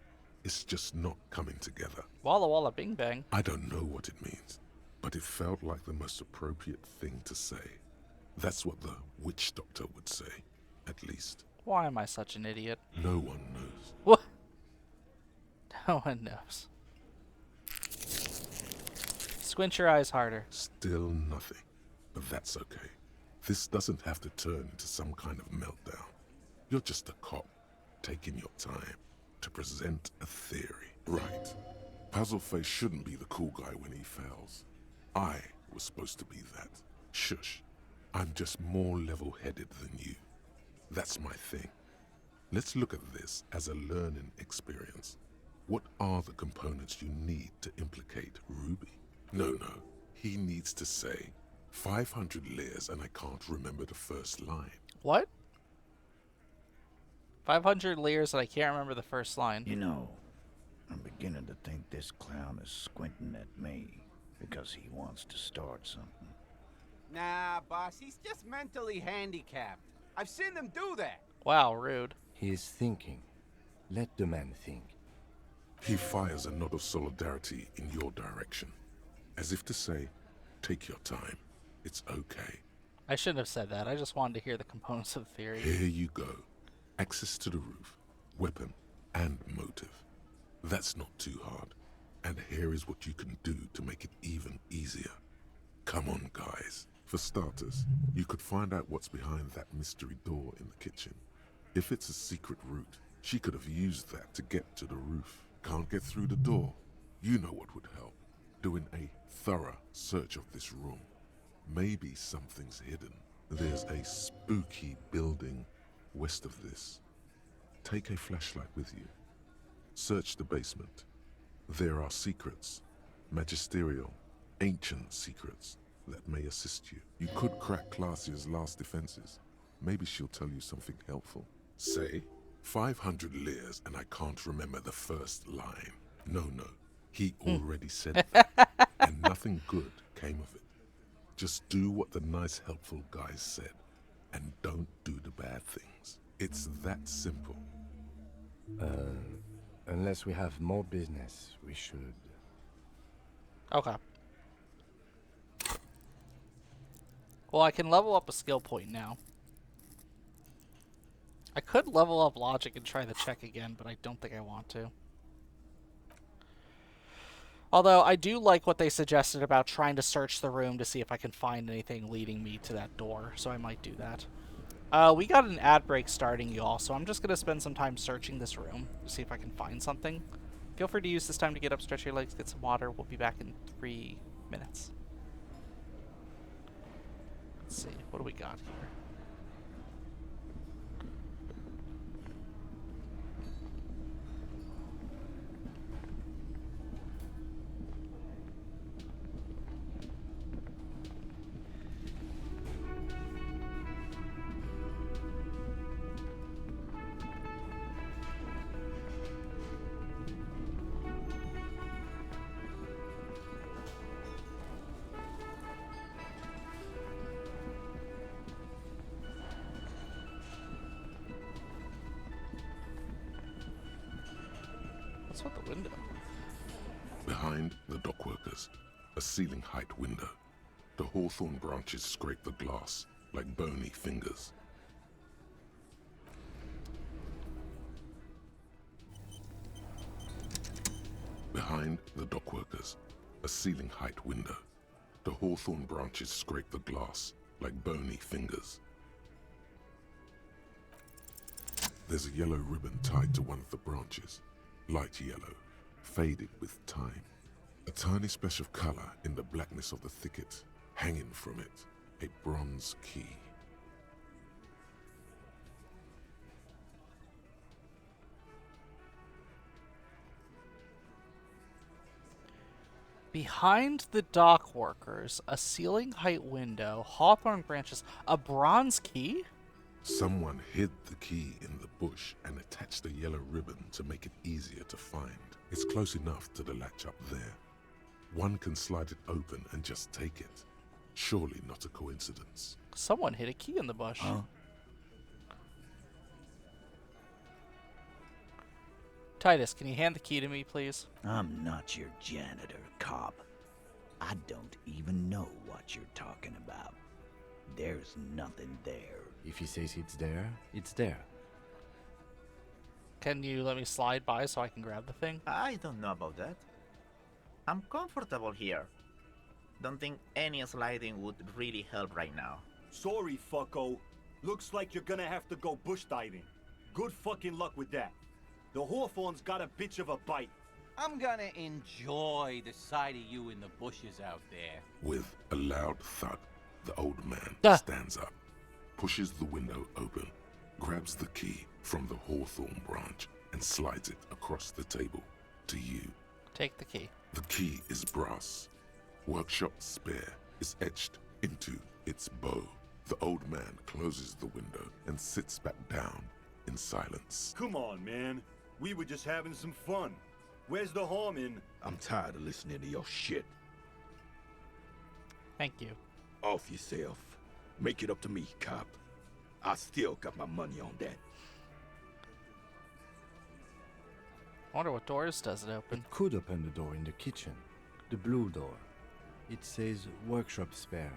It's just not coming together. Walla walla bing bang? I don't know what it means, but it felt like the most appropriate thing to say. That's what the witch doctor would say, at least. Why am I such an idiot? No one knows. What? No one knows. Squint your eyes harder. Still nothing, but that's okay. This doesn't have to turn into some kind of meltdown. You're just a cop, taking your time to present a theory. Right. Puzzleface shouldn't be the cool guy when he fails. I was supposed to be that. Shush. I'm just more level-headed than you. That's my thing. Let's look at this as a learning experience. What are the components you need to implicate Ruby? No. He needs to say, 500 layers and I can't remember the first line. What? 500 layers and I can't remember the first line. You know, I'm beginning to think this clown is squinting at me because he wants to start something. Nah, boss, he's just mentally handicapped. I've seen him do that. Wow, rude. He's thinking. Let the man think. He fires a nod of solidarity in your direction, as if to say, take your time, it's okay. I shouldn't have said that. I just wanted to hear the components of the theory. Here you go. Access to the roof, weapon, and motive. That's not too hard. And here is what you can do to make it even easier. Come on, guys. For starters, you could find out what's behind that mystery door in the kitchen. If it's a secret route, she could have used that to get to the roof. Can't get through the door? You know what would help. Doing a thorough search of this room. Maybe something's hidden. There's a spooky building west of this. Take a flashlight with you. Search the basement. There are secrets, magisterial, ancient secrets that may assist you. You could crack Classia's last defenses. Maybe she'll tell you something helpful. Say, 500 layers and I can't remember the first line. No. He already said that, and nothing good came of it. Just do what the nice, helpful guys said, and don't do the bad things. It's that simple. Unless we have more business, we should. Okay. Well, I can level up a skill point now. I could level up logic and try the check again, but I don't think I want to. Although, I do like what they suggested about trying to search the room to see if I can find anything leading me to that door, so I might do that. We got an ad break starting, y'all, so I'm just going to spend some time searching this room to see if I can find something. Feel free to use this time to get up, stretch your legs, get some water. We'll be back in 3 minutes. Let's see, what do we got here? What's with the window? Behind the dock workers, a ceiling height window. The hawthorn branches scrape the glass like bony fingers. Behind the dockworkers, a ceiling height window. The hawthorn branches scrape the glass like bony fingers. There's a yellow ribbon tied to one of the branches, light yellow, faded with time. A tiny splash of color in the blackness of the thicket, hanging from it, a bronze key. Behind the dock workers, a ceiling height window, hawthorn branches, a bronze key? Someone hid the key in the bush and attached a yellow ribbon to make it easier to find. It's close enough to the latch up there. One can slide it open and just take it. Surely not a coincidence. Someone hid a key in the bush. Huh? Titus, can you hand the key to me, please? I'm not your janitor, cop. I don't even know what you're talking about. There's nothing there. If he says it's there, it's there. Can you let me slide by so I can grab the thing? I don't know about that. I'm comfortable here. Don't think any sliding would really help right now. Sorry, fucko. Looks like you're gonna have to go bush diving. Good fucking luck with that. The hawthorn's got a bitch of a bite. I'm gonna enjoy the sight of you in the bushes out there. With a loud thud, the old man stands up, pushes the window open, grabs the key from the hawthorn branch, and slides it across the table to you. Take the key. The key is brass. Workshop spare is etched into its bow. The old man closes the window and sits back down in silence. Come on, man. We were just having some fun. Where's the harm in... I'm tired of listening to your shit. Thank you. Off yourself. Make it up to me, cop. I still got my money on that. I wonder what doors does it open. It could open the door in the kitchen. The blue door. It says workshop spare.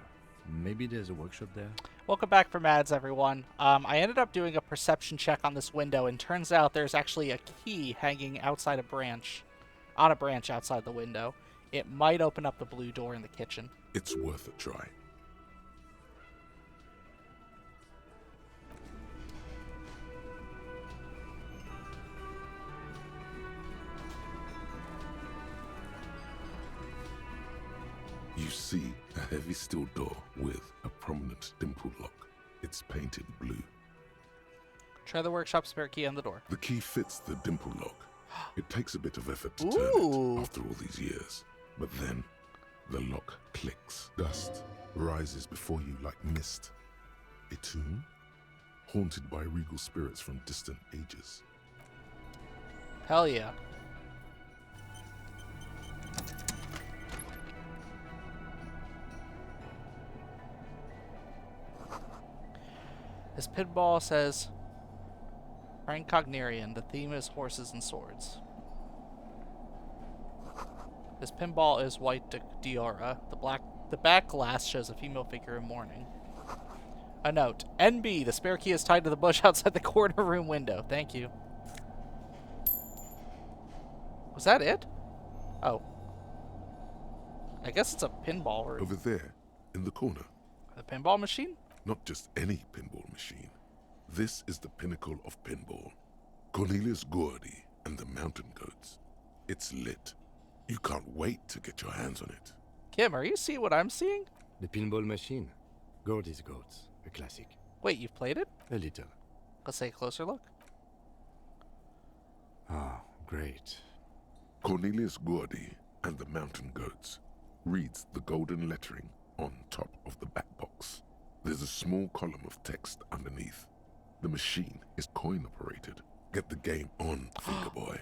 Maybe there's a workshop there? Welcome back from ads, everyone. I ended up doing a perception check on this window, and turns out there's actually a key hanging outside a branch, on a branch outside the window. It might open up the blue door in the kitchen. It's worth a try. You see a heavy steel door with a prominent dimple lock. It's painted blue. Try the workshop spare key on the door. The key fits the dimple lock. It takes a bit of effort to turn it after all these years. But then, the lock clicks. Dust rises before you like mist. A tomb? Haunted by regal spirits from distant ages. Hell yeah. This pinball says, Frank Cognerian, the theme is horses and swords. This pinball is white Diora. The back glass shows a female figure in mourning. A note, NB, the spare key is tied to the bush outside the corner room window. Thank you. Was that it? Oh. I guess it's a pinball room. Over there, in the corner. The pinball machine? Not just any pinball machine. This is the pinnacle of pinball. Cornelius Gordy and the Mountain Goats. It's lit. You can't wait to get your hands on it. Kim, are you seeing what I'm seeing? The pinball machine. Gordy's Goats. A classic. Wait, you've played it? A little. Let's take a closer look. Ah, great. Cornelius Gordy and the Mountain Goats reads the golden lettering on top of the back box. There's a small column of text underneath. The machine is coin operated. Get the game on, Finger Boy.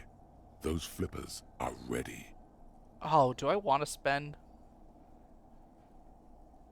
Those flippers are ready. Oh, do I want to spend...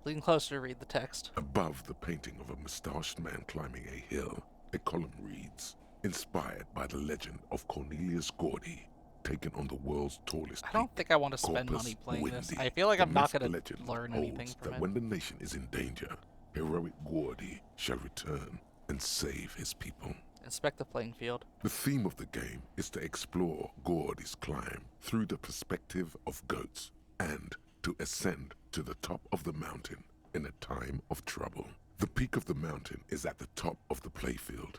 Lean closer to read the text. Above the painting of a mustached man climbing a hill, a column reads, inspired by the legend of Cornelius Gordy, taken on the world's tallest I don't peak, think I want to spend Corpus money playing this. Windy. I feel like The I'm not myth going legend to learn anything holds from that it. when the nation is in danger, heroic Gordy shall return and save his people. Inspect the playing field. The theme of the game is to explore Gordy's climb through the perspective of goats and to ascend to the top of the mountain in a time of trouble. The peak of the mountain is at the top of the playfield.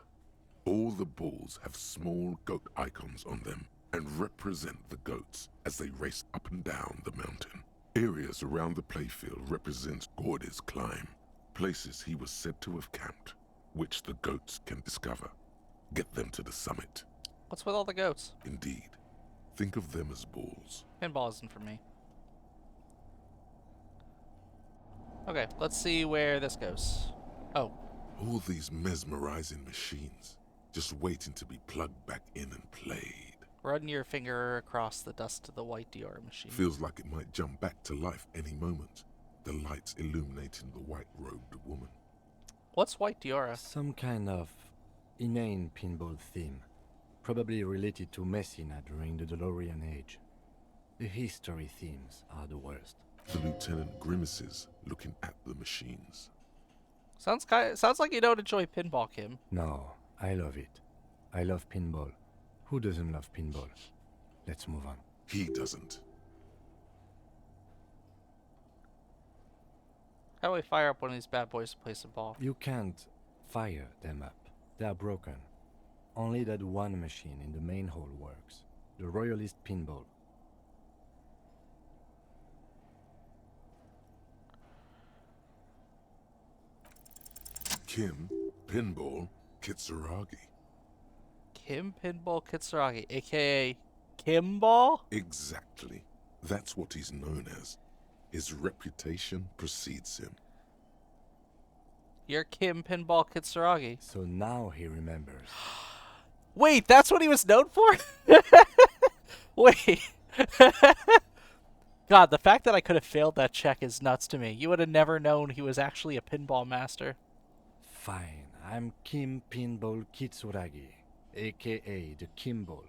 All the balls have small goat icons on them and represent the goats as they race up and down the mountain. Areas around the playfield represent Gordy's climb, places he was said to have camped, which the goats can discover. Get them to the summit. What's with all the goats? Indeed. Think of them as balls. Pinball isn't for me. Okay, let's see where this goes. Oh. All these mesmerizing machines, just waiting to be plugged back in and played. Run your finger across the dust of the white Dior machine. Feels like it might jump back to life any moment. The lights illuminating the white-robed woman. What's white Diora? Some kind of inane pinball theme, probably related to Messina during the DeLorean age. The history themes are the worst. The lieutenant grimaces, looking at the machines. Sounds like you don't enjoy pinball, Kim. No, I love it. I love pinball. Who doesn't love pinball? Let's move on. He doesn't. How do we fire up one of these bad boys to play some ball? You can't fire them up. They are broken. Only that one machine in the main hall works. The Royalist pinball. Kim Pinball Kitsuragi. Kim Pinball Kitsuragi, aka Kimball? Exactly. That's what he's known as. His reputation precedes him. You're Kim Pinball Kitsuragi. So now he remembers. Wait, that's what he was known for? Wait. God, the fact that I could have failed that check is nuts to me. You would have never known he was actually a pinball master. Fine, I'm Kim Pinball Kitsuragi, aka the Kimball.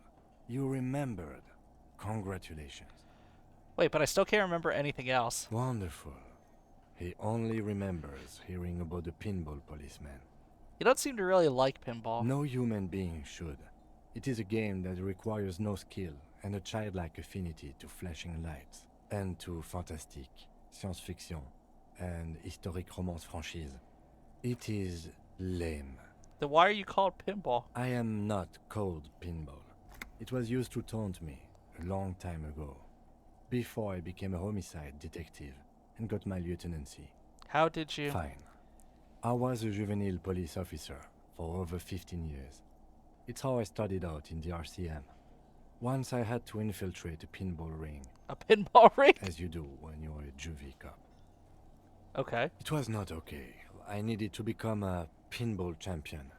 You remembered. Congratulations. Wait, but I still can't remember anything else. Wonderful. He only remembers hearing about the pinball policeman. You don't seem to really like pinball. No human being should. It is a game that requires no skill and a childlike affinity to flashing lights and to fantastic, science fiction, and historic romance franchise. It is lame. Then why are you called pinball? I am not called pinball. It was used to taunt me a long time ago, before I became a homicide detective and got my lieutenancy. How did you? Fine. I was a juvenile police officer for over 15 years. It's how I started out in the RCM. Once I had to infiltrate a pinball ring. A pinball ring? As you do when you're a juvie cop. Okay. It was not okay. I needed to become a pinball champion.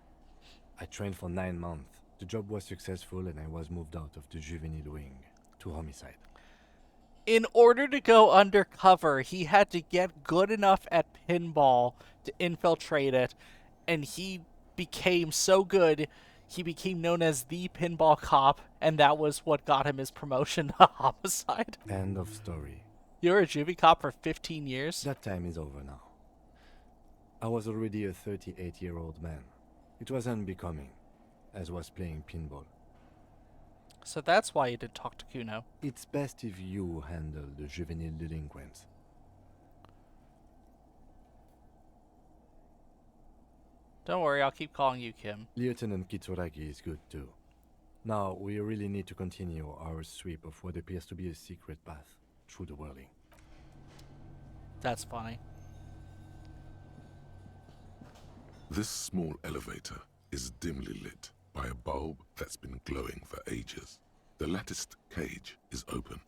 I trained for 9 months. The job was successful and I was moved out of the juvenile wing to homicide. In order to go undercover, he had to get good enough at pinball to infiltrate it, and he became so good, he became known as the pinball cop, and that was what got him his promotion to homicide. End of story. You were a juvie cop for 15 years? That time is over now. I was already a 38-year-old man. It was unbecoming, as was playing pinball. So that's why you didn't talk to Kuno. It's best if you handle the juvenile delinquents. Don't worry, I'll keep calling you Kim. Lieutenant Kitsuragi is good too. Now, we really need to continue our sweep of what appears to be a secret path through the whirling. That's funny. This small elevator is dimly lit by a bulb that's been glowing for ages. The latticed cage is open,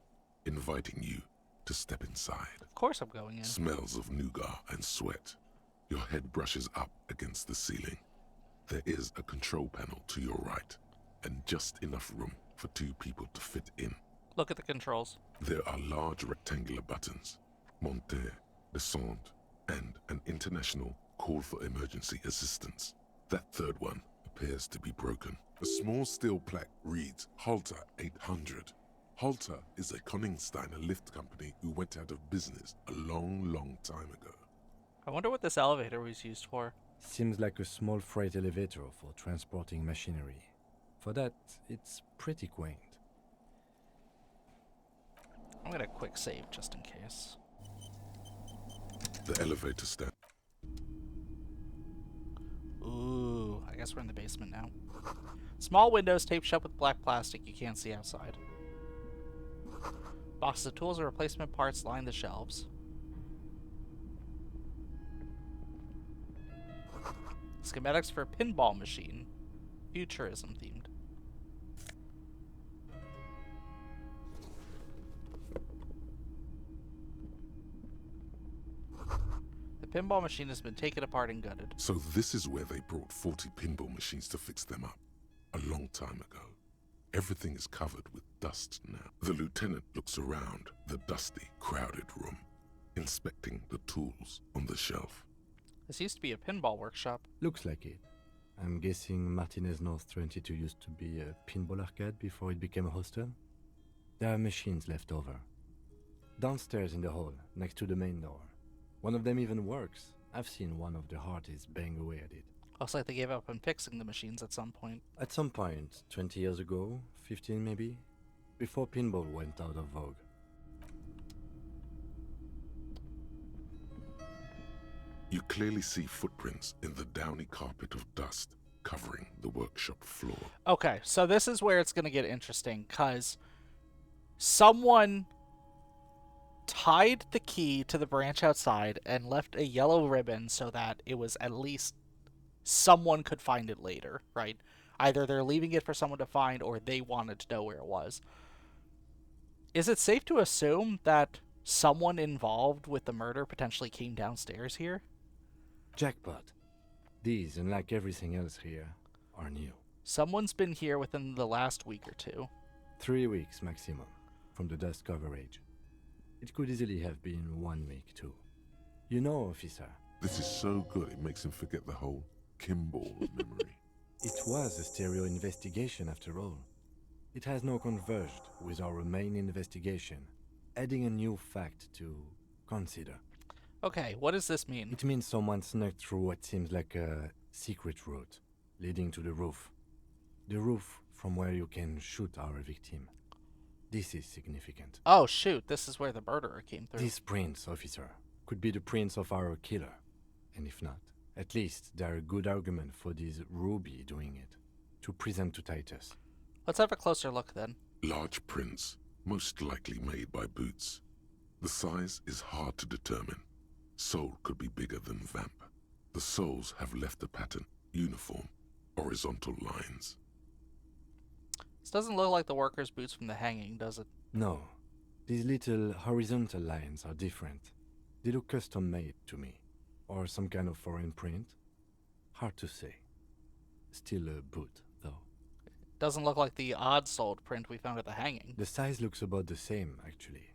inviting you to step inside. Of course I'm going in. Smells of nougat and sweat. Your head brushes up against the ceiling. There is a control panel to your right, and just enough room for 2 people to fit in. Look at the controls. There are large rectangular buttons, monter, descente, and an international call for emergency assistance. That third one appears to be broken. A small steel plaque reads Halter 800. Halter is a Koningsteiner lift company who went out of business a long time ago. I wonder what this elevator was used for. Seems like a small freight elevator for transporting machinery. For that, it's pretty quaint. I'm gonna quick save just in case. The elevator stand. Ooh, I guess we're in the basement now. Small windows taped shut with black plastic you can't see outside. Boxes of tools and replacement parts line the shelves. Schematics for a pinball machine. Futurism themed. The pinball machine has been taken apart and gutted. So this is where they brought 40 pinball machines to fix them up. A long time ago. Everything is covered with dust now. The lieutenant looks around the dusty, crowded room, inspecting the tools on the shelf. This used to be a pinball workshop. Looks like it. I'm guessing Martinez North 22 used to be a pinball arcade before it became a hostel. There are machines left over. Downstairs in the hall, next to the main door. One of them even works. I've seen one of the hearties bang away at it. Looks like they gave up on fixing the machines at some point. At some point, 20 years ago, 15 maybe, before pinball went out of vogue. You clearly see footprints in the downy carpet of dust covering the workshop floor. Okay, so this is where it's going to get interesting, because someone tied the key to the branch outside and left a yellow ribbon so that it was at least someone could find it later, right? Either they're leaving it for someone to find or they wanted to know where it was. Is it safe to assume that someone involved with the murder potentially came downstairs here? Jackpot. These, unlike everything else here, are new. Someone's been here within the last week or two. 3 weeks maximum, from the dust coverage. It could easily have been 1 week too. You know, officer. This is so good it makes him forget the whole Kimball memory. It was a stereo investigation after all. It has now converged with our main investigation, adding a new fact to consider. Okay, what does this mean? It means someone snuck through what seems like a secret route, leading to the roof. The roof from where you can shoot our victim. This is significant. Oh shoot, this is where the murderer came through. These prints, officer, could be the prints of our killer. And if not, at least they're a good argument for this Ruby doing it, to present to Titus. Let's have a closer look then. Large prints, most likely made by Boots. The size is hard to determine. Sole could be bigger than Vamp. The soles have left a pattern, uniform, horizontal lines. This doesn't look like the worker's boots from the hanging, does it? No. These little horizontal lines are different. They look custom-made to me. Or some kind of foreign print. Hard to say. Still a boot, though. Doesn't look like the odd-soled print we found at the hanging. The size looks about the same, actually.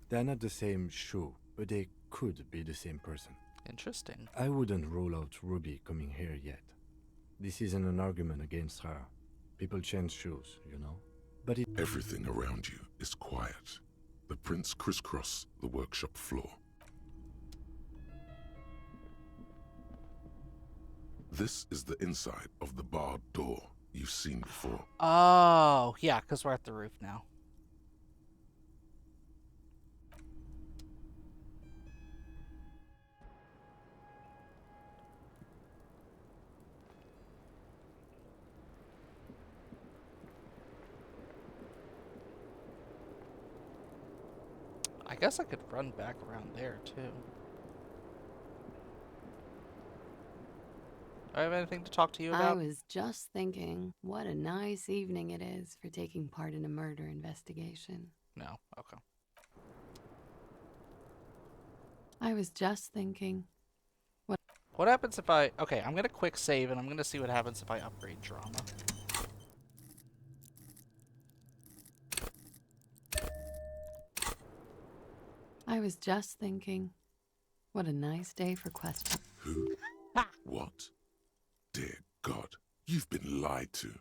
They're not the same shoe, but they could be the same person. Interesting. I wouldn't rule out Ruby coming here yet. This isn't an argument against her. People change shoes, you know? But Everything around you is quiet. The prints crisscross the workshop floor. This is the inside of the barred door you've seen before. Oh, yeah, because we're at the roof now. I guess I could run back around there, too. Do I have anything to talk to you about? I was just thinking, what a nice evening it is for taking part in a murder investigation. No, okay. I was just thinking, What happens if I... Okay, I'm going to quick save, and I'm going to see what happens if I upgrade drama. I was just thinking, what a nice day for questions. Who? What? Dear God, you You've been lied to.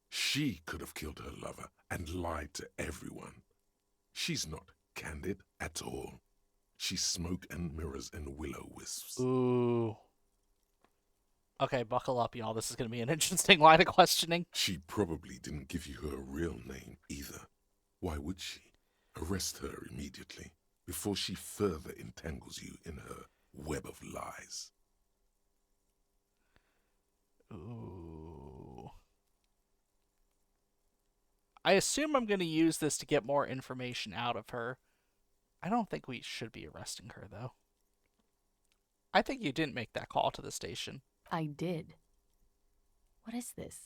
She could have killed her lover and lied to everyone. She's not candid at all. She's smoke and mirrors and willow-wisps. Ooh. Okay, buckle up, y'all. This is going to be an interesting line of questioning. She probably didn't give you her real name either. Why would she? Arrest her immediately before she further entangles you in her web of lies. Ooh. I assume I'm going to use this to get more information out of her. I don't think we should be arresting her, though. I think you didn't make that call to the station. I did. What is this?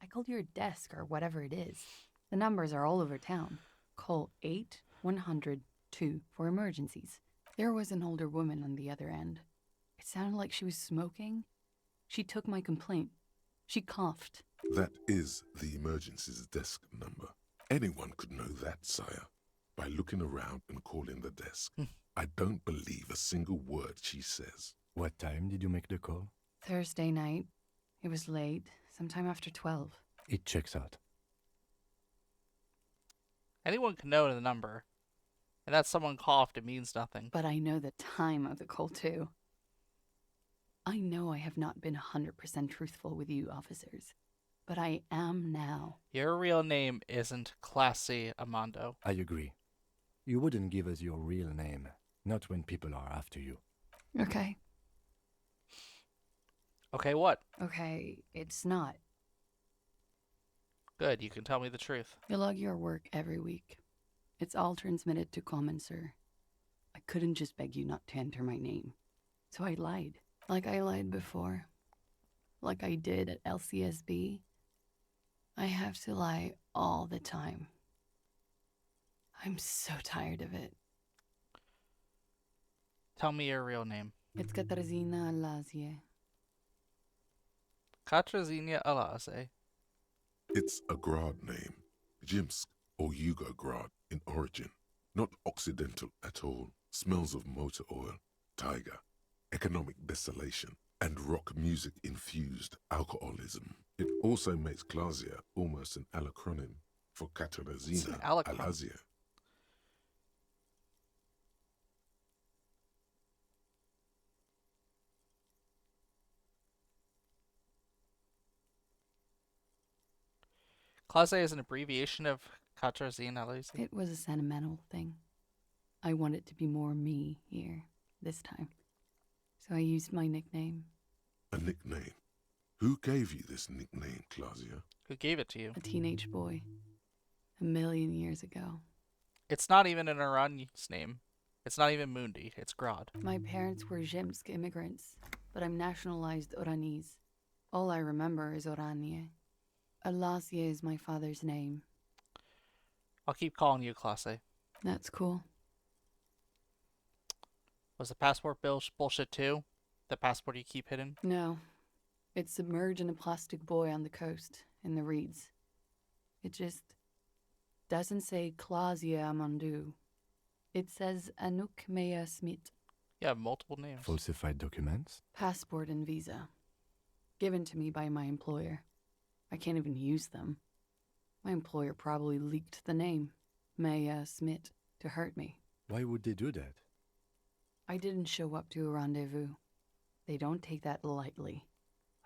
I called your desk or whatever it is. The numbers are all over town. Call 8-100-2 for emergencies. There was an older woman on the other end. It sounded like she was smoking. She took my complaint. She coughed. That is the emergency's desk number. Anyone could know that, sire, by looking around and calling the desk. I don't believe a single word she says. What time did you make the call? Thursday night. It was late, sometime after 12. It checks out. Anyone can know the number. And that someone coughed, it means nothing. But I know the time of the call, too. I know I have not been 100% truthful with you, officers. But I am now. Your real name isn't Classy Amando. I agree. You wouldn't give us your real name, not when people are after you. Okay. Okay, what? Okay, it's not. Good, you can tell me the truth. You log your work every week. It's all transmitted to Common, sir. I couldn't just beg you not to enter my name. So I lied. Like I lied before. Like I did at LCSB. I have to lie all the time. I'm so tired of it. Tell me your real name. It's Katarzyna Alazie. Katarzyna Alazie. It's a Grad name, Jimsk or Yugograd in origin. Not Occidental at all. Smells of motor oil, tiger, economic desolation, and rock music-infused alcoholism. It also makes Klasia almost an acronym for Katarzyna Alazie. Klasse is an abbreviation of Katarzyna Alazie. It was a sentimental thing. I wanted to be more me here, this time. So I used my nickname. A nickname? Who gave you this nickname, Klasia? Who gave it to you? A teenage boy. 1,000,000 years ago. It's not even an Iran's name. It's not even Mundi. It's Grad. My parents were Zemsk immigrants, but I'm nationalized Oranese. All I remember is Oranje. Alazie is my father's name. I'll keep calling you Klasse. That's cool. Was the passport bullshit too? The passport you keep hidden? No. It's submerged in a plastic buoy on the coast, in the reeds. It just doesn't say Klasia Amandu. It says Anouk Mea Smit. You have multiple names. Falsified documents? Passport and visa. Given to me by my employer. I can't even use them. My employer probably leaked the name, Mea Smit, to hurt me. Why would they do that? I didn't show up to a rendezvous. They don't take that lightly.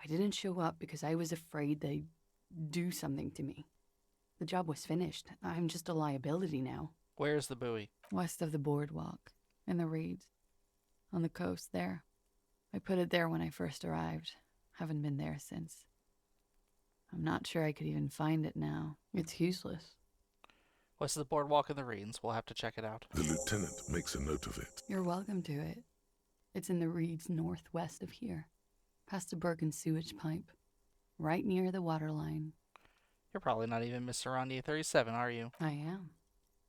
I didn't show up because I was afraid they'd do something to me. The job was finished. I'm just a liability now. Where's the buoy? West of the boardwalk, in the reeds. On the coast there. I put it there when I first arrived. Haven't been there since. I'm not sure I could even find it now. It's useless. West of the boardwalk in the Reeds. We'll have to check it out. The lieutenant makes a note of it. You're welcome to it. It's in the reeds northwest of here. Past the Bergen sewage pipe. Right near the waterline. You're probably not even Mr. Rondier 37, are you? I am.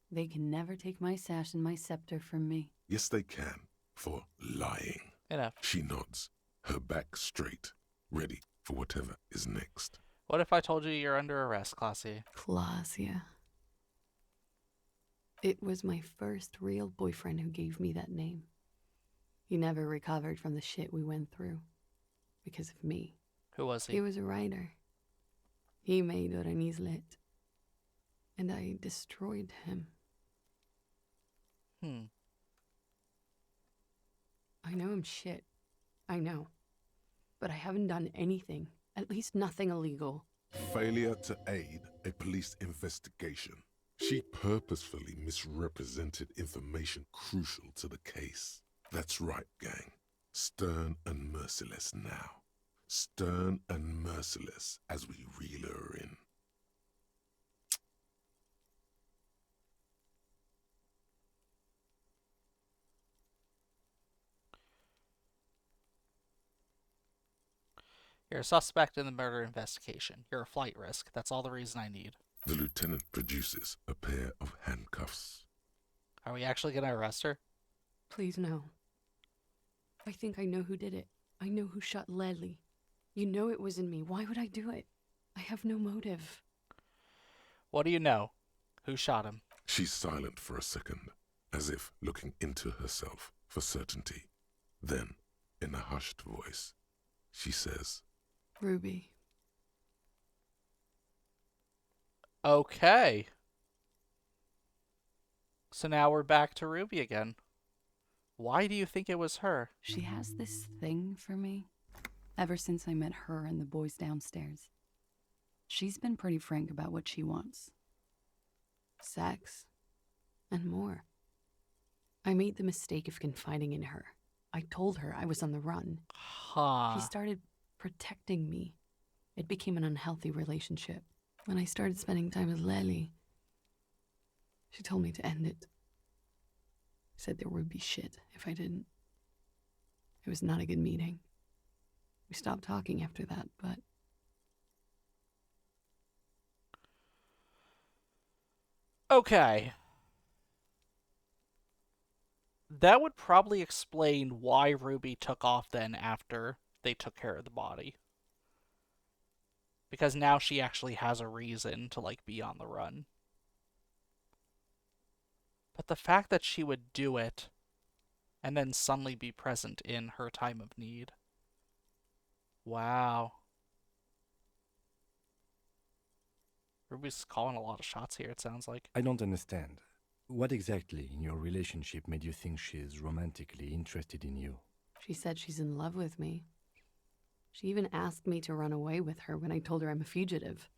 They can never take my sash and my scepter from me. Yes, they can. For lying. Enough. She nods, her back straight, ready for whatever is next. What if I told you you're under arrest, Klasse? Klasia. It was my first real boyfriend who gave me that name. He never recovered from the shit we went through. Because of me. Who was he? He was a writer. He made Oranizlet. And I destroyed him. I know I'm shit. I know. But I haven't done anything. At least nothing illegal. Failure to aid a police investigation. She purposefully misrepresented information crucial to the case. That's right, gang. Stern and merciless now. Stern and merciless as we reel her in. You're a suspect in the murder investigation. You're a flight risk. That's all the reason I need. The lieutenant produces a pair of handcuffs. Are we actually going to arrest her? Please, no. I think I know who did it. I know who shot Lely. You know it wasn't me. Why would I do it? I have no motive. What do you know? Who shot him? She's silent for a second, as if looking into herself for certainty. Then, in a hushed voice, she says, Ruby. Okay. So now we're back to Ruby again. Why do you think it was her? She has this thing for me. Ever since I met her and the boys downstairs. She's been pretty frank about what she wants. Sex. And more. I made the mistake of confiding in her. I told her I was on the run. She started protecting me. It became an unhealthy relationship. When I started spending time with Lely, she told me to end it. Said there would be shit if I didn't. It was not a good meeting. We stopped talking after that, but... Okay. That would probably explain why Ruby took off then after they took care of the body. Because now she actually has a reason to, like, be on the run. But the fact that she would do it and then suddenly be present in her time of need. Wow. Ruby's calling a lot of shots here, it sounds like. I don't understand. What exactly in your relationship made you think she's romantically interested in you? She said she's in love with me. She even asked me to run away with her when I told her I'm a fugitive.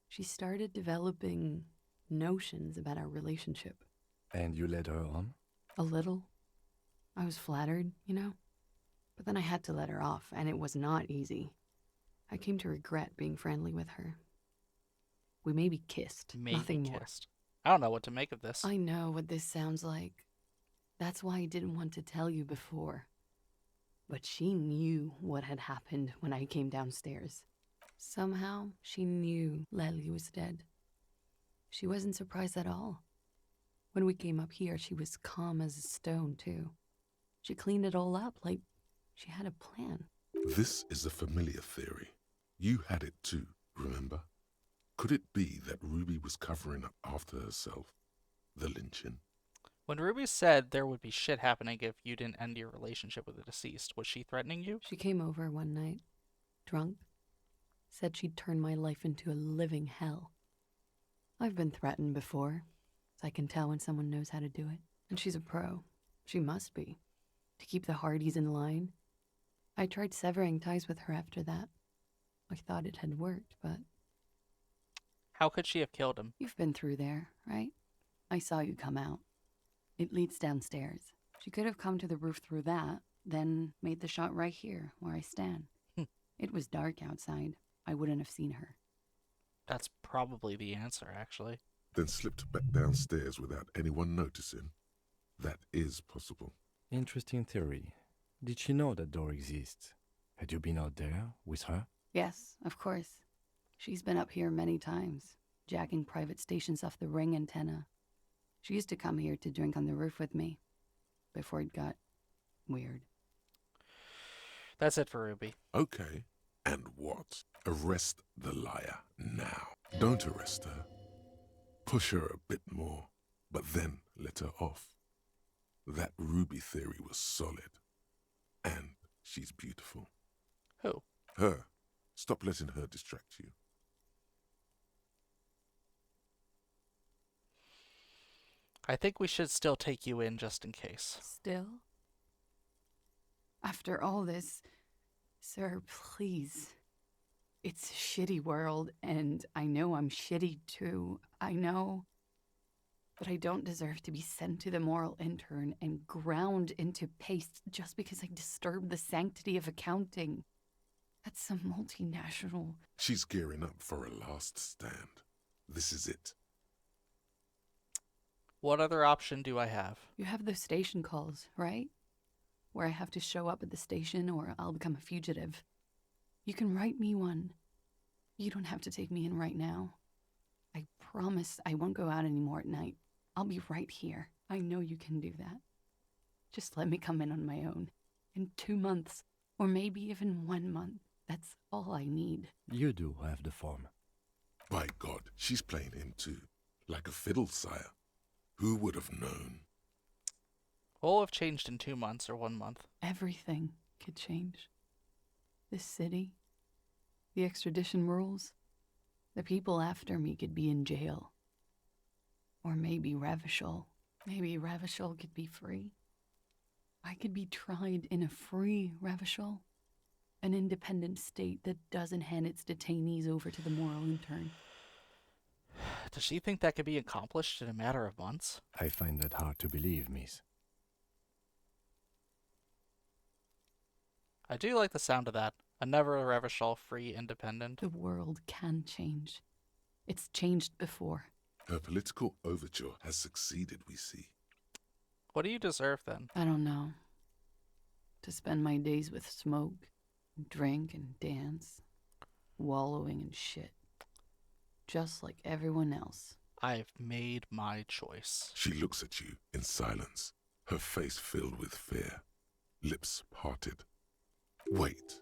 She started developing notions about our relationship. And you led her on? A little. I was flattered, you know? But then I had to let her off, and it was not easy. I came to regret being friendly with her. We maybe kissed, nothing more. I don't know what to make of this. I know what this sounds like. That's why I didn't want to tell you before. But she knew what had happened when I came downstairs. Somehow, she knew Lely was dead. She wasn't surprised at all. When we came up here, she was calm as a stone, too. She cleaned it all up like she had a plan. This is a familiar theory. You had it too, remember? Could it be that Ruby was covering up after herself? The lynching? When Ruby said there would be shit happening if you didn't end your relationship with the deceased, was she threatening you? She came over one night, drunk, said she'd turn my life into a living hell. I've been threatened before, so I can tell when someone knows how to do it. And she's a pro. She must be. To keep the Hardys in line. I tried severing ties with her after that. I thought it had worked, but... How could she have killed him? You've been through there, right? I saw you come out. It leads downstairs. She could have come to the roof through that, then made the shot right here, where I stand. It was dark outside. I wouldn't have seen her. That's probably the answer, actually. Then slipped back downstairs without anyone noticing? That is possible. Interesting theory. Did she know that door exists? Had you been out there with her? Yes, of course. She's been up here many times, jacking private stations off the ring antenna. She used to come here to drink on the roof with me, before it got weird. That's it for Ruby. Okay, and what? Arrest the liar now. Don't arrest her. Push her a bit more, but then let her off. That Ruby theory was solid. And she's beautiful. Who? Her. Stop letting her distract you. I think we should still take you in just in case. Still? After all this, sir, please. It's a shitty world, and I know I'm shitty too. I know. But I don't deserve to be sent to the moral intern and ground into paste just because I disturbed the sanctity of accounting. That's some multinational. She's gearing up for a last stand. This is it. What other option do I have? You have those station calls, right? Where I have to show up at the station or I'll become a fugitive. You can write me one. You don't have to take me in right now. I promise I won't go out anymore at night. I'll be right here. I know you can do that. Just let me come in on my own. In 2 months, or maybe even 1 month. That's all I need. You do have the form. By God, she's playing him too. Like a fiddle, sire. Who would have known? What will have changed in 2 months or 1 month? Everything could change. This city, the extradition rules, the people after me could be in jail. Or maybe Revachol. Maybe Revachol could be free. I could be tried in a free Revachol. An independent state that doesn't hand its detainees over to the moral intern. Does she think that could be accomplished in a matter of months? I find that hard to believe, miss. I do like the sound of that. A never Revachol free independent. The world can change. It's changed before. Her political overture has succeeded, we see. What do you deserve then? I don't know. To spend my days with smoke, drink and dance, wallowing in shit. Just like everyone else. I've made my choice. She looks at you in silence, her face filled with fear, lips parted. Wait.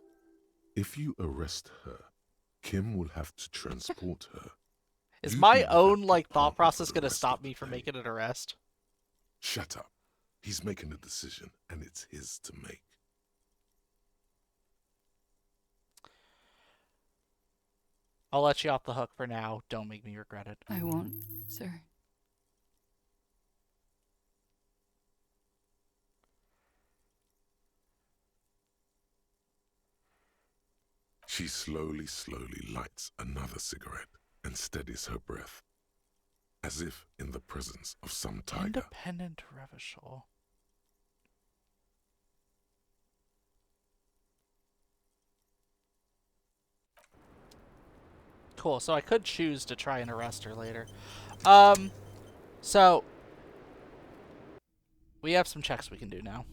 If you arrest her, Kim will have to transport her. Is You my will have own, to like, part thought with process the gonna rest stop of me the from pay. making an arrest? Shut up. He's making a decision, and it's his to make. I'll let you off the hook for now. Don't make me regret it. I won't, sir. She slowly lights another cigarette and steadies her breath, as if in the presence of some tiger. Independent Revachol. Cool, so I could choose to try and arrest her later. So we have some checks we can do now.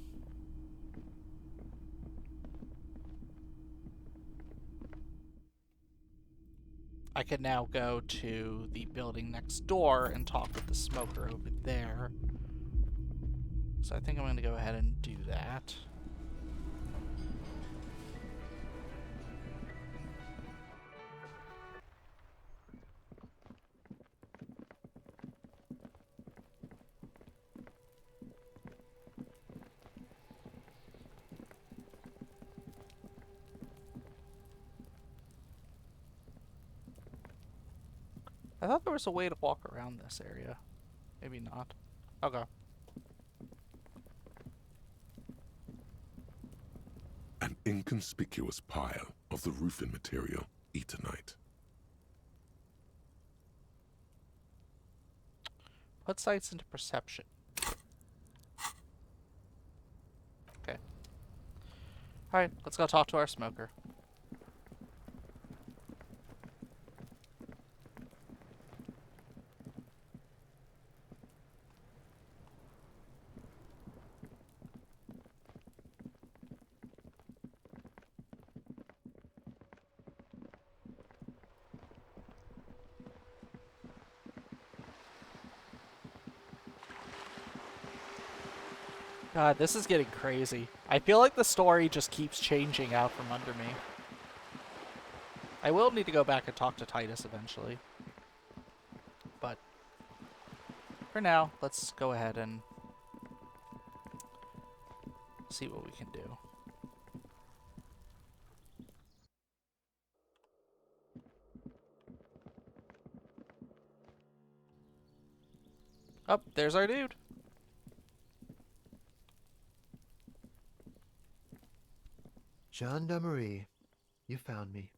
I could now go to the building next door and talk with the smoker over there. So I think I'm going to go ahead and do that. I thought there was a way to walk around this area. Maybe not. Okay. An inconspicuous pile of the roofing material, Eternite. Put sights into perception. Okay. Alright, let's go talk to our smoker. God, this is getting crazy. I feel like the story just keeps changing out from under me. I will need to go back and talk to Titus eventually. But for now, let's go ahead and see what we can do. Oh, there's our dude. Gendarmerie, you found me.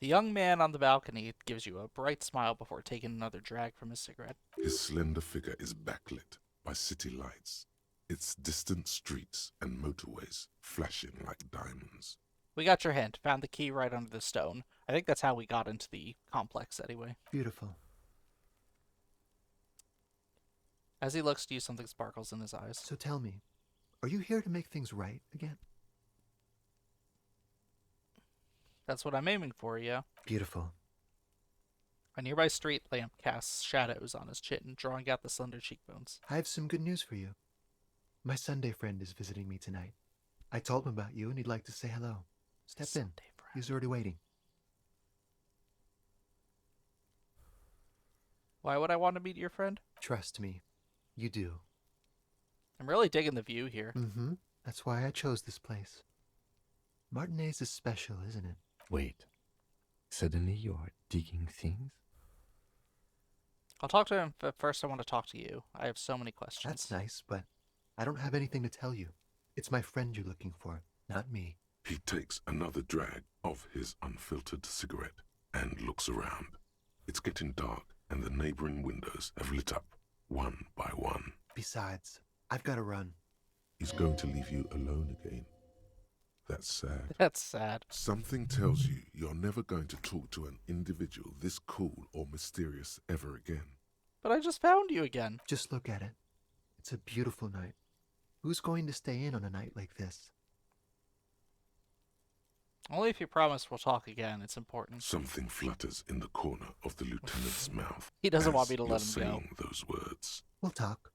The young man on the balcony gives you a bright smile before taking another drag from his cigarette. His slender figure is backlit by city lights, its distant streets and motorways flashing like diamonds. We got your hint. Found the key right under the stone. I think that's how we got into the complex anyway. Beautiful. As he looks to you, something sparkles in his eyes. So tell me, are you here to make things right again? That's what I'm aiming for, yeah. Beautiful. A nearby street lamp casts shadows on his chin, drawing out the slender cheekbones. I have some good news for you. My Sunday friend is visiting me tonight. I told him about you and he'd like to say hello. Step in. He's already waiting. Why would I want to meet your friend? Trust me, you do. I'm really digging the view here. Mm-hmm. That's why I chose this place. Martinez is special, isn't it? Wait. Suddenly you are digging things? I'll talk to him, but first I want to talk to you. I have so many questions. That's nice, but I don't have anything to tell you. It's my friend you're looking for, not me. He takes another drag of his unfiltered cigarette and looks around. It's getting dark, and the neighboring windows have lit up, one by one. Besides, I've got to run. He's going to leave you alone again. That's sad. That's sad. Something tells you you're never going to talk to an individual this cool or mysterious ever again. But I just found you again. Just look at it. It's a beautiful night. Who's going to stay in on a night like this? Only if you promise we'll talk again. It's important. Something flutters in the corner of the lieutenant's mouth. He doesn't as want me to you're let him go. saying those words. We'll talk.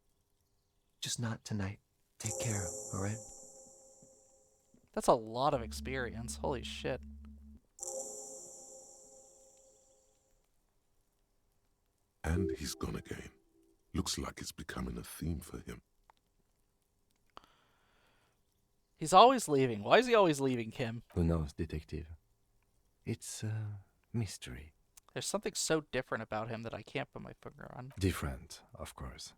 Just not tonight. Take care, all right? That's a lot of experience. Holy shit. And he's gone again. Looks like it's becoming a theme for him. He's always leaving. Why is he always leaving, Kim? Who knows, detective? It's a mystery. There's something so different about him that I can't put my finger on. Different, of course.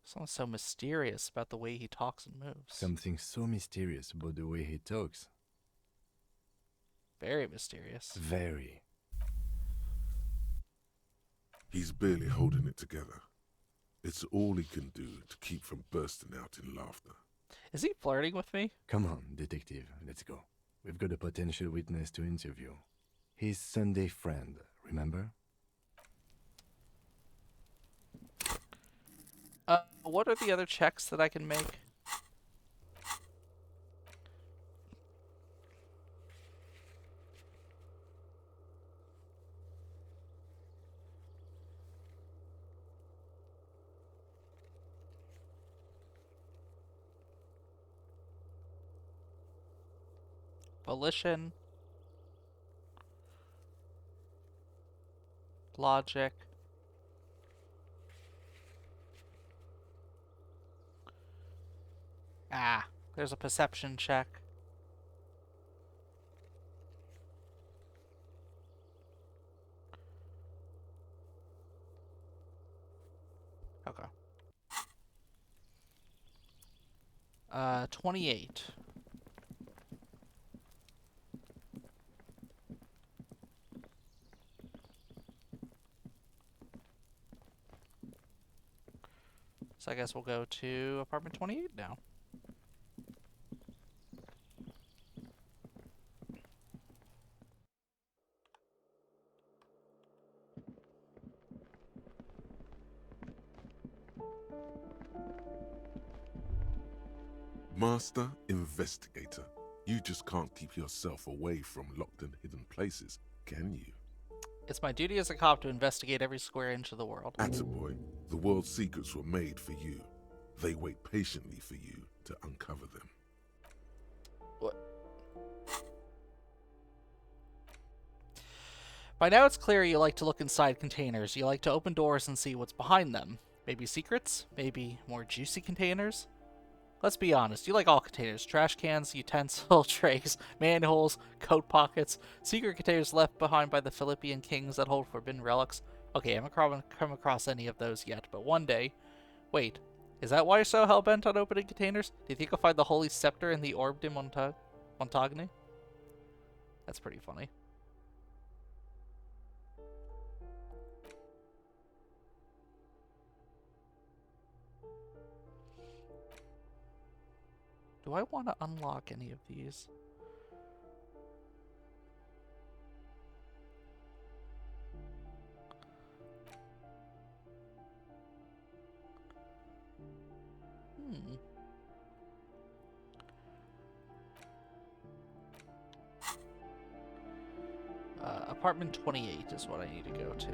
Something so mysterious about the way he talks and moves. Something so mysterious about the way he talks. Very mysterious. Very. He's barely holding it together. It's all he can do to keep from bursting out in laughter. Is he flirting with me? Come on, detective, let's go. We've got a potential witness to interview. His Sunday friend, remember? What are the other checks that I can make? Volition. Logic. Ah, there's a perception check. Okay. 28. So I guess we'll go to apartment 28 now. Master Investigator, you just can't keep yourself away from locked and hidden places, can you? It's my duty as a cop to investigate every square inch of the world. Attaboy, the world's secrets were made for you. They wait patiently for you to uncover them. What? By now it's clear you like to look inside containers. You like to open doors and see what's behind them. Maybe secrets? Maybe more juicy containers? Let's be honest, you like all containers. Trash cans, utensil trays, manholes, coat pockets, secret containers left behind by the Philippian kings that hold forbidden relics. Okay, I haven't come across any of those yet, but one day. Wait, is that why you're so hell-bent on opening containers? Do you think you'll find the Holy Scepter in the Orb de Montagne? That's pretty funny. Do I want to unlock any of these? Hmm. Apartment 28 is what I need to go to.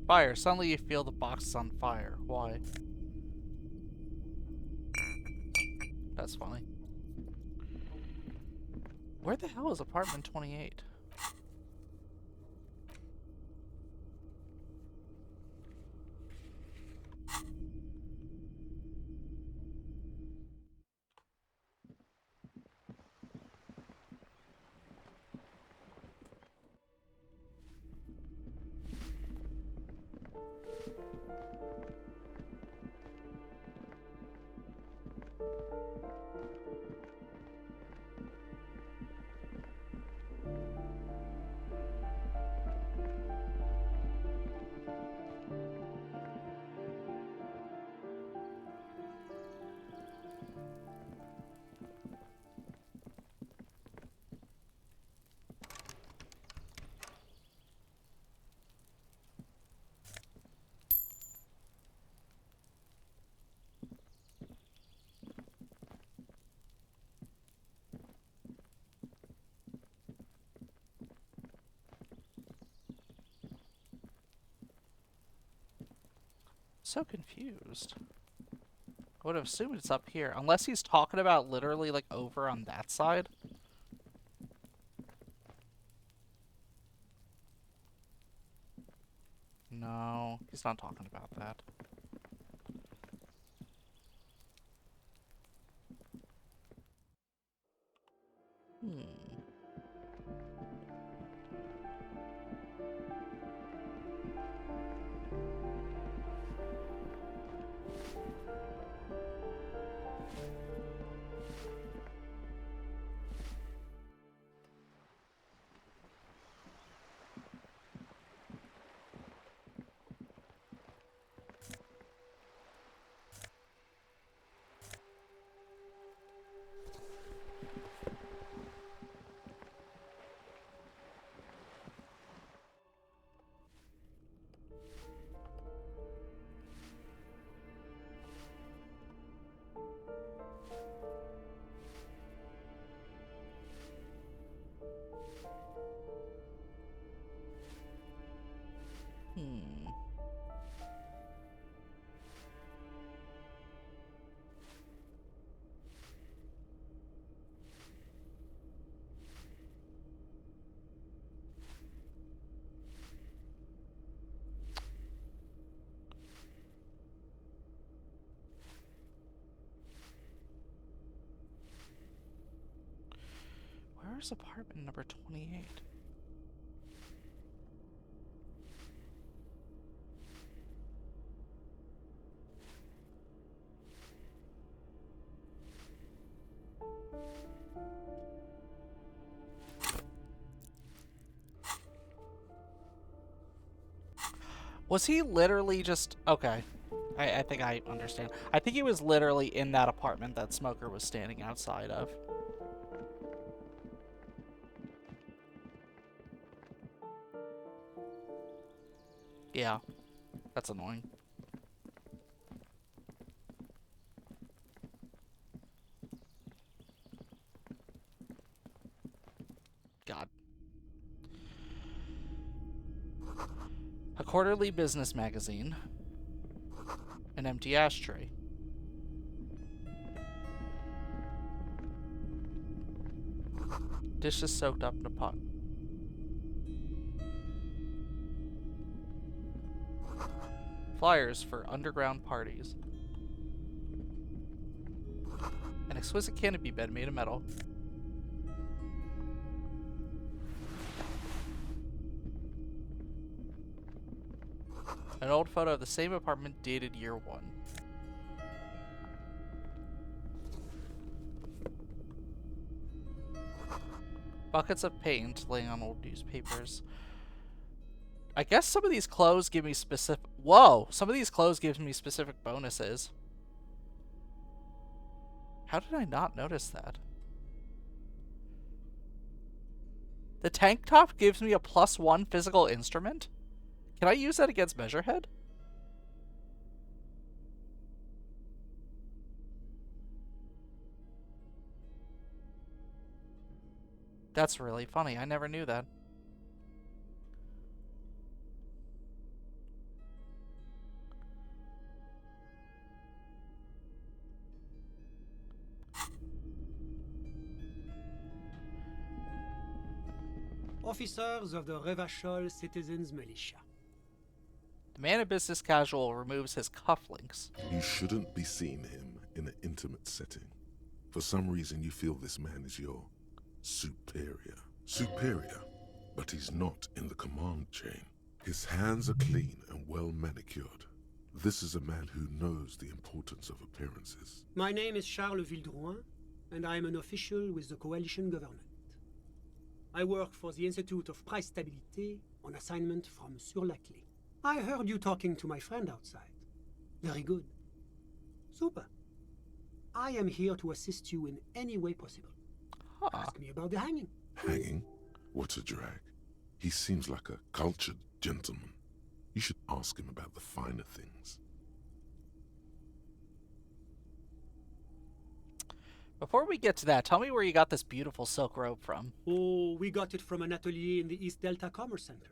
Fire. Suddenly you feel the box is on fire. Why? That's funny. Where the hell is apartment 28? So confused. I would have assumed it's up here. Unless he's talking about literally like over on that side. No, he's not talking about that. Hmm. Hmm. Where's apartment number 28? Was he literally just... Okay. I think I understand. I think he was literally in that apartment that Smoker was standing outside of. Yeah. That's annoying. God. A quarterly business magazine. An An empty ashtray. Dishes soaked up in a pot. Flyers for underground parties. An exquisite canopy bed made of metal. An old photo of the same apartment dated year 1. Buckets of paint laying on old newspapers. I guess some of these clothes give me specific... Whoa! Some of these clothes give me specific bonuses. How did I not notice that? The tank top gives me a +1 physical instrument? Can I use that against Measurehead? That's really funny. I never knew that. Officers of the Revachol Citizens Militia. The man in business casual removes his cufflinks. You shouldn't be seeing him in an intimate setting. For some reason you feel this man is your superior. Superior, but he's not in the command chain. His hands are clean and well manicured. This is a man who knows the importance of appearances. My name is Charles Vildrouin, and I am an official with the coalition government. I work for the Institute of Price Stabilité on assignment from Monsieur Laclé. I heard you talking to my friend outside. Very good. Super. I am here to assist you in any way possible. Ask me about the hanging. Hanging? What a drag. He seems like a cultured gentleman. You should ask him about the finer things. Before we get to that, tell me where you got this beautiful silk robe from. Oh, we got it from an atelier in the East Delta Commerce Center.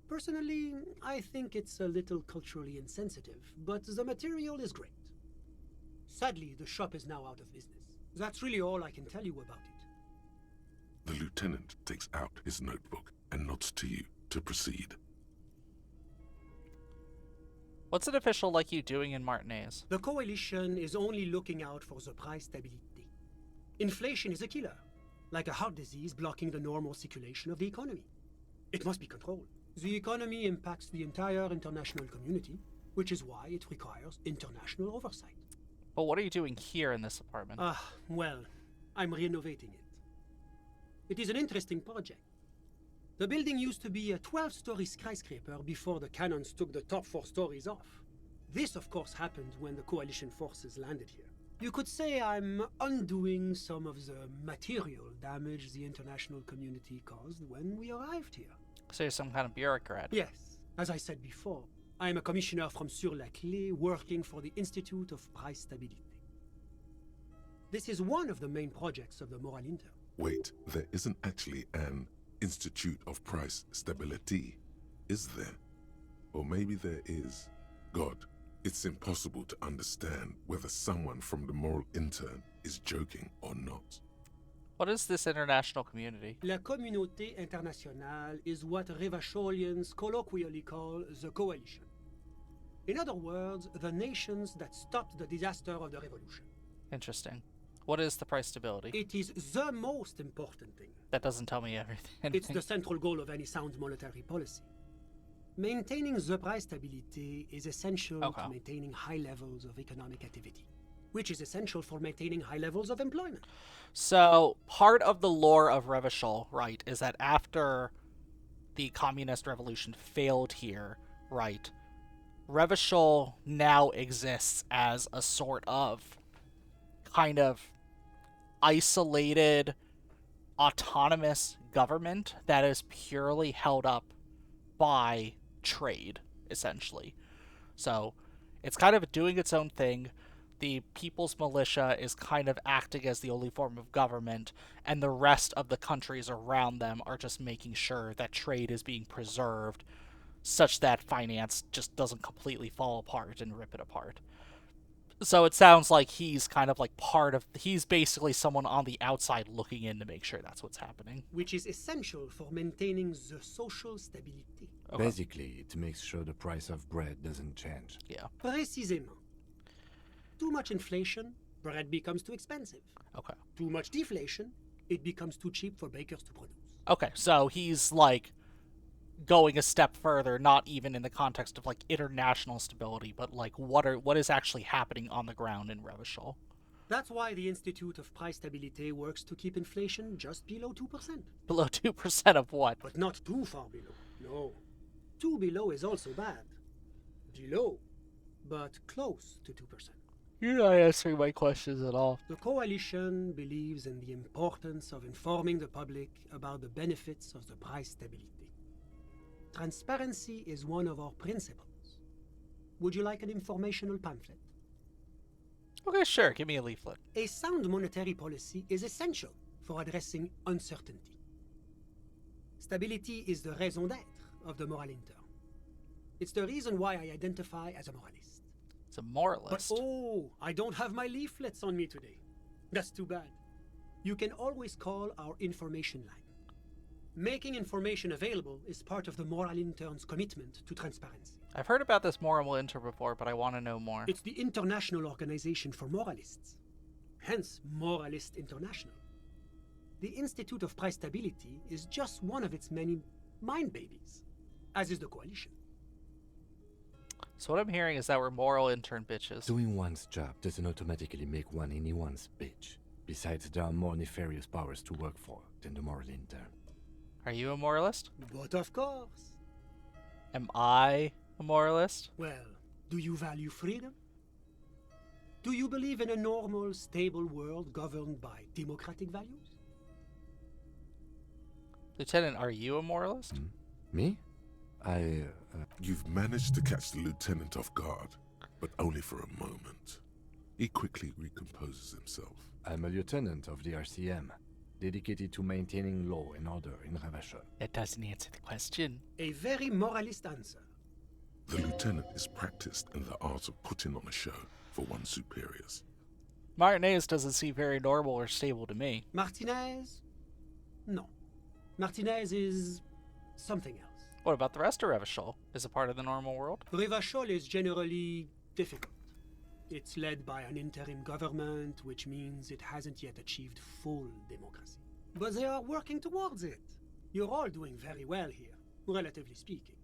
Personally, I think it's a little culturally insensitive, but the material is great. Sadly, the shop is now out of business. That's really all I can tell you about it. The lieutenant takes out his notebook and nods to you to proceed. What's an official like you doing in Martinez? The coalition is only looking out for the price stability. Inflation is a killer, like a heart disease blocking the normal circulation of the economy. It must be controlled. The economy impacts the entire international community, which is why it requires international oversight. But what are you doing here in this apartment? Well, I'm renovating it. It is an interesting project. The building used to be a 12-story skyscraper before the cannons took the top 4 stories off. This, of course, happened when the coalition forces landed here. You could say I'm undoing some of the material damage the international community caused when we arrived here. So you're some kind of bureaucrat? Yes. As I said before, I am a commissioner from Sur-la-Clé working for the Institute of Price Stabilité. This is one of the main projects of the Moral Inter. Wait, there isn't actually an Institute of Price Stability, is there? Or maybe there is. God, it's impossible to understand whether someone from the Moral Intern is joking or not. What is this international community? La Communauté Internationale is what Revacholians colloquially call the coalition. In other words, the nations that stopped the disaster of the revolution. Interesting. What is the price stability? It is the most important thing. That doesn't tell me everything. It's the central goal of any sound monetary policy. Maintaining the price stability is essential to maintaining high levels of economic activity, which is essential for maintaining high levels of employment. So, part of the lore of Revachol, right, is that after the communist revolution failed here, right, Revachol now exists as a sort of kind of isolated, autonomous government that is purely held up by trade, essentially. So, it's kind of doing its own thing. The People's Militia is kind of acting as the only form of government, and the rest of the countries around them are just making sure that trade is being preserved such that finance just doesn't completely fall apart and rip it apart. So it sounds like he's kind of like he's basically someone on the outside looking in to make sure that's what's happening. Which is essential for maintaining the social stability. Okay. Basically, it makes sure the price of bread doesn't change. Yeah. Précisément. Too much inflation, bread becomes too expensive. Okay. Too much deflation, it becomes too cheap for bakers to produce. Okay, so he's like going a step further, not even in the context of like international stability, but like what is actually happening on the ground in Revachol. That's why the Institute of Price Stabilité works to keep inflation just below 2%. Below 2% of what? But not too far below. No. Too below is also bad. Below, but close to 2%. You're not answering my questions at all. The coalition believes in the importance of informing the public about the benefits of the price stability. Transparency is one of our principles. Would you like an informational pamphlet? Okay, sure. Give me a leaflet. A sound monetary policy is essential for addressing uncertainty. Stability is the raison d'être of the moral intern. It's the reason why I identify as a moralist. It's a moralist. But oh, I don't have my leaflets on me today. That's too bad. You can always call our information line. Making information available is part of the moral intern's commitment to transparency. I've heard about this moral intern before, but I want to know more. It's the International Organization for Moralists. Hence, Moralist International. The Institute of Price Stability is just one of its many mind babies, as is the coalition. So what I'm hearing is that we're moral intern bitches. Doing one's job doesn't automatically make one anyone's bitch. Besides, there are more nefarious powers to work for than the moral intern. Are you a moralist? But of course. Am I a moralist? Well, do you value freedom? Do you believe in a normal, stable world governed by democratic values? Lieutenant, are you a moralist? Me? You've managed to catch the lieutenant off guard, but only for a moment. He quickly recomposes himself. I'm a lieutenant of the RCM, dedicated to maintaining law and order in Revachol. That doesn't answer the question. A very moralist answer. The lieutenant is practiced in the art of putting on a show for one's superiors. Martinez doesn't seem very normal or stable to me. Martinez? No. Martinez is something else. What about the rest of Revachol? Is it part of the normal world? Revachol is generally difficult. It's led by an interim government, which means it hasn't yet achieved full democracy. But they are working towards it. You're all doing very well here, relatively speaking.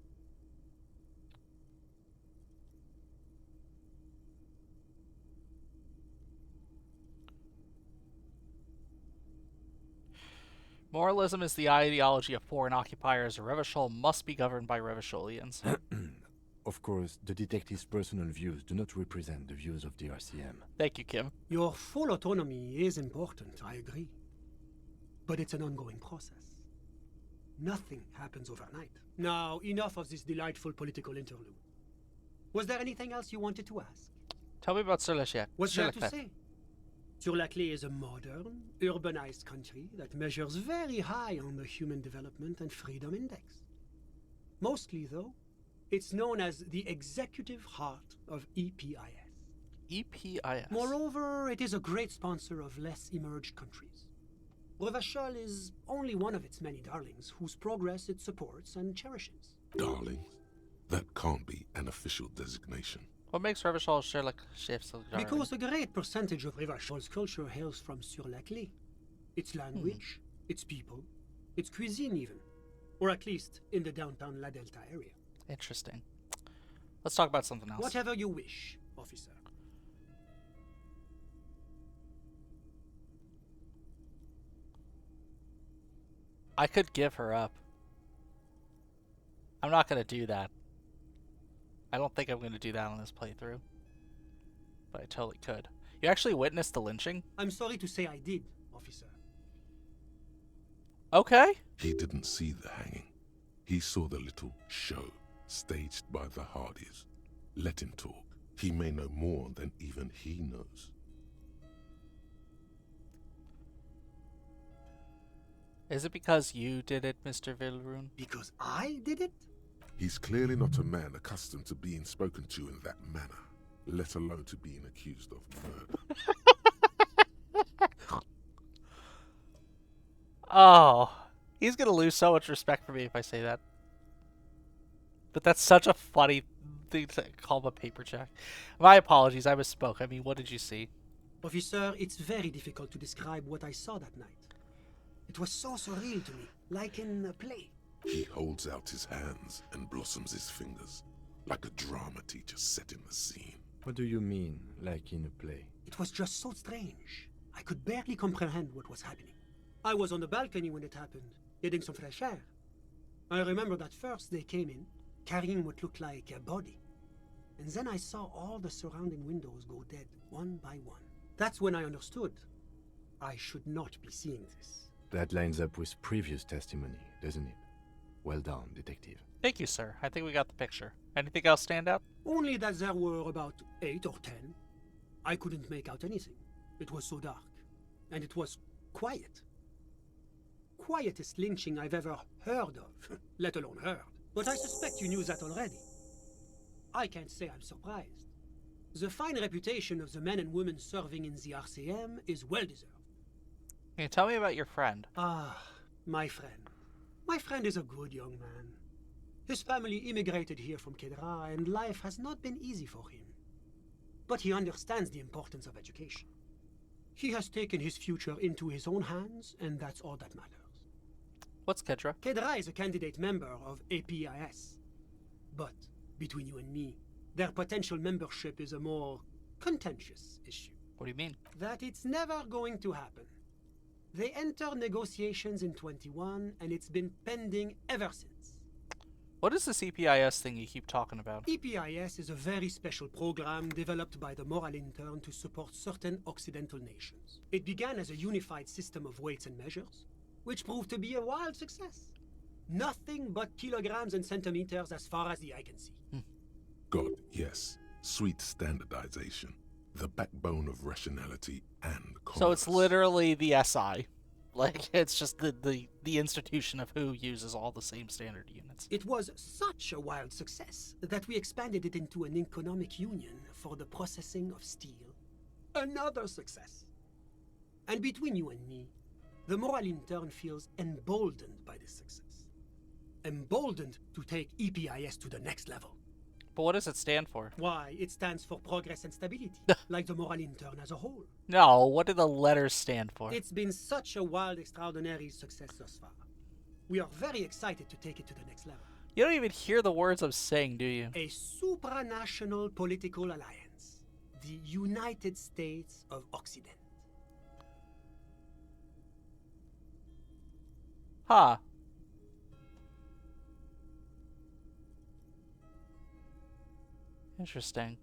Moralism is the ideology of foreign occupiers. Revachol must be governed by Revacholians. Of course, the detective's personal views do not represent the views of the RCM. Thank you, Kim. Your full autonomy is important, I agree. But it's an ongoing process. Nothing happens overnight. Now, enough of this delightful political interlude. Was there anything else you wanted to ask? Tell me about Sur-la-Clé. What's there to say? Sur-la-Clé is a modern, urbanized country that measures very high on the Human Development and Freedom Index. Mostly, though, it's known as the executive heart of EPIS. EPIS? Moreover, it is a great sponsor of less emerged countries. Revachol is only one of its many darlings whose progress it supports and cherishes. Darlings? That can't be an official designation. What makes Revachol Sur-la-Clé so darling? Because a great percentage of Revachol's culture hails from Sur-la-Clé. Its language, its people, its cuisine even. Or at least in the downtown La Delta area. Interesting. Let's talk about something else. Whatever you wish, officer. I could give her up. I'm not going to do that. I don't think I'm going to do that on this playthrough. But I totally could. You actually witnessed the lynching? I'm sorry to say I did, officer. Okay. He didn't see the hanging. He saw the little show staged by the Hardys. Let him talk. He may know more than even he knows. Is it because you did it, Mr. Vilruin? Because I did it? He's clearly not a man accustomed to being spoken to in that manner, let alone to being accused of murder. Oh, he's gonna lose so much respect for me if I say that. But that's such a funny thing to call him a paper check. My apologies, I misspoke. I mean, what did you see? Officer, it's very difficult to describe what I saw that night. It was so surreal to me, like in a play. He holds out his hands and blossoms his fingers, like a drama teacher setting the scene. What do you mean, like in a play? It was just so strange. I could barely comprehend what was happening. I was on the balcony when it happened, getting some fresh air. I remember that first they came in, carrying what looked like a body. And then I saw all the surrounding windows go dead, one by one. That's when I understood. I should not be seeing this. That lines up with previous testimony, doesn't it? Well done, detective. Thank you, sir. I think we got the picture. Anything else stand out? Only that there were about 8 or 10. I couldn't make out anything. It was so dark. And it was quiet. Quietest lynching I've ever heard of, let alone heard. But I suspect you knew that already. I can't say I'm surprised. The fine reputation of the men and women serving in the RCM is well deserved. Can you tell me about your friend? Ah, my friend. My friend is a good young man. His family immigrated here from Kedra, and life has not been easy for him. But he understands the importance of education. He has taken his future into his own hands, and that's all that matters. What's Kedra? Kedra is a candidate member of APIS. But, between you and me, their potential membership is a more contentious issue. What do you mean? That it's never going to happen. They entered negotiations in 21, and it's been pending ever since. What is this EPIS thing you keep talking about? EPIS is a very special program developed by the Moral Intern to support certain Occidental nations. It began as a unified system of weights and measures, which proved to be a wild success. Nothing but kilograms and centimeters as far as the eye can see. God, yes. Sweet standardization. The backbone of rationality and commerce. So it's literally the SI. Like, it's just the institution of who uses all the same standard units. It was such a wild success that we expanded it into an economic union for the processing of steel. Another success. And between you and me, the Moral Intern feels emboldened by this success. Emboldened to take EPIS to the next level. But what does it stand for? Why, it stands for progress and stability, like the Moral Intern as a whole. No, what do the letters stand for? It's been such a wild, extraordinary success thus far. We are very excited to take it to the next level. You don't even hear the words I'm saying, do you? A supranational political alliance. The United States of Occident. Huh. Interesting.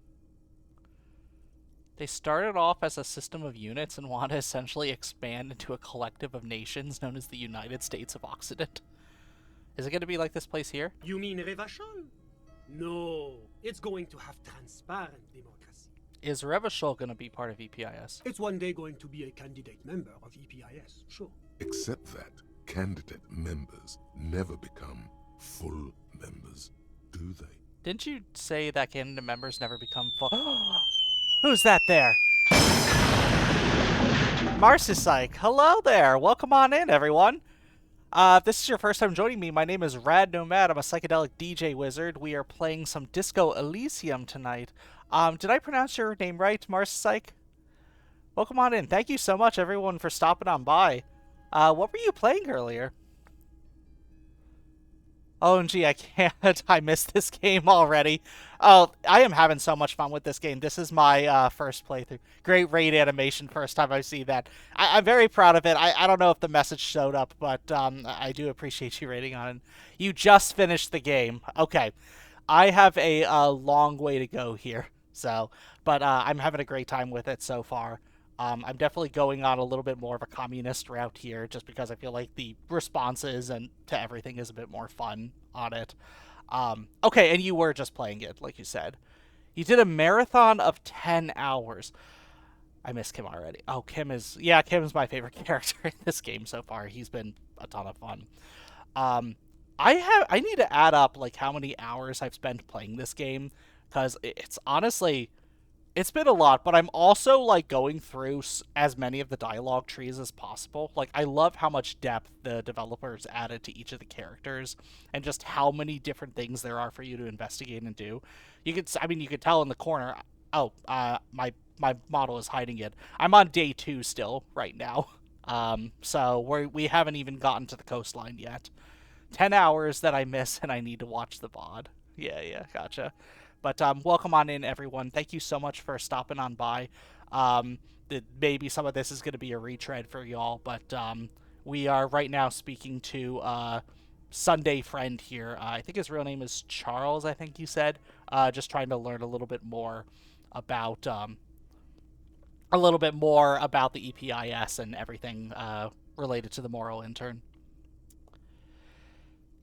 They started off as a system of units and want to essentially expand into a collective of nations known as the United States of Occident. Is it going to be like this place here? You mean Revachol? No, it's going to have transparent democracy. Is Revachol going to be part of EPIS? It's one day going to be a candidate member of EPIS, sure. Except that candidate members never become full members, do they? Didn't you say that candidate members never become full? Who's that there? Marcysyke, hello there. Welcome on in, everyone. If this is your first time joining me, my name is Rad Nomad. I'm a psychedelic DJ wizard. We are playing some Disco Elysium tonight. Did I pronounce your name right, Marcysyke? Welcome on in. Thank you so much, everyone, for stopping on by. What were you playing earlier? OMG, I can't. I missed this game already. Oh, I am having so much fun with this game. This is my first playthrough. Great raid animation, first time I see that. I'm very proud of it. I don't know if the message showed up, but I do appreciate you rating on it. You just finished the game. Okay. I have a long way to go here. But I'm having a great time with it so far. I'm definitely going on a little bit more of a communist route here, just because I feel like the responses and to everything is a bit more fun on it. Okay, and you were just playing it, like you said. You did a marathon of 10 hours. I miss Kim already. Oh, Kim's my favorite character in this game so far. He's been a ton of fun. I need to add up like how many hours I've spent playing this game, because it's honestly it's been a lot, but I'm also like going through as many of the dialogue trees as possible. Like I love how much depth the developers added to each of the characters and just how many different things there are for you to investigate and do. You could tell in the corner. Oh, my model is hiding it. I'm on day 2 still right now. So we haven't even gotten to the coastline yet. 10 hours that I miss and I need to watch the VOD. Yeah, gotcha. But welcome on in, everyone. Thank you so much for stopping on by. Maybe some of this is going to be a retread for y'all, but we are right now speaking to Sunday Friend here. I think his real name is Charles, I think you said. Just trying to learn a little bit more about the EPIS and everything related to the Moral Intern.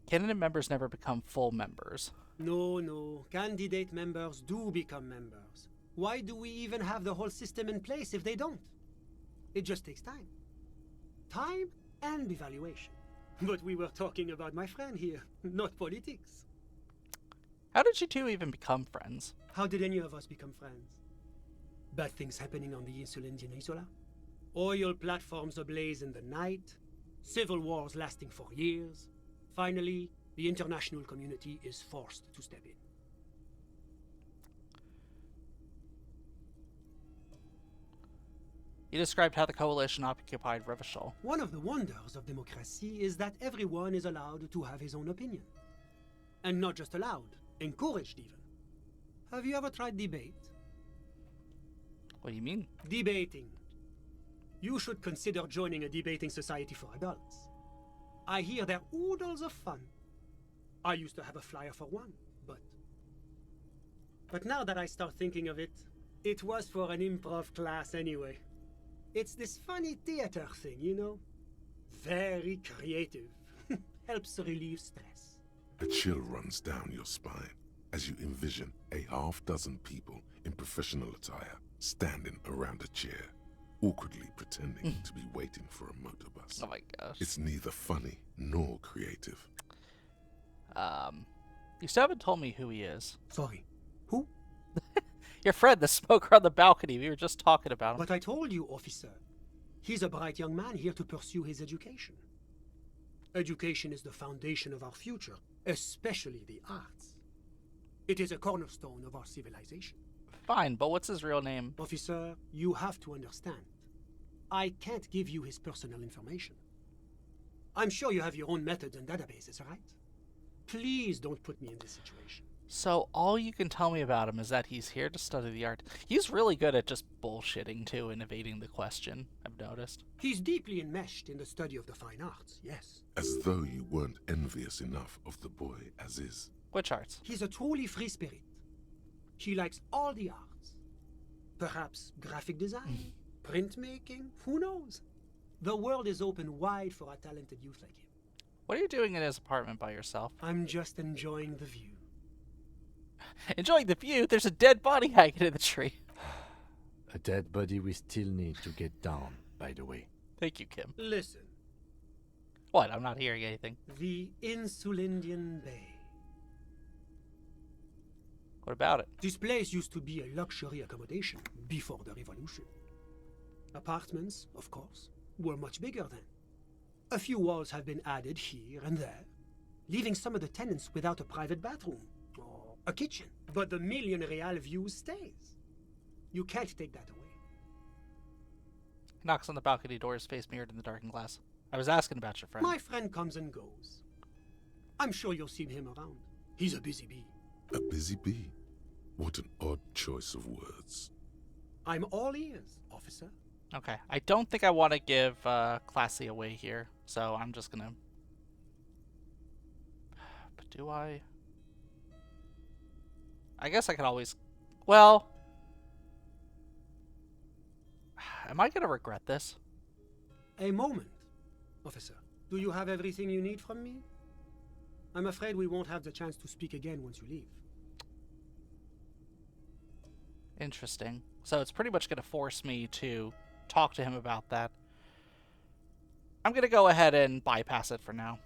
Candidate members never become full members. No. Candidate members do become members. Why do we even have the whole system in place if they don't? It just takes time. Time and evaluation. But we were talking about my friend here, not politics. How did you two even become friends? How did any of us become friends? Bad things happening on the Insulindian Isola? Oil platforms ablaze in the night? Civil wars lasting for years? Finally, the international community is forced to step in. You described how the coalition occupied Revachol. One of the wonders of democracy is that everyone is allowed to have his own opinion. And not just allowed, encouraged even. Have you ever tried debate? What do you mean? Debating. You should consider joining a debating society for adults. I hear they're oodles of fun. I used to have a flyer for one, but now that I start thinking of it, it was for an improv class anyway. It's this funny theater thing, you know? Very creative. Helps relieve stress. A chill runs down your spine as you envision a half-dozen people in professional attire standing around a chair, awkwardly pretending to be waiting for a motor bus. Oh my gosh. It's neither funny nor creative. You still haven't told me who he is. Sorry. Who? Your friend, the smoker on the balcony. We were just talking about him. But I told you, officer. He's a bright young man here to pursue his education. Education is the foundation of our future, especially the arts. It is a cornerstone of our civilization. Fine, but what's his real name? Officer, you have to understand. I can't give you his personal information. I'm sure you have your own methods and databases, right? Please don't put me in this situation. So all you can tell me about him is that he's here to study the art. He's really good at just bullshitting too and evading the question, I've noticed. He's deeply enmeshed in the study of the fine arts, yes. As though you weren't envious enough of the boy as is. Which arts? He's a truly free spirit. He likes all the arts. Perhaps graphic design, printmaking, who knows? The world is open wide for a talented youth like him. What are you doing in his apartment by yourself? I'm just enjoying the view. Enjoying the view? There's a dead body hanging in the tree. A dead body we still need to get down, by the way. Thank you, Kim. Listen. What? I'm not hearing anything. The Insulindian Bay. What about it? This place used to be a luxury accommodation before the revolution. Apartments, of course, were much bigger then. A few walls have been added here and there, leaving some of the tenants without a private bathroom or a kitchen. But the million real view stays. You can't take that away. Knocks on the balcony door, his face mirrored in the darkened glass. I was asking about your friend. My friend comes and goes. I'm sure you'll see him around. He's a busy bee. A busy bee? What an odd choice of words. I'm all ears, officer. Okay, I don't think I want to give Classy away here, so I'm just gonna... But do I? I guess I could always... Well... Am I gonna regret this? A moment, officer. Do you have everything you need from me? I'm afraid we won't have the chance to speak again once you leave. Interesting. So it's pretty much gonna force me to talk to him about that. I'm gonna go ahead and bypass it for now.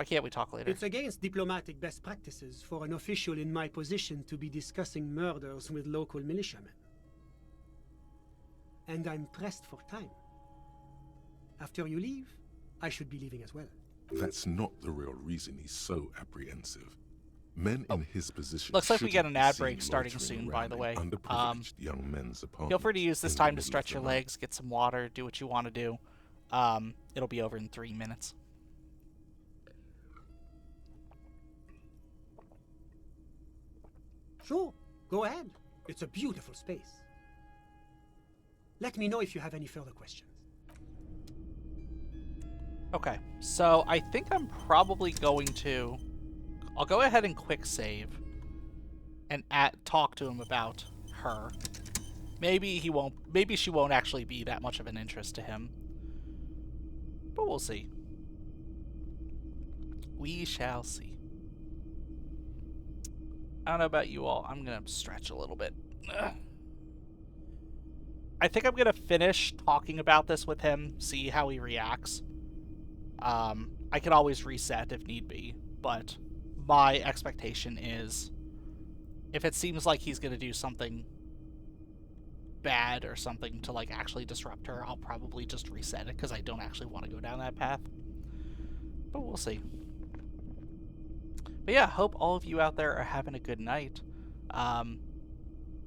Why can't we talk later? It's against diplomatic best practices for an official in my position to be discussing murders with local militiamen. And I'm pressed for time. After you leave, I should be leaving as well. That's not the real reason he's so apprehensive. Men in his position. Looks like we get an shouldn't be ad seen break starting loitering soon, by the around way. in underprivileged young men's Feel free to apartments use this in the time to middle of stretch the your night. legs, get some water, do what you want to do. It'll be over in 3 minutes. Sure, go ahead. It's a beautiful space. Let me know if you have any further questions. Okay, so I think I'm probably going to... I'll go ahead and quick save and talk to him about her. Maybe she won't actually be that much of an interest to him. But we'll see. We shall see. I don't know about you all. I'm going to stretch a little bit. Ugh. I think I'm going to finish talking about this with him, see how he reacts. I can always reset if need be, but my expectation is if it seems like he's going to do something bad or something to like actually disrupt her, I'll probably just reset it because I don't actually want to go down that path. But we'll see. But yeah, hope all of you out there are having a good night.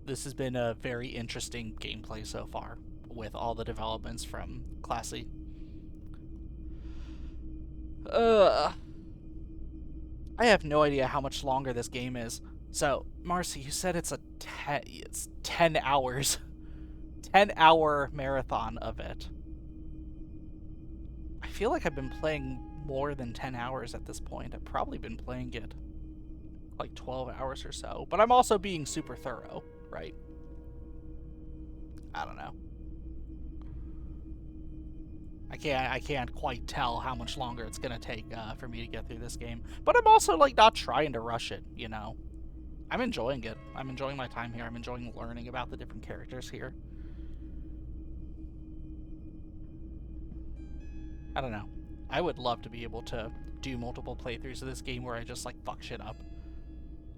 This has been a very interesting gameplay so far with all the developments from Classy. I have no idea how much longer this game is. So, Marcy, you said it's 10 hours. 10-hour marathon of it. I feel like I've been playing more than 10 hours at this point. I've probably been playing it like 12 hours or so. But I'm also being super thorough, right? I don't know. I can't quite tell how much longer it's gonna take for me to get through this game. But I'm also like not trying to rush it, you know. I'm enjoying it. I'm enjoying my time here. I'm enjoying learning about the different characters here. I don't know. I would love to be able to do multiple playthroughs of this game where I just like fuck shit up.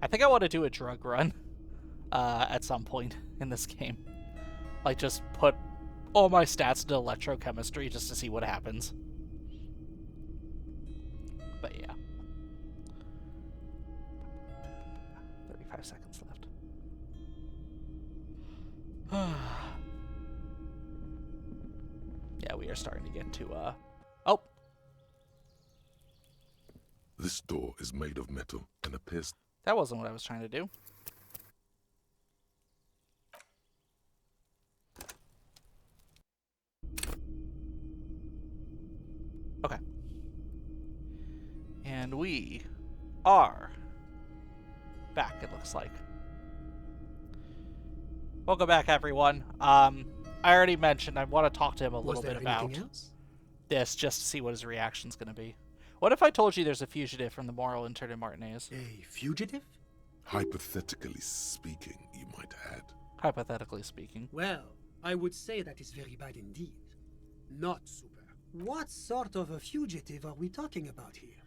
I think I want to do a drug run at some point in this game. Like just put all my stats into electrochemistry just to see what happens. But yeah. 35 seconds left. Yeah, we are starting to get to oh. This door is made of metal and appears... That wasn't what I was trying to do. Okay. And we are back, it looks like. Welcome back, everyone. I already mentioned I want to talk to him a little bit about this just to see what his reaction's going to be. What if I told you there's a fugitive from the moral intern in Martinez? A fugitive? Hypothetically speaking, you might add. Hypothetically speaking. Well, I would say that is very bad indeed. Not super. What sort of a fugitive are we talking about here?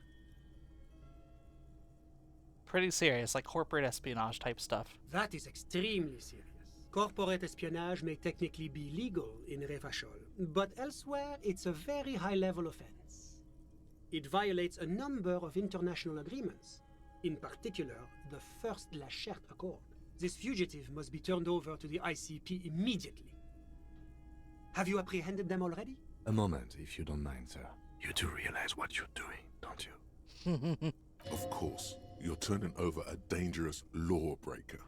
Pretty serious, like corporate espionage type stuff. That is extremely serious. Corporate espionage may technically be legal in Revachol, but elsewhere it's a very high-level offense. It violates a number of international agreements, in particular the First La Charte Accord. This fugitive must be turned over to the ICP immediately. Have you apprehended them already? A moment, if you don't mind, sir. You do realize what you're doing, don't you? Of course, you're turning over a dangerous lawbreaker.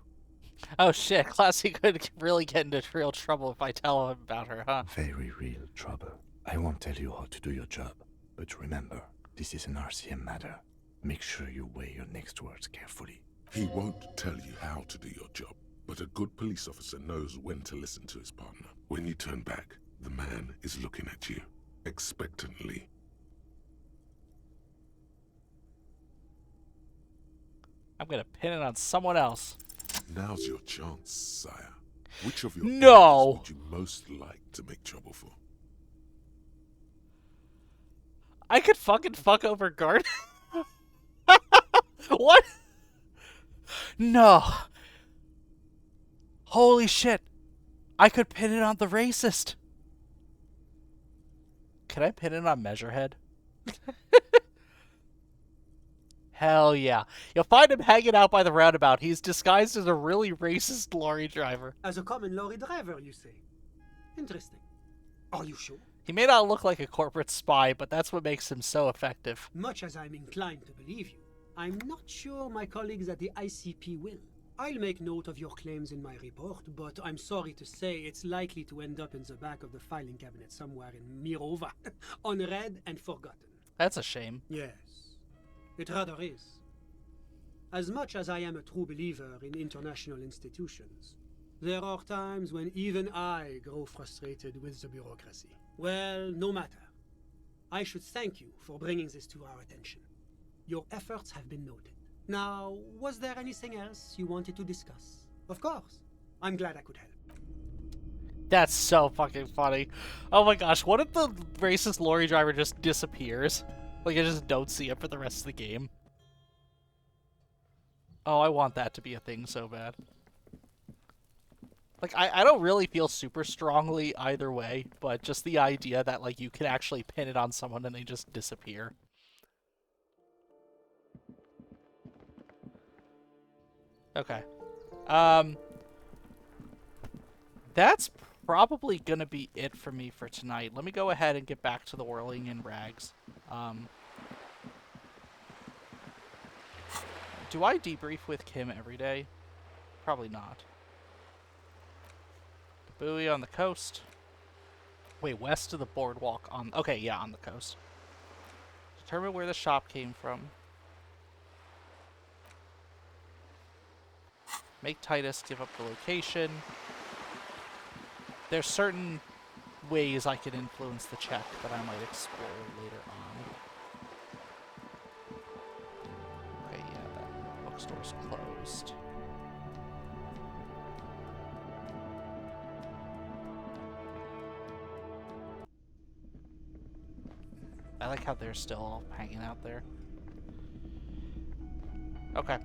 Oh shit, Classy could really get into real trouble if I tell him about her, huh? Very real trouble. I won't tell you how to do your job, but remember, this is an RCM matter. Make sure you weigh your next words carefully. He won't tell you how to do your job, but a good police officer knows when to listen to his partner. When you turn back, the man is looking at you, expectantly. I'm gonna pin it on someone else. Now's your chance, sire. Which of your No! enemies would you most like to make trouble for? I could fucking fuck over Garden. What? No. Holy shit. I could pin it on the racist. Can I pin it on Measurehead? Hell yeah. You'll find him hanging out by the roundabout. He's disguised as a really racist lorry driver. As a common lorry driver, you say? Interesting. Are you sure? He may not look like a corporate spy, but that's what makes him so effective. Much as I'm inclined to believe you, I'm not sure my colleagues at the ICP will. I'll make note of your claims in my report, but I'm sorry to say it's likely to end up in the back of the filing cabinet somewhere in Mirova, unread and forgotten. That's a shame. Yes, it rather is. As much as I am a true believer in international institutions, there are times when even I grow frustrated with the bureaucracy. Well, no matter. I should thank you for bringing this to our attention. Your efforts have been noted. Now, was there anything else you wanted to discuss? Of course. I'm glad I could help. That's so fucking funny. Oh my gosh, what if the racist lorry driver just disappears? Like, I just don't see him for the rest of the game. Oh, I want that to be a thing so bad. Like, I don't really feel super strongly either way, but just the idea that, like, you can actually pin it on someone and they just disappear. Okay. That's probably gonna be it for me for tonight. Let me go ahead and get back to the whirling in rags. Do I debrief with Kim every day? Probably not. The buoy on the coast. Wait, west of the boardwalk on... Okay, yeah, on the coast. Determine where the shop came from. Make Titus give up the location. There's certain ways I can influence the check that I might explore later on. Okay, yeah, that bookstore's closed. I like how they're still hanging out there. Okay.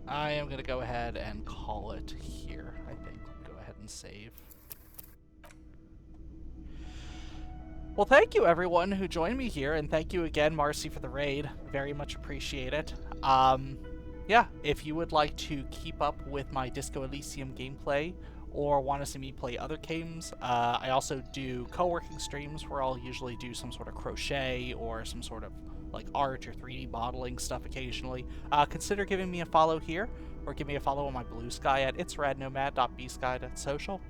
I am going to go ahead and call it here, I think. Go ahead and save. Well, thank you everyone who joined me here, and thank you again, Marcy, for the raid. Very much appreciate it. Yeah, if you would like to keep up with my Disco Elysium gameplay, or want to see me play other games, I also do co-working streams where I'll usually do some sort of crochet or some sort of like art or 3D modeling stuff occasionally. Consider giving me a follow here, or give me a follow on my Blue Sky at itsradnomad.bsky.social.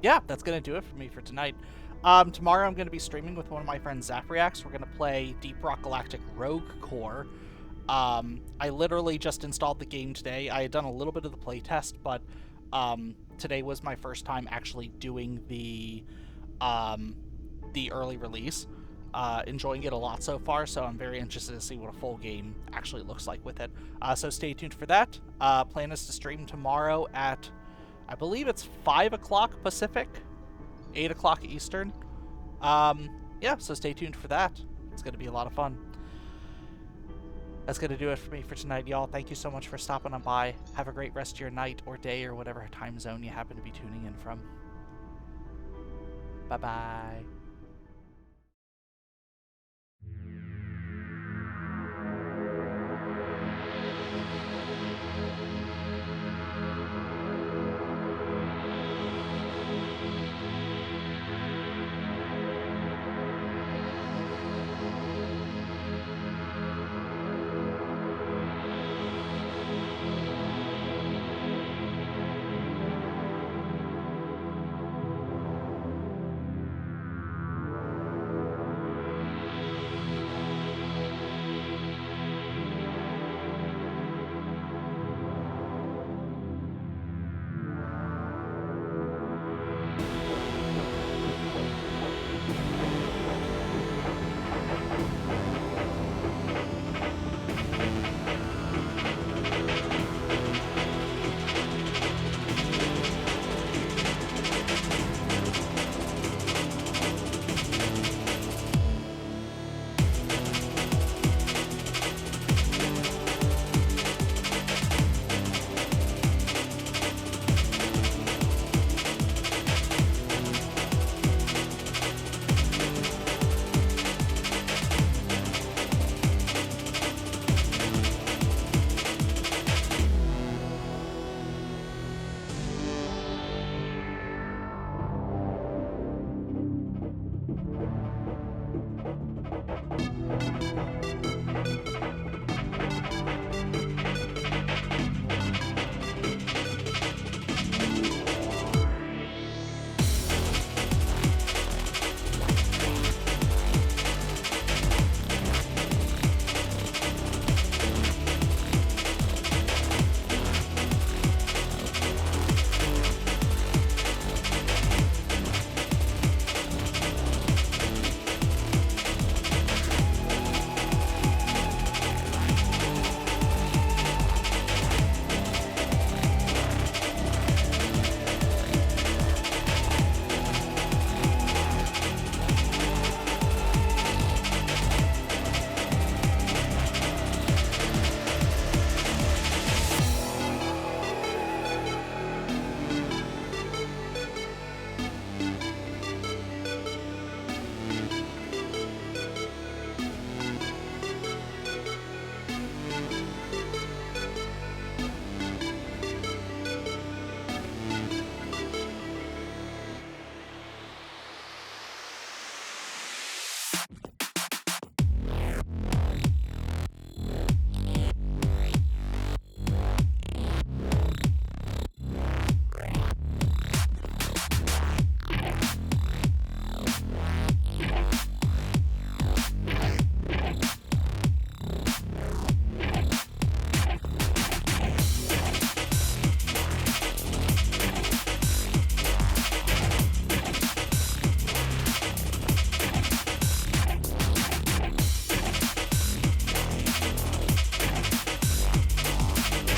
Yeah, that's going to do it for me for tonight. Tomorrow I'm going to be streaming with one of my friends, Zafriax. We're going to play Deep Rock Galactic Rogue Core. I literally just installed the game today. I had done a little bit of the playtest, but today was my first time actually doing the early release. Enjoying it a lot so far, so I'm very interested to see what a full game actually looks like with it. So stay tuned for that. Plan is to stream tomorrow at, I believe it's 5 o'clock Pacific, 8 o'clock Eastern. Yeah, so stay tuned for that. It's going to be a lot of fun. That's going to do it for me for tonight, y'all. Thank you so much for stopping on by. Have a great rest of your night or day or whatever time zone you happen to be tuning in from. Bye-bye.